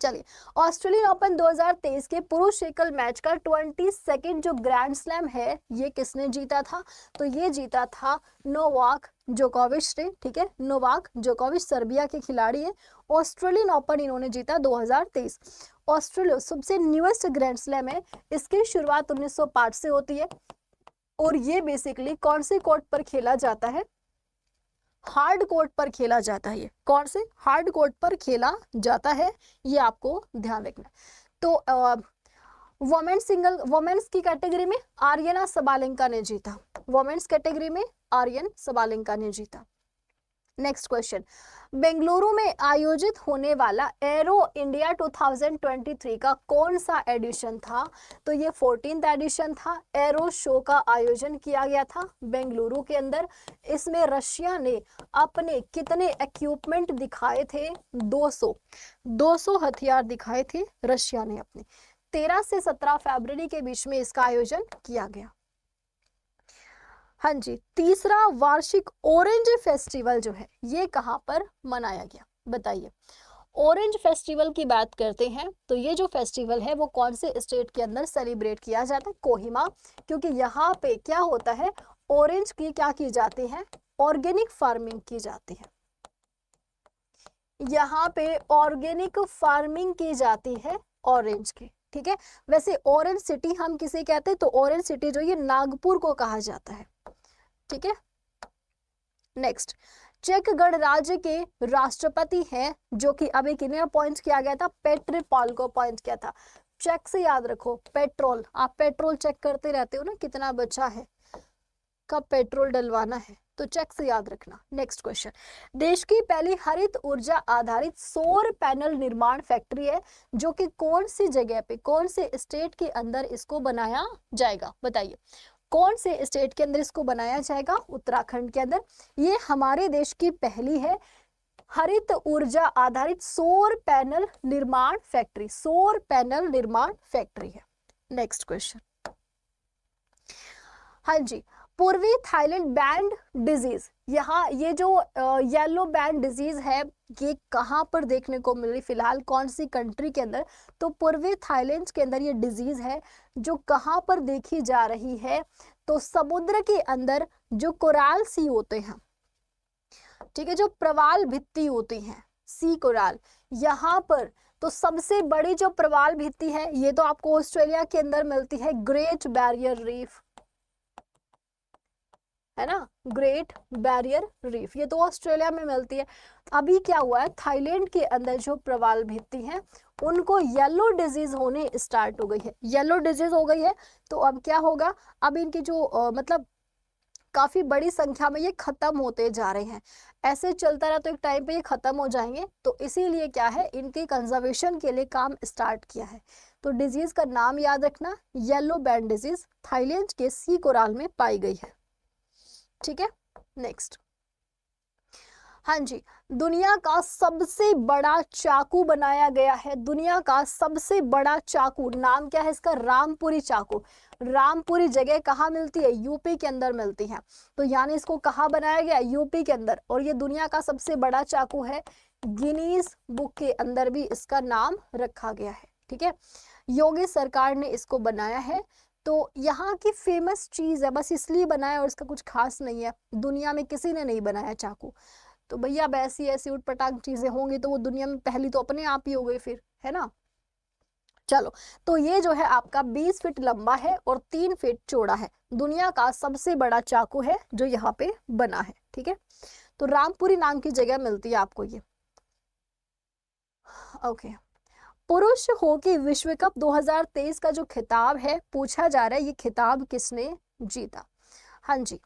चलिए, ऑस्ट्रेलियन ओपन 2023 के पुरुष एकल मैच का 22nd जो ग्रैंड स्लैम है ये किसने जीता था? तो ये जीता था नोवाक जोकोविच ने, ठीक है। नोवाक जोकोविच सर्बिया के खिलाड़ी है। ऑस्ट्रेलियन ओपन इन्होंने जीता 2023। ऑस्ट्रेलिया सबसे न्यूएस्ट ग्रैंड स्लैम है, इसकी शुरुआत 1905 से होती है, और ये बेसिकली कौन से कोर्ट पर खेला जाता है? हार्ड कोर्ट पर खेला जाता है। ये कौन से? हार्ड कोर्ट पर खेला जाता है, ये आपको ध्यान रखना। तो वुमेन्स की कैटेगरी में आर्यना सबालेंका ने जीता। वुमेन्स कैटेगरी में आर्यन सबालेंका ने जीता। नेक्स्ट क्वेश्चन, बेंगलुरु में आयोजित होने वाला एरो इंडिया 2023 का कौन सा एडिशन था? तो ये 14th एडिशन था। एरो शो का आयोजन किया गया था बेंगलुरु के अंदर। इसमें रशिया ने अपने कितने इक्विपमेंट दिखाए थे? 200 हथियार दिखाए थे रशिया ने अपने। 13 से 17 फरवरी के बीच में इसका आयोजन किया गया। हाँ जी, तीसरा वार्षिक ऑरेंज फेस्टिवल जो है ये कहाँ पर मनाया गया? बताइए। ऑरेंज फेस्टिवल की बात करते हैं तो ये जो फेस्टिवल है वो कौन से स्टेट के अंदर सेलिब्रेट किया जाता है? कोहिमा, क्योंकि यहाँ पे क्या होता है, ऑरेंज की क्या की जाती है? ऑर्गेनिक फार्मिंग की जाती है। यहाँ पे ऑर्गेनिक फार्मिंग की जाती है ऑरेंज की, ठीक है। वैसे ऑरेंज सिटी हम किसे कहते हैं? तो ऑरेंज सिटी जो ये नागपुर को कहा जाता है, ठीक है। नेक्स्ट, चेक गणराज्य के राष्ट्रपति हैं जो कि अभी किन्हें अपॉइंट किया गया था? पेट्र पॉल को अपॉइंट किया था। चेक से याद रखो, पेट्रोल, आप पेट्रोल चेक करते रहते हो ना, कितना बचा है, कब पेट्रोल डलवाना है, तो चेक से याद रखना। नेक्स्ट क्वेश्चन, देश की पहली हरित ऊर्जा आधारित सौर पैनल निर्माण फैक्ट्री है जो कि कौन सी जगह पे, कौन से स्टेट के अंदर इसको बनाया जाएगा? बताइए, कौन से स्टेट के अंदर इसको बनाया जाएगा? उत्तराखंड के अंदर। ये हमारे देश की पहली है हरित ऊर्जा आधारित सौर पैनल निर्माण फैक्ट्री, सौर पैनल निर्माण फैक्ट्री है। नेक्स्ट क्वेश्चन, हाँ जी, पूर्वी थाईलैंड बैंड डिजीज, यहाँ ये जो येलो बैंड डिजीज है ये कहाँ पर देखने को मिल रही फिलहाल, कौन सी कंट्री के अंदर? तो पूर्वी थाईलैंड के अंदर ये डिजीज है जो कहाँ पर देखी जा रही है? तो समुद्र के अंदर जो कोराल सी होते हैं, ठीक है, जो प्रवाल भित्ति होती हैं, सी कोराल, यहाँ पर तो सबसे बड़ी जो प्रवाल भित्ति है ये तो आपको ऑस्ट्रेलिया के अंदर मिलती है, ग्रेट बैरियर रीफ, है ना, ग्रेट बैरियर रीफ, ये तो ऑस्ट्रेलिया में मिलती है। अभी क्या हुआ है, थाईलैंड के अंदर जो प्रवाल भित्ति हैं उनको येलो डिजीज होने स्टार्ट हो गई है, येलो डिजीज हो गई है। तो अब क्या होगा, अब इनकी जो मतलब काफी बड़ी संख्या में ये खत्म होते जा रहे हैं। ऐसे चलता रहा तो एक टाइम पे ये खत्म हो जाएंगे, तो इसीलिए क्या है, इनके कंजर्वेशन के लिए काम स्टार्ट किया है। तो डिजीज का नाम याद रखना, येलो बैंड डिजीज, थाईलैंड के सी कोराल में पाई गई है, ठीक है। नेक्स्ट, हाँ जी, दुनिया का सबसे बड़ा चाकू बनाया गया है, दुनिया का सबसे बड़ा चाकू, नाम क्या है इसका? रामपुरी चाकू। रामपुरी जगह कहाँ मिलती है? यूपी के अंदर मिलती है। तो यानी इसको कहाँ बनाया गया? यूपी के अंदर। और ये दुनिया का सबसे बड़ा चाकू है, गिनीज बुक के अंदर भी इसका नाम रखा गया है, ठीक है। योगी सरकार ने इसको बनाया है। तो यहाँ की फेमस चीज है, बस इसलिए बनाया और इसका कुछ खास नहीं है, दुनिया में किसी ने नहीं बनाया चाकू। तो भैया अब ऐसी ऐसी उटपटांग चीजें होंगी तो वो दुनिया में पहली तो अपने आप ही हो गई फिर, है ना। चलो, तो ये जो है आपका 20 फीट लंबा है और 3 फीट चौड़ा है, दुनिया का सबसे बड़ा चाकू है जो यहाँ पे बना है, ठीक है। तो रामपुरी नाम की जगह मिलती है आपको ये, ओके। पुरुष हॉकी विश्व कप 2023 का जो खिताब है पूछा जा रहा है, ये खिताब किसने जीता? हाँ जी,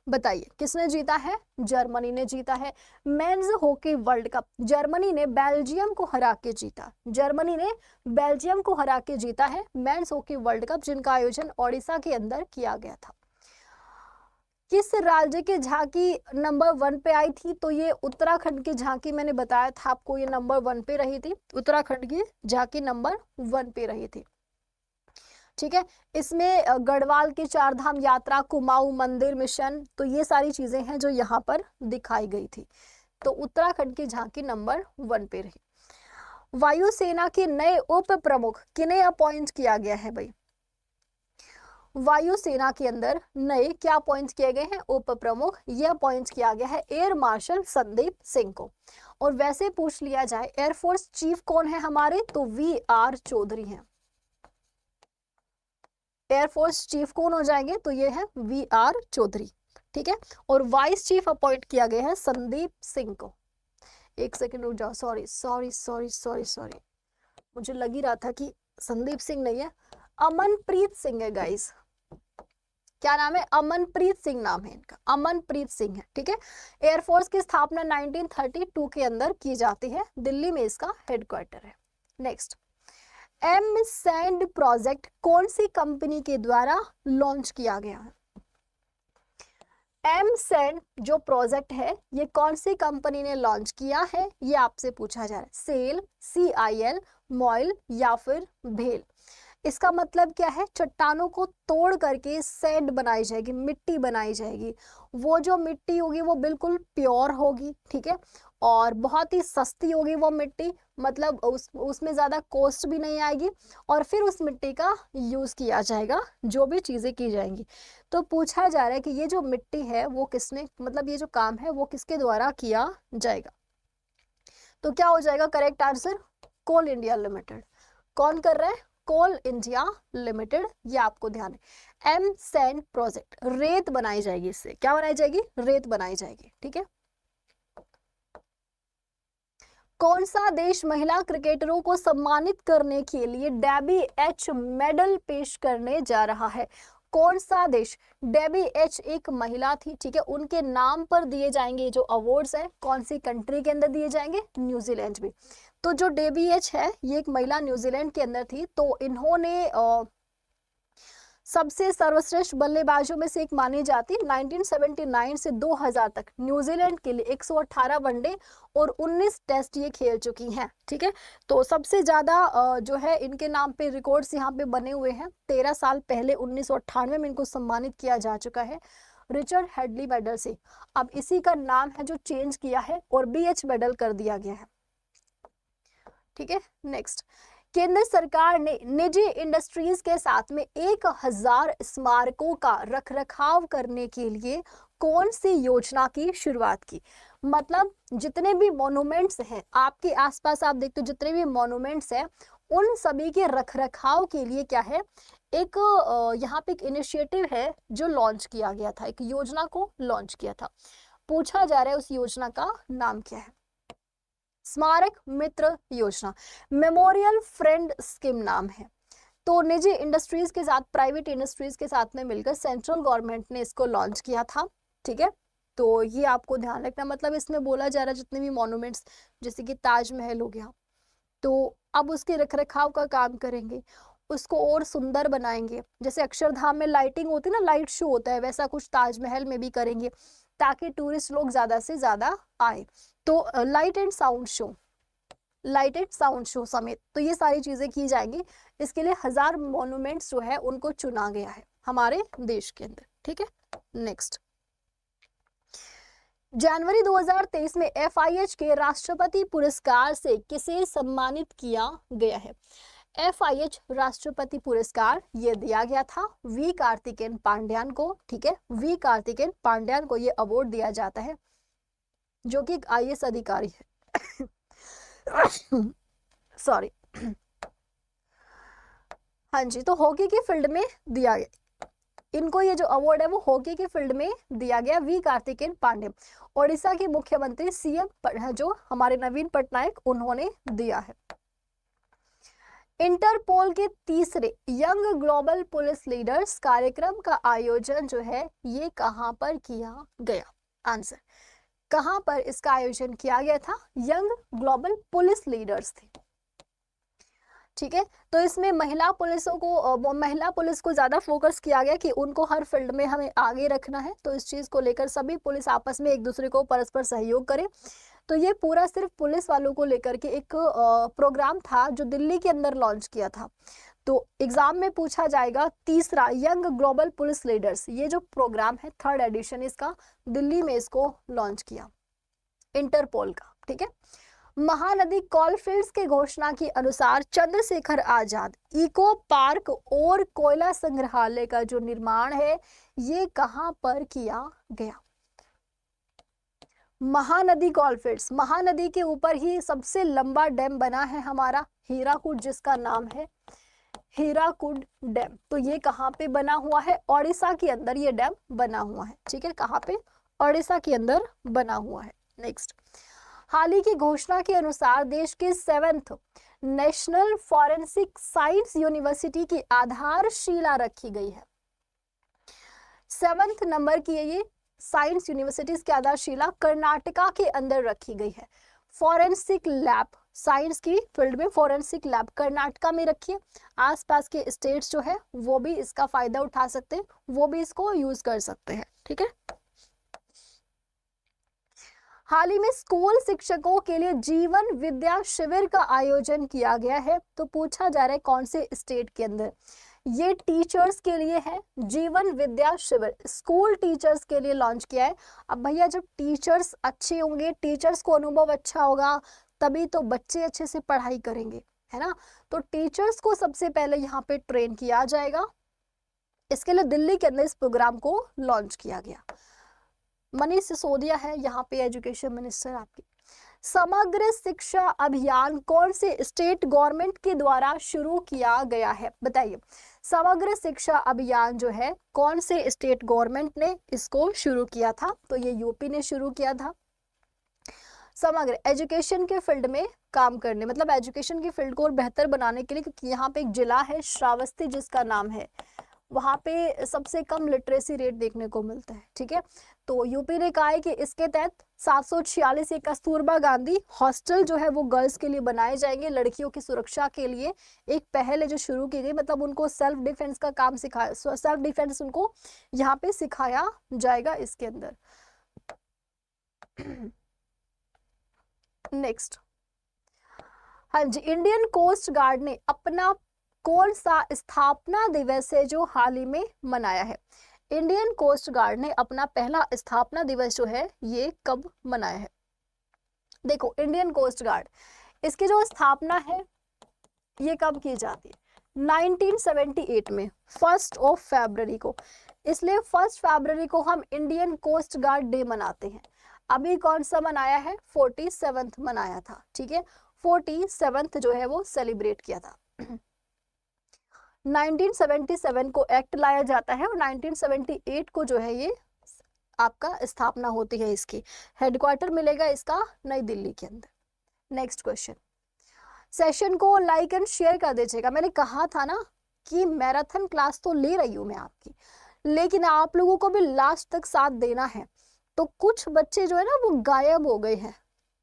बताइए किसने जीता है? जर्मनी ने जीता है। Men's hockey world cup Germany ने बेल्जियम को हरा के जीता, जर्मनी ने बेल्जियम को हरा के जीता है मेंस हॉकी वर्ल्ड कप, जिनका आयोजन ओडिशा के अंदर किया गया था। किस राज्य की झांकी नंबर 1 पे आई थी? तो ये उत्तराखंड की झांकी, मैंने बताया था आपको, ये नंबर 1 पे रही थी, उत्तराखंड की झांकी नंबर 1 पे रही थी, ठीक है। इसमें गढ़वाल की 4 धाम यात्रा, कुमाऊं मंदिर मिशन, तो ये सारी चीजें हैं जो यहाँ पर दिखाई गई थी। तो उत्तराखंड की झांकी नंबर 1 पे रही। वायुसेना के नए उप प्रमुख किन्हें अपॉइंट किया गया है भाई? वायुसेना के अंदर नए क्या अपॉइंट किए गए हैं? उप प्रमुख। ये अपॉइंट किया गया है एयर मार्शल संदीप सिंह को। और वैसे पूछ लिया जाए एयरफोर्स चीफ कौन है हमारे, तो VR चौधरी हैं। एयरफोर्स चीफ कौन हो जाएंगे? तो ये है VR चौधरी, ठीक है। और वाइस चीफ अपॉइंट किया गया है संदीप सिंह को। एक सेकंड रुक जाओ, सॉरी, मुझे लग ही रहा था कि संदीप सिंह नहीं है, अमनप्रीत सिंह है गाइस, क्या नाम है? अमनप्रीत सिंह नाम है इनका, अमनप्रीत सिंह है, ठीक है। एयरफोर्स की स्थापना 1932 के अंदर की जाती है, दिल्ली में इसका हेडक्वार्टर है। नेक्स्ट, एम सैंड प्रोजेक्ट कौन सी कंपनी के द्वारा लॉन्च किया गया है? एम सैंड जो प्रोजेक्ट है ये कौन सी कंपनी ने लॉन्च किया है, ये आपसे पूछा जा रहा है। सेल, CIL, मॉयल या फिर भेल। इसका मतलब क्या है? चट्टानों को तोड़ करके सैंड बनाई जाएगी, मिट्टी बनाई जाएगी। वो जो मिट्टी होगी वो बिल्कुल प्योर होगी, ठीक है, और बहुत ही सस्ती होगी वो मिट्टी, मतलब उसमें ज़्यादा कॉस्ट भी नहीं आएगी, और फिर उस मिट्टी का यूज़ किया जाएगा, जो भी चीज़ें की जाएंगी। तो पूछा जा रहा है कि ये जो मिट्टी है वो किसने, मतलब ये जो काम है वो किसके द्वारा किया जाएगा? तो क्या हो जाएगा करेक्ट आंसर? कोल इंडिया लिमिटेड। कौन कर रहा है? कोल इंडिया लिमिटेड, ये आपको ध्यान है। एम सैंड प्रोजेक्ट, रेत बनाई जाएगी इससे, क्या बनाई जाएगी? रेत बनाई जाएगी, ठीक है। कौन सा देश महिला क्रिकेटरों को सम्मानित करने के लिए डेबी एच मेडल पेश करने जा रहा है? कौन सा देश? डेबी एच एक महिला थी, ठीक है, उनके नाम पर दिए जाएंगे जो अवार्ड्स है। कौन सी कंट्री के अंदर दिए जाएंगे? न्यूजीलैंड में। तो जो डेबी एच है ये एक महिला न्यूजीलैंड के अंदर थी, तो इन्होंने सबसे सर्वश्रेष्ठ बल्लेबाजों में से एक मानी जाती। 1979 से 2000 तक न्यूजीलैंड के लिए 118 वनडे और 19 टेस्ट ये खेल चुकी हैं, ठीक है। तो सबसे ज़्यादा जो है इनके नाम पे रिकॉर्ड्स यहाँ पे बने हुए हैं। 13 साल पहले 1998 में इनको सम्मानित किया जा चुका है रिचर्ड हेडली मेडल से। अब इसी का नाम है जो चेंज किया है और BH मेडल कर दिया गया है, ठीक है। नेक्स्ट, केंद्र सरकार ने निजी इंडस्ट्रीज के साथ में 1000 स्मारकों का रखरखाव करने के लिए कौन सी योजना की शुरुआत की? मतलब जितने भी मॉन्यूमेंट्स हैं आपके आसपास, आप देखते हो जितने भी मॉन्यूमेंट्स हैं उन सभी के रखरखाव के लिए क्या है, एक यहाँ पे एक इनिशिएटिव है जो लॉन्च किया गया था, एक योजना को लॉन्च किया था। पूछा जा रहा है उस योजना का नाम क्या है? स्मारक मित्र योजना, मेमोरियल फ्रेंड स्कीम नाम है। तो निजी इंडस्ट्रीज के साथ, प्राइवेट इंडस्ट्रीज के साथ में मिलकर सेंट्रल गवर्नमेंट ने इसको लॉन्च किया था, ठीक है। तो ये आपको ध्यान रखना, मतलब इसमें बोला जा रहा है जितने भी मॉन्यूमेंट्स जैसे कि ताजमहल हो गया, तो अब उसके रखरखाव का काम करेंगे, उसको और सुंदर बनाएंगे। जैसे अक्षरधाम में लाइटिंग होती है ना, लाइट शो होता है, वैसा कुछ ताजमहल में भी करेंगे ताकि टूरिस्ट लोग ज़्यादा से ज़्यादा आए। तो लाइट एंड साउंड शो समेत तो ये सारी चीज़ें की जाएंगी। इसके लिए 1000 मॉन्यूमेंट्स जो है उनको चुना गया है हमारे देश के अंदर, ठीक है। नेक्स्ट, जनवरी 2023 में FIH के राष्ट्रपति पुरस्कार से किसे सम्मानित किया गया है? FIH राष्ट्रपति पुरस्कार ये दिया गया था V कार्तिकेयन पांड्यान को, ठीक है। V कार्तिकेयन पांड्यान को ये अवार्ड दिया जाता है, जो कि एक IAS अधिकारी है। सॉरी, हाँ जी, तो हॉकी की फील्ड में दिया गया इनको, ये जो अवार्ड है वो हॉकी की फील्ड में दिया गया V कार्तिकेयन पांडे। ओडिशा के मुख्यमंत्री CM जो हमारे नवीन पटनायक, उन्होंने दिया है। इंटरपोल के तीसरे यंग ग्लोबल पुलिस लीडर्स कार्यक्रम का आयोजन जो है ये कहां पर किया गया? आंसर, कहां पर इसका आयोजन किया गया था? यंग ग्लोबल पुलिस लीडर्स थे, ठीक है। तो इसमें महिला पुलिस को ज्यादा फोकस किया गया कि उनको हर फील्ड में हमें आगे रखना है। तो इस चीज को लेकर सभी पुलिस आपस में एक दूसरे को परस्पर सहयोग करें। तो ये पूरा सिर्फ पुलिस वालों को लेकर के एक प्रोग्राम था जो दिल्ली के अंदर लॉन्च किया था। तो एग्जाम में पूछा जाएगा तीसरा यंग ग्लोबल पुलिस लीडर्स, ये जो प्रोग्राम है 3rd एडिशन इसका, दिल्ली में इसको लॉन्च किया इंटरपोल का, ठीक है। महानदी कॉलफील्ड्स के घोषणा के अनुसार चंद्रशेखर आजाद इको पार्क और कोयला संग्रहालय का जो निर्माण है ये कहां पर किया गया? महानदी कॉलफील्ड्स, महानदी के ऊपर ही सबसे लंबा डैम बना है हमारा हीराकुड, जिसका नाम है हीराकुड डैम। तो ये कहाँ पे बना हुआ है? ओडिशा के अंदर ये डैम बना हुआ है, ठीक है। कहाँ पे? ओडिशा के अंदर बना हुआ है। नेक्स्ट, हाल ही की घोषणा के अनुसार देश के 7th national forensic science university की आधारशिला रखी गई है। 7th नंबर की है ये साइंस यूनिवर्सिटी, इसकी आधारशिला कर्नाटका के अंदर रखी गई है। फॉरेंसिक लैब, साइंस की फील्ड में फॉरेंसिक लैब कर्नाटका में रखी है। आसपास के स्टेट्स जो है वो भी इसका फायदा उठा सकते हैं, वो भी इसको यूज कर सकते हैं, ठीक है। हाल ही में स्कूल शिक्षकों के लिए जीवन विद्या शिविर का आयोजन किया गया है। तो पूछा जा रहा है कौन से स्टेट के अंदर। ये टीचर्स के लिए है, जीवन विद्या शिविर स्कूल टीचर्स के लिए लॉन्च किया है। अब भैया जब टीचर्स अच्छे होंगे, टीचर्स को अनुभव अच्छा होगा, तभी तो बच्चे अच्छे से पढ़ाई करेंगे, है ना। तो टीचर्स को सबसे पहले यहाँ पे ट्रेन किया जाएगा। इसके लिए दिल्ली के अंदर इस प्रोग्राम को लॉन्च किया गया। मनीष सिसोदिया है यहाँ पे एजुकेशन मिनिस्टर आपकी। समग्र शिक्षा अभियान कौन से स्टेट गवर्नमेंट के द्वारा शुरू किया गया है, बताइए। समग्र शिक्षा अभियान जो है कौन से स्टेट गवर्नमेंट ने इसको शुरू किया था, तो ये यूपी ने शुरू किया था। समग्र एजुकेशन के फील्ड में काम करने, मतलब एजुकेशन की फील्ड को और बेहतर बनाने के लिए, क्योंकि यहाँ पे एक जिला है श्रावस्ती जिसका नाम है, वहाँ पे सबसे कम लिटरेसी रेट देखने को मिलता है, ठीक है। तो यूपी ने कहा है कि इसके तहत 746 ये कस्तूरबा गांधी हॉस्टल जो है वो गर्ल्स के लिए बनाए जाएंगे, लड़कियों की सुरक्षा के लिए एक पहल है जो शुरू की गई, मतलब उनको सेल्फ डिफेंस का काम सिखाया, सेल्फ डिफेंस उनको यहाँ पे सिखाया जाएगा इसके अंदर। नेक्स्ट, हाँ जी, इंडियन कोस्ट गार्ड ने अपना कौन सा स्थापना दिवस है जो हाल ही में मनाया है। इंडियन कोस्ट गार्ड ने अपना पहला स्थापना दिवस जो है ये कब मनाया है। देखो इंडियन कोस्ट गार्ड, इसकी जो स्थापना है ये कब की जाती है, 1978 में 1 फरवरी को। इसलिए 1 फरवरी को हम इंडियन कोस्ट गार्ड डे मनाते हैं। अभी कौन सा मनाया है, 47th मनाया था, ठीक है। 47th जो है वो सेलिब्रेट किया था। 1977 को एक्ट लाया जाता है और 1978 को जो है ये आपका स्थापना होती है। इसकी हेडक्वार्टर मिलेगा इसका नई दिल्ली के अंदर। नेक्स्ट क्वेश्चन, सेशन को लाइक एंड शेयर कर दीजिएगा। मैंने कहा था ना कि मैराथन क्लास तो ले रही हूँ मैं आपकी, लेकिन आप लोगों को भी लास्ट तक साथ देना है। तो कुछ बच्चे जो है ना वो गायब हो गए हैं,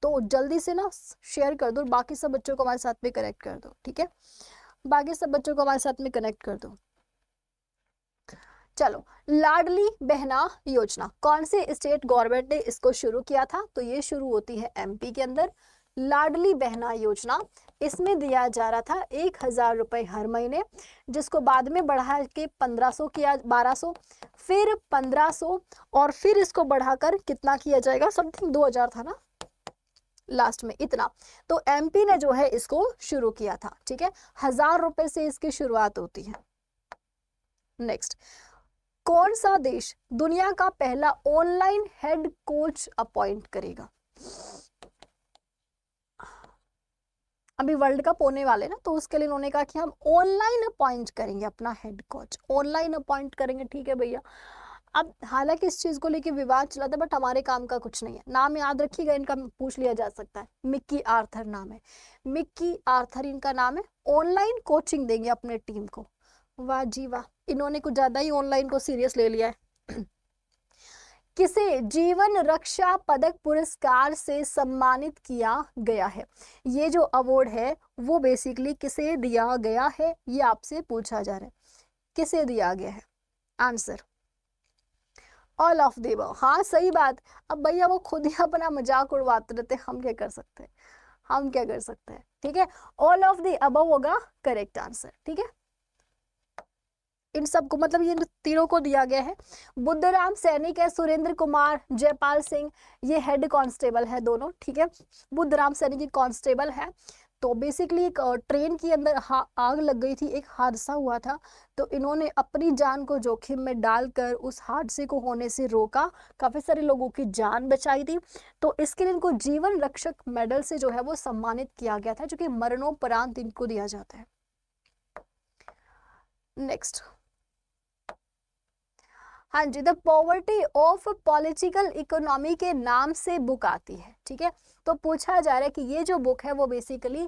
तो जल्दी से ना शेयर कर दो, बाकी सब बच्चों को हमारे साथ में कनेक्ट कर दो, ठीक है। बाकी सब बच्चों को हमारे साथ में कनेक्ट कर दो। चलो, लाडली बहना योजना कौन से स्टेट गवर्नमेंट ने इसको शुरू किया था, तो ये शुरू होती है एमपी के अंदर। लाडली बहना योजना, इसमें दिया जा रहा था 1000 रुपए हर महीने, जिसको बाद में बढ़ा के 1500 किया, 1200, फिर 1500 और फिर इसको बढ़ाकर कितना किया जाएगा, समथिंग 2000 था ना लास्ट में, इतना। तो एमपी ने जो है इसको शुरू किया था, ठीक है। 1000 रुपए से इसकी शुरुआत होती है। नेक्स्ट, कौन सा देश दुनिया का पहला ऑनलाइन हेड कोच अपॉइंट करेगा। अभी वर्ल्ड कप होने वाले ना, तो उसके लिए उन्होंने कहा कि हम ऑनलाइन अपॉइंट करेंगे अपना हेड कोच, ऑनलाइन अपॉइंट करेंगे, ठीक है भैया। अब हालांकि इस चीज को लेके विवाद चला था, बट हमारे काम का कुछ नहीं है। नाम याद रखिएगा, इनका पूछ लिया जा सकता है। मिक्की आर्थर नाम है, मिक्की आर्थर इनका नाम है। ऑनलाइन कोचिंग देंगे अपने टीम को। वाह जी वाह, इन्होंने कुछ ज्यादा ही ऑनलाइन को सीरियस ले लिया है। किसे जीवन रक्षा पदक पुरस्कार से सम्मानित किया गया है। ये जो अवार्ड है वो बेसिकली किसे दिया गया है, ये आपसे पूछा जा रहा है, किसे दिया गया है। Answer all of the above. हाँ सही बात। अब भैया वो खुद ही अपना मजाक उड़वाते रहते, हम क्या कर सकते हैं, हम क्या कर सकते हैं, ठीक है। ऑल ऑफ द अबव होगा करेक्ट आंसर, ठीक है। इन सबको मतलब ये तीनों को दिया गया है। बुद्धराम सैनिक है, सुरेंद्र कुमार, जयपाल सिंह, ये हेड कांस्टेबल है दोनों, ठीक है। बुद्धराम सैनिक की कांस्टेबल है। तो बेसिकली एक ट्रेन के अंदर आग लग गई थी, एक हादसा हुआ था, तो इन्होंने अपनी जान को जोखिम में डालकर उस हादसे को होने से रोका, काफी सारे लोगों की जान बचाई थी। तो इसके लिए इनको जीवन रक्षक मेडल से जो है वो सम्मानित किया गया था, जो कि मरणोपरांत इनको दिया जाता है। नेक्स्ट, हाँ जी, the poverty of political economy के नाम से बुक आती है, ठीक है। तो पूछा जा रहा है कि ये जो बुक है वो बेसिकली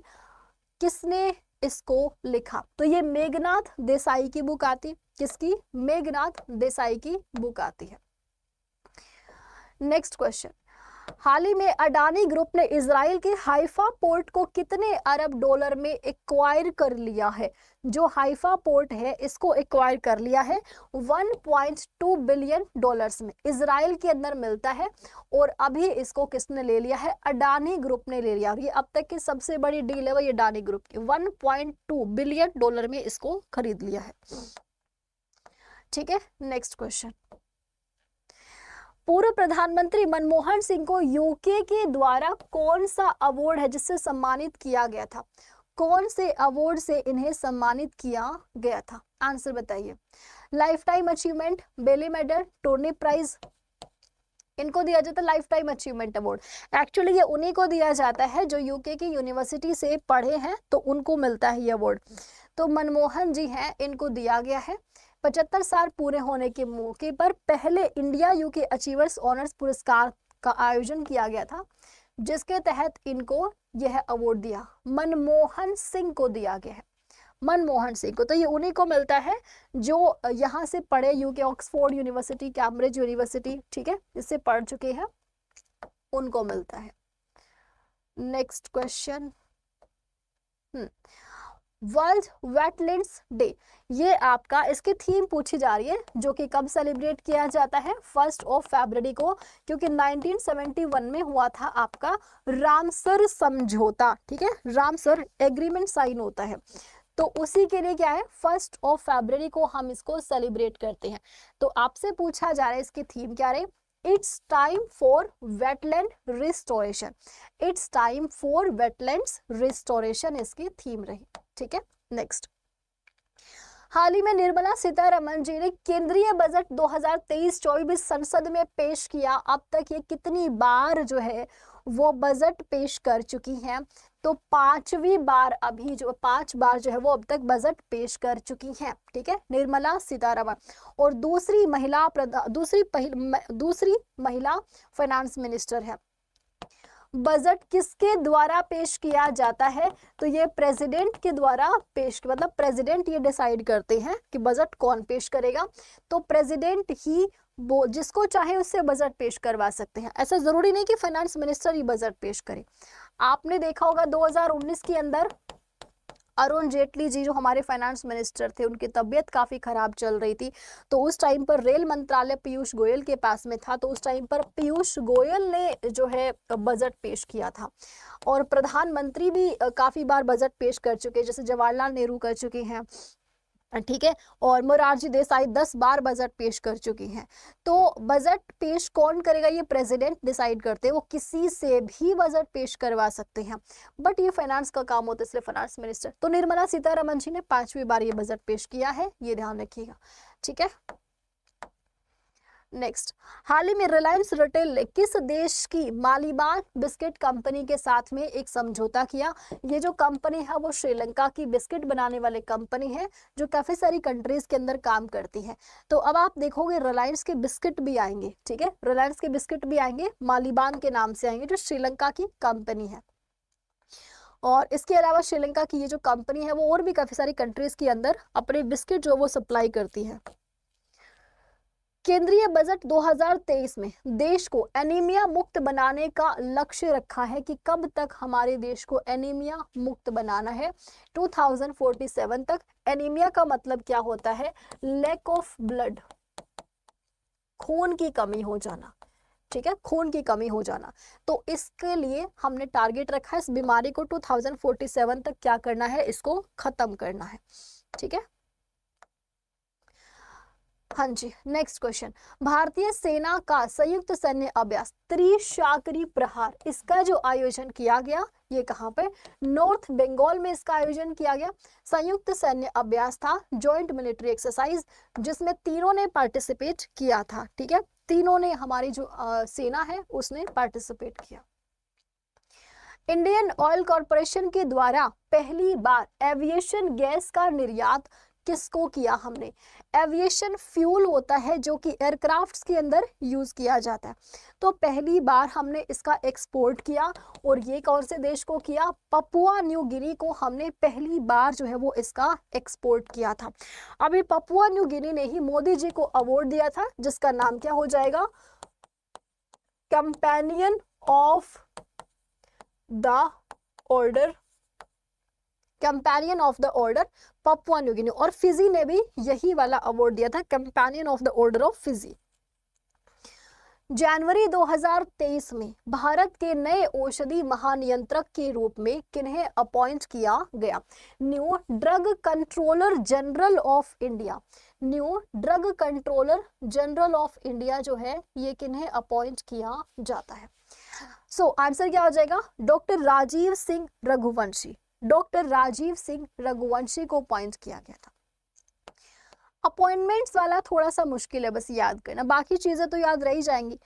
किसने इसको लिखा? तो ये मेघनाथ देसाई की बुक आती, किसकी? मेघनाथ देसाई की बुक आती है। नेक्स्ट क्वेश्चन, हाल ही में अडानी ग्रुप ने इजराइल के हाइफा पोर्ट को कितने अरब डॉलर में एक्वायर कर लिया है? जो हाइफा पोर्ट है इसको एक्वायर कर लिया है 1.2 बिलियन डॉलर्स में, इजराइल के अंदर मिलता है। और अभी इसको किसने ले लिया है? अडानी ग्रुप ने ले लिया। और ये अब तक की सबसे बड़ी डील है वो ये अडानी ग्रुप की, 1.2 बिलियन डॉलर में इसको खरीद लिया है। ठीक है, नेक्स्ट क्वेश्चन, पूर्व प्रधानमंत्री मनमोहन सिंह को यूके के द्वारा कौन सा अवार्ड है जिससे सम्मानित किया गया था? कौन से अवार्ड से इन्हें सम्मानित किया गया था? आंसर बताइए। लाइफ टाइम अचीवमेंट, बेली मेडल, टोनी प्राइज, इनको दिया जाता है life time achievement award. Actually ये उन्हीं को दिया जाता है जो यूके की यूनिवर्सिटी से पढ़े हैं, तो उनको मिलता है ये अवार्ड। तो मनमोहन जी हैं, इनको दिया गया है। 75 साल पूरे होने के मौके पर पहले इंडिया यूके अचीवर्स ऑनर्स पुरस्कार का आयोजन किया गया था, जिसके तहत इनको यह अवार्ड दिया, मनमोहन सिंह को दिया गया है, मनमोहन सिंह को। तो ये उन्हीं को मिलता है जो यहाँ से पढ़े, UK Oxford university, Cambridge university, ठीक है, इससे पढ़ चुके हैं, उनको मिलता है। Next question, world wetlands day, ये आपका इसकी थीम पूछी जा रही है, जो कि कब सेलिब्रेट किया जाता है? 1 फरवरी को, क्योंकि 1971 में हुआ था आपका रामसर समझौता। ठीक है, रामसर एग्रीमेंट साइन होता है, तो उसी के लिए क्या है 1 फरवरी को हम इसको सेलिब्रेट करते हैं। तो आपसे पूछा जा रहा है इसकी थीम क्या रही? It's time for wetland restoration, it's time for wetlands restoration इसकी थीम रही। ठीक है, नेक्स्ट, हाल ही में निर्मला सीतारमण जी ने केंद्रीय बजट 2023-24 संसद में पेश किया। अब तक ये कितनी बार जो है वो बजट पेश कर चुकी हैं? तो 5वीं बार, अभी जो 5 बार जो है वो अब तक बजट पेश कर चुकी हैं। ठीक है, निर्मला सीतारमण, और दूसरी महिला फाइनेंस मिनिस्टर है। बजट किसके द्वारा पेश किया जाता है? तो ये प्रेसिडेंट के द्वारा पेश, मतलब प्रेसिडेंट ये डिसाइड करते हैं कि बजट कौन पेश करेगा। तो प्रेसिडेंट ही वो जिसको चाहे उससे बजट पेश करवा सकते हैं, ऐसा जरूरी नहीं कि फाइनेंस मिनिस्टर ही बजट पेश करे। आपने देखा होगा 2019 के अंदर अरुण जेटली जी जो हमारे फाइनेंस मिनिस्टर थे, उनकी तबीयत काफ़ी ख़राब चल रही थी, तो उस टाइम पर रेल मंत्रालय पीयूष गोयल के पास में था, तो उस टाइम पर पीयूष गोयल ने जो है बजट पेश किया था। और प्रधानमंत्री भी काफ़ी बार बजट पेश कर चुके, जैसे जवाहरलाल नेहरू कर चुके हैं, ठीक है, और मोरारजी देसाई 10 बार बजट पेश कर चुकी हैं। तो बजट पेश कौन करेगा? ये प्रेसिडेंट डिसाइड करते हैं, वो किसी से भी बजट पेश करवा सकते हैं, बट ये फाइनेंस का काम होता है, इसलिए फाइनेंस मिनिस्टर। तो निर्मला सीतारमण जी ने 5वीं बार ये बजट पेश किया है, ये ध्यान रखिएगा। ठीक है, नेक्स्ट, हाल ही में रिलायंस रिटेल ने किस देश की मालिबान बिस्किट कंपनी के साथ में एक समझौता किया? ये जो कंपनी है वो श्रीलंका की बिस्किट बनाने वाली कंपनी है, जो काफी सारी कंट्रीज के अंदर काम करती है। तो अब आप देखोगे रिलायंस के बिस्किट भी आएंगे, ठीक है, रिलायंस के बिस्किट भी आएंगे, मालिबान के नाम से आएंगे, जो श्रीलंका की कंपनी है। और इसके अलावा श्रीलंका की ये जो कंपनी है वो और भी काफी सारी कंट्रीज के अंदर अपने बिस्किट जो वो सप्लाई करती है। केंद्रीय बजट 2023 में देश को एनीमिया मुक्त बनाने का लक्ष्य रखा है कि कब तक हमारे देश को एनीमिया मुक्त बनाना है? 2047 तक। एनीमिया का मतलब क्या होता है? लैक ऑफ ब्लड, खून की कमी हो जाना, ठीक है, खून की कमी हो जाना। तो इसके लिए हमने टारगेट रखा है, इस बीमारी को 2047 तक क्या करना है, इसको खत्म करना है। ठीक है, हाँ जी, नेक्स्ट क्वेश्चन, भारतीय सेना का संयुक्त सैन्य अभ्यास त्रिशाकरी प्रहार, इसका जो आयोजन किया गया ये कहाँ पे? नॉर्थ बंगाल में इसका आयोजन किया गया। संयुक्त सैन्य अभ्यास था, जॉइंट मिलिट्री एक्सरसाइज, जिसमें तीनों ने पार्टिसिपेट किया था। ठीक है, तीनों ने, हमारी जो सेना है उसने पार्टिसिपेट किया। इंडियन ऑयल कॉर्पोरेशन के द्वारा पहली बार एविएशन गैस का निर्यात किसको किया हमने? एविएशन फ्यूल होता है जो कि एयरक्राफ्ट्स के अंदर यूज किया जाता है। तो पहली बार हमने इसका एक्सपोर्ट किया, और ये कौन से देश को किया? पपुआ न्यू गिनी को हमने पहली बार जो है वो इसका एक्सपोर्ट किया था। अभी पपुआ न्यू गिनी ने ही मोदी जी को अवार्ड दिया था, जिसका नाम क्या हो जाएगा? Companion of the order, companion of the order Papua New Guinea. और फिजी ने भी यही वाला अवार्ड दिया था, companion of the order of Fiji. जनवरी 2023 में भारत के नए औषधि महानियंत्रक के रूप में किन्हें अपॉइंट किया गया? New drug controller general of India. New drug controller general of India जो है ये किन्हें अपॉइंट किया जाता है? सो आंसर क्या हो जाएगा? डॉक्टर राजीव सिंह रघुवंशी। डॉक्टर राजीव सिंह रघुवंशी को अपॉइंट किया गया था। अपॉइंटमेंट्स वाला थोड़ा सा मुश्किल है, बस याद करना, बाकी चीजें तो याद रही जाएंगी।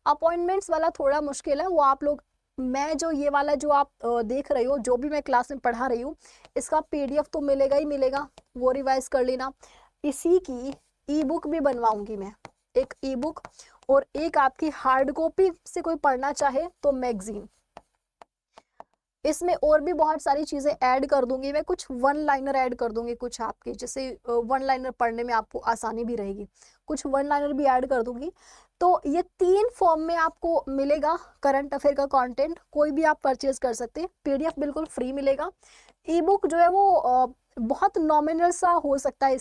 अपॉइंटमेंट्स वाला थोड़ा मुश्किल है, वो आप लोग, मैं जो ये वाला जो आप देख रहे हो, जो भी मैं क्लास में पढ़ा रही हूँ, इसका पीडीएफ तो मिलेगा ही मिलेगा, वो रिवाइज कर लेना। इसी की ई बुक भी बनवाऊंगी मैं, एक ई बुक, और एक आपकी हार्ड कॉपी से कोई पढ़ना चाहे तो मैगजीन। इसमें और भी बहुत सारी चीज़ें ऐड कर दूंगी मैं, कुछ वन लाइनर ऐड कर दूंगी, कुछ आपके जैसे वन लाइनर पढ़ने में आपको आसानी भी रहेगी, कुछ वन लाइनर भी ऐड कर दूंगी। तो ये 3 फॉर्म में आपको मिलेगा करंट अफेयर का कंटेंट, कोई भी आप परचेज कर सकते हैं। पीडीएफ बिल्कुल फ्री मिलेगा। ई बुक जो है वो बहुत नॉमिनल सा हो सकता है